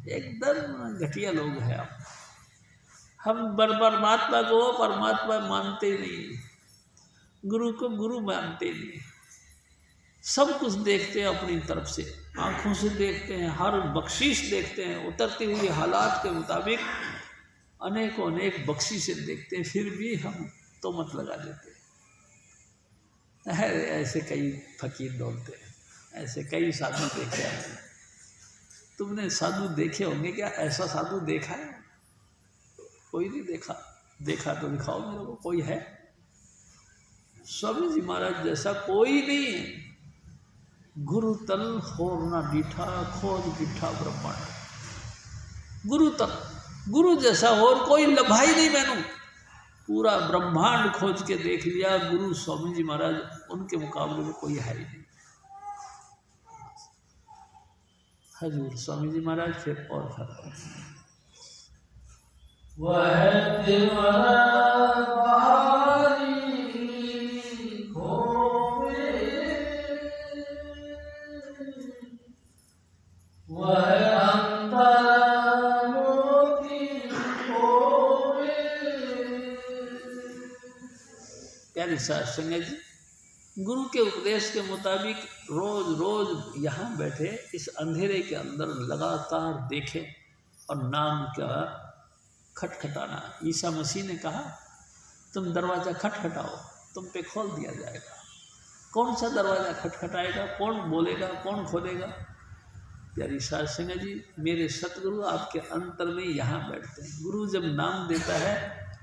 एकदम घटिया लोग हैं आप। हम परमात्मा को परमात्मा मानते नहीं, गुरु को गुरु मानते नहीं, सब कुछ देखते हैं अपनी तरफ से, आंखों से देखते हैं, हर बख्शीश देखते हैं, उतरती हुई हालात के मुताबिक अनेकों अनेक बख्शीशें देखते हैं, फिर भी हम तो मत लगा देते हैं। ऐसे कई फकीर डोलते हैं, ऐसे कई साधु देखे हैं। तुमने साधु देखे होंगे क्या? ऐसा साधु देखा है? कोई नहीं देखा। देखा तो दिखाओ मेरे को, कोई है? स्वामी जी महाराज जैसा कोई नहीं है। गुरु तल होर ना डीठा, खोज डिठा ब्रह्मांड। गुरु तल, गुरु जैसा और कोई लभा ही नहीं। मैंने पूरा ब्रह्मांड खोज के देख लिया, गुरु स्वामी जी महाराज उनके मुकाबले में कोई है ही नहीं। हजूर स्वामी जी महाराज फिर और फरमाए, वह प्यारी साध संगत जी, गुरु के उपदेश के मुताबिक रोज रोज यहाँ बैठे इस अंधेरे के अंदर लगातार देखें और नाम का खटखटाना। ईसा मसीह ने कहा तुम दरवाज़ा खटखटाओ, तुम पे खोल दिया जाएगा। कौन सा दरवाज़ा खटखटाएगा? कौन बोलेगा? कौन खोलेगा? प्यारी साध संगत जी, मेरे सतगुरु आपके अंतर में यहाँ बैठते हैं। गुरु जब नाम देता है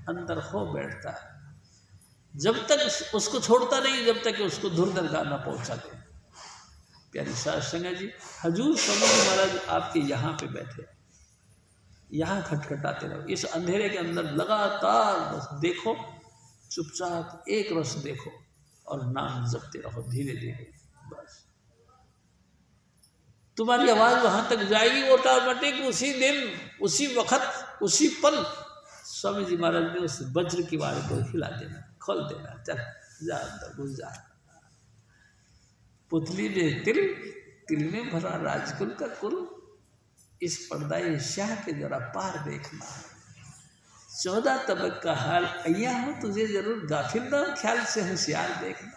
अंतर हो बैठता है, जब तक उसको छोड़ता नहीं, जब तक उसको धुर दरगाह न पहुँचा दे। प्यारी साध संगत जी, हजूर स्वामी जी महाराज आपके यहाँ पे बैठे, यहाँ खटखटाते रहो इस अंधेरे के अंदर लगातार। बस देखो, चुपचाप एक रस देखो और नाम जपते रहो धीरे धीरे। बस तुम्हारी आवाज़ वहाँ तक जाएगी ऑटोमेटिक। उसी दिन, उसी वक्त, उसी पल स्वामी जी महाराज ने उस वज्र की वाड़ को हिला देना, खोल देना। चल जा अंदर घुस जा। पुतली ने तिल, तिल में भरा राजकुल का कुल, इस पर्दाए शाह के जरा पार देखना। 14 तबक का हाल अय्या हो तुझे जरूर गाफिल ना, ख्याल से होशियार देखना।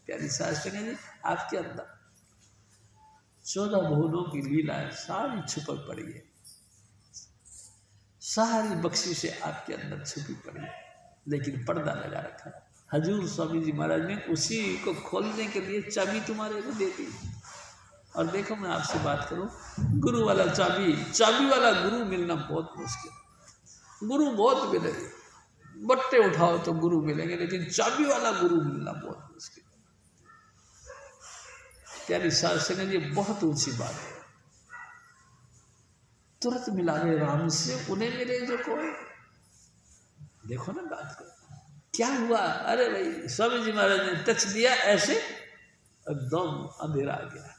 प्यारी साध संगत जी, आपके अंदर 14 भुवनों की लीलाएं सारी छुपी पड़ी है, सारी बख्शिशें आपके अंदर छुपी पड़ी है, लेकिन पर्दा लगा रखा है। हजूर स्वामी जी महाराज ने उसी को खोलने के लिए चाबी तुम्हारे को दे दी। और देखो, मैं आपसे बात करूं, गुरु वाला चाबी, चाबी वाला गुरु मिलना बहुत मुश्किल। गुरु बहुत मिलेंगे, बट्टे उठाओ तो गुरु मिलेंगे, लेकिन चाबी वाला गुरु मिलना बहुत मुश्किल। प्यारी साध संगत जी, बहुत ऊंची बात है। तुरंत मिला रहे राम से, उन्हें मिले जो कोई। देखो ना बात को, क्या हुआ? अरे भाई, स्वामी जी महाराज ने टच दिया, ऐसे एकदम अंधेरा आ गया,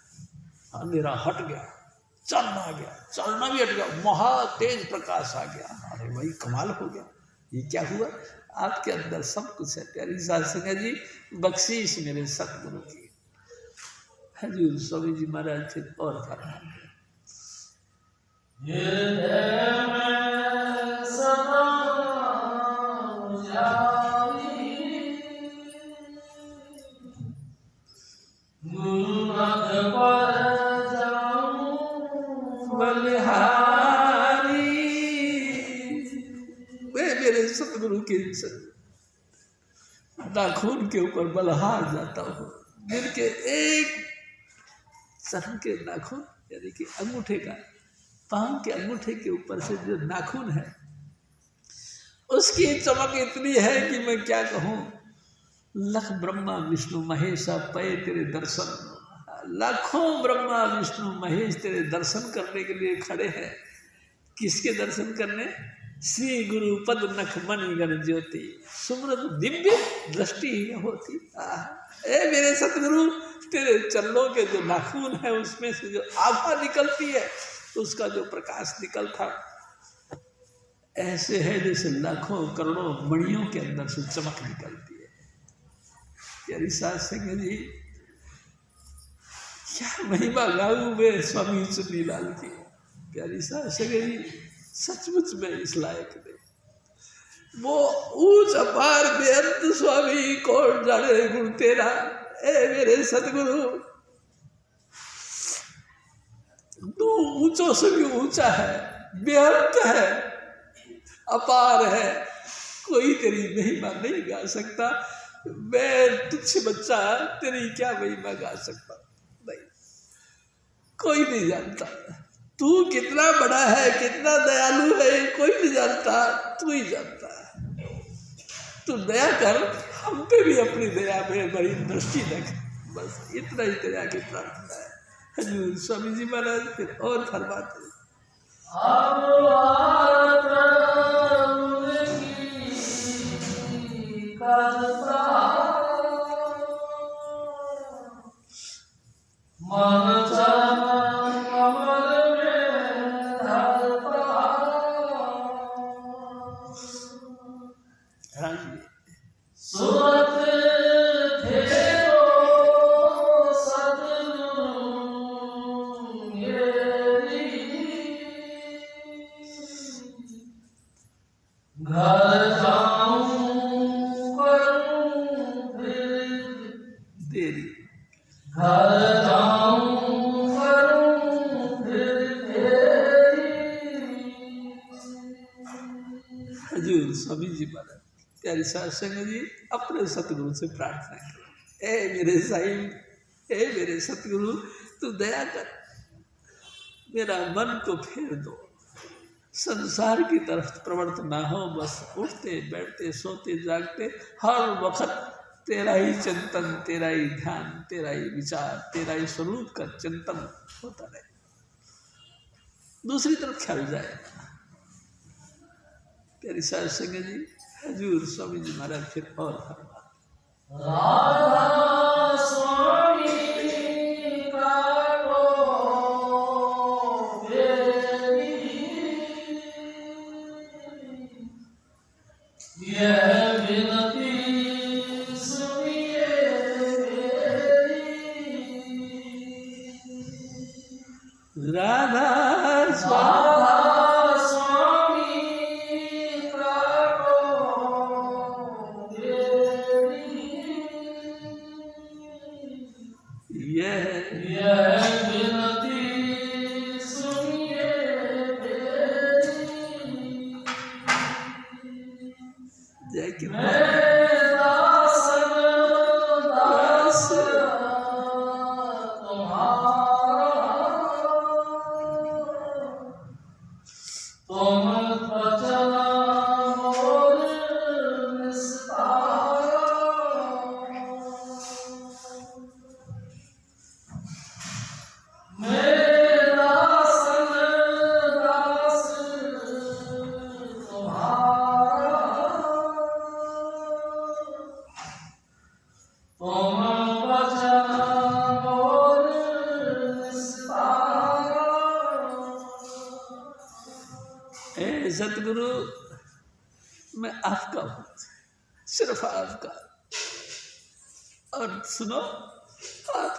अंधेरा हट गया, चलना आ गया, चलना भी हट गया, महा तेज प्रकाश आ गया। अरे भाई, कमाल हो गया। ये क्या हुआ? आपके अंदर सब कुछ है। प्यारी साध संगत जी, बख्शीश मेरे सतगुरु की। हजूर स्वामी जी महाराज फिर और फरमाते, मेरे सतगुरु के नाखून के ऊपर बलहार जाता हूँ, जिनके एक चरण के नाखून, यानी कि अंगूठे का, पांव के अंगूठे के ऊपर से जो नाखून है, उसकी चमक इतनी है कि मैं क्या कहूँ। लख ब्रह्मा विष्णु महेश पए तेरे दर्शन, लाखों ब्रह्मा विष्णु महेश तेरे दर्शन करने के लिए खड़े हैं। किसके दर्शन करने? श्री गुरु पद नख मणि गण ज्योति, सुमरत दिव्य दृष्टि होती। ए मेरे सतगुरु, तेरे चरणों के जो नाखून है उसमें से जो आभा निकलती है, उसका जो प्रकाश निकलता ऐसे है जैसे लाखों करोड़ों मणियों के अंदर से चमक निकलती है। प्यारी साध संगत जी, क्या महिमा गाऊं मैं स्वामी चुन्नीलाल की। प्यारी साध संगत जी, सचमुच में इस लायक नहीं। वो ऊंच अपार बेअंत स्वामी कौन जाने गुण तेरा। ए मेरे सतगुरु, तू ऊंचों से भी ऊंचा है, बेअंत है, अपार है, कोई तेरी महिमा नहीं गा सकता। मैं तुझ बच्चा तेरी क्या महिमा गा सकता? नहीं, कोई नहीं जानता। तू कितना बड़ा है, कितना दयालु है, कोई नहीं जानता, तू ही जानता है। तू दया कर, हम पे भी अपनी दया में बड़ी दृष्टि रख। बस इतना ही तेरा की प्रार्थना है। हजूर स्वामी जी महाराज फिर और फरमाते, हजूर स्वामी जी महाराज प्यारी साध संगत जी अपने सतगुरु से प्रार्थना करो। ए मेरे साईं, ए मेरे सतगुरु, तू दया कर, मेरा मन को फेर दो, संसार की तरफ प्रवृत्त ना हो। बस उठते बैठते सोते जागते हर वक्त तेरा ही चिंतन, तेरा ही ध्यान, तेरा ही विचार, तेरा ही स्वरूप का चिंतन होता रहे, दूसरी तरफ ख्याल जाए। प्यारी साध संगत जी, हजूर स्वामी जी महाराज फिर और फरमाते, राधा स्वामी राधा स्वामी यह विनती सुनिए जय कि सतगुरु, मैं आपका हूँ, सिर्फ आपका। और सुनो, आपकी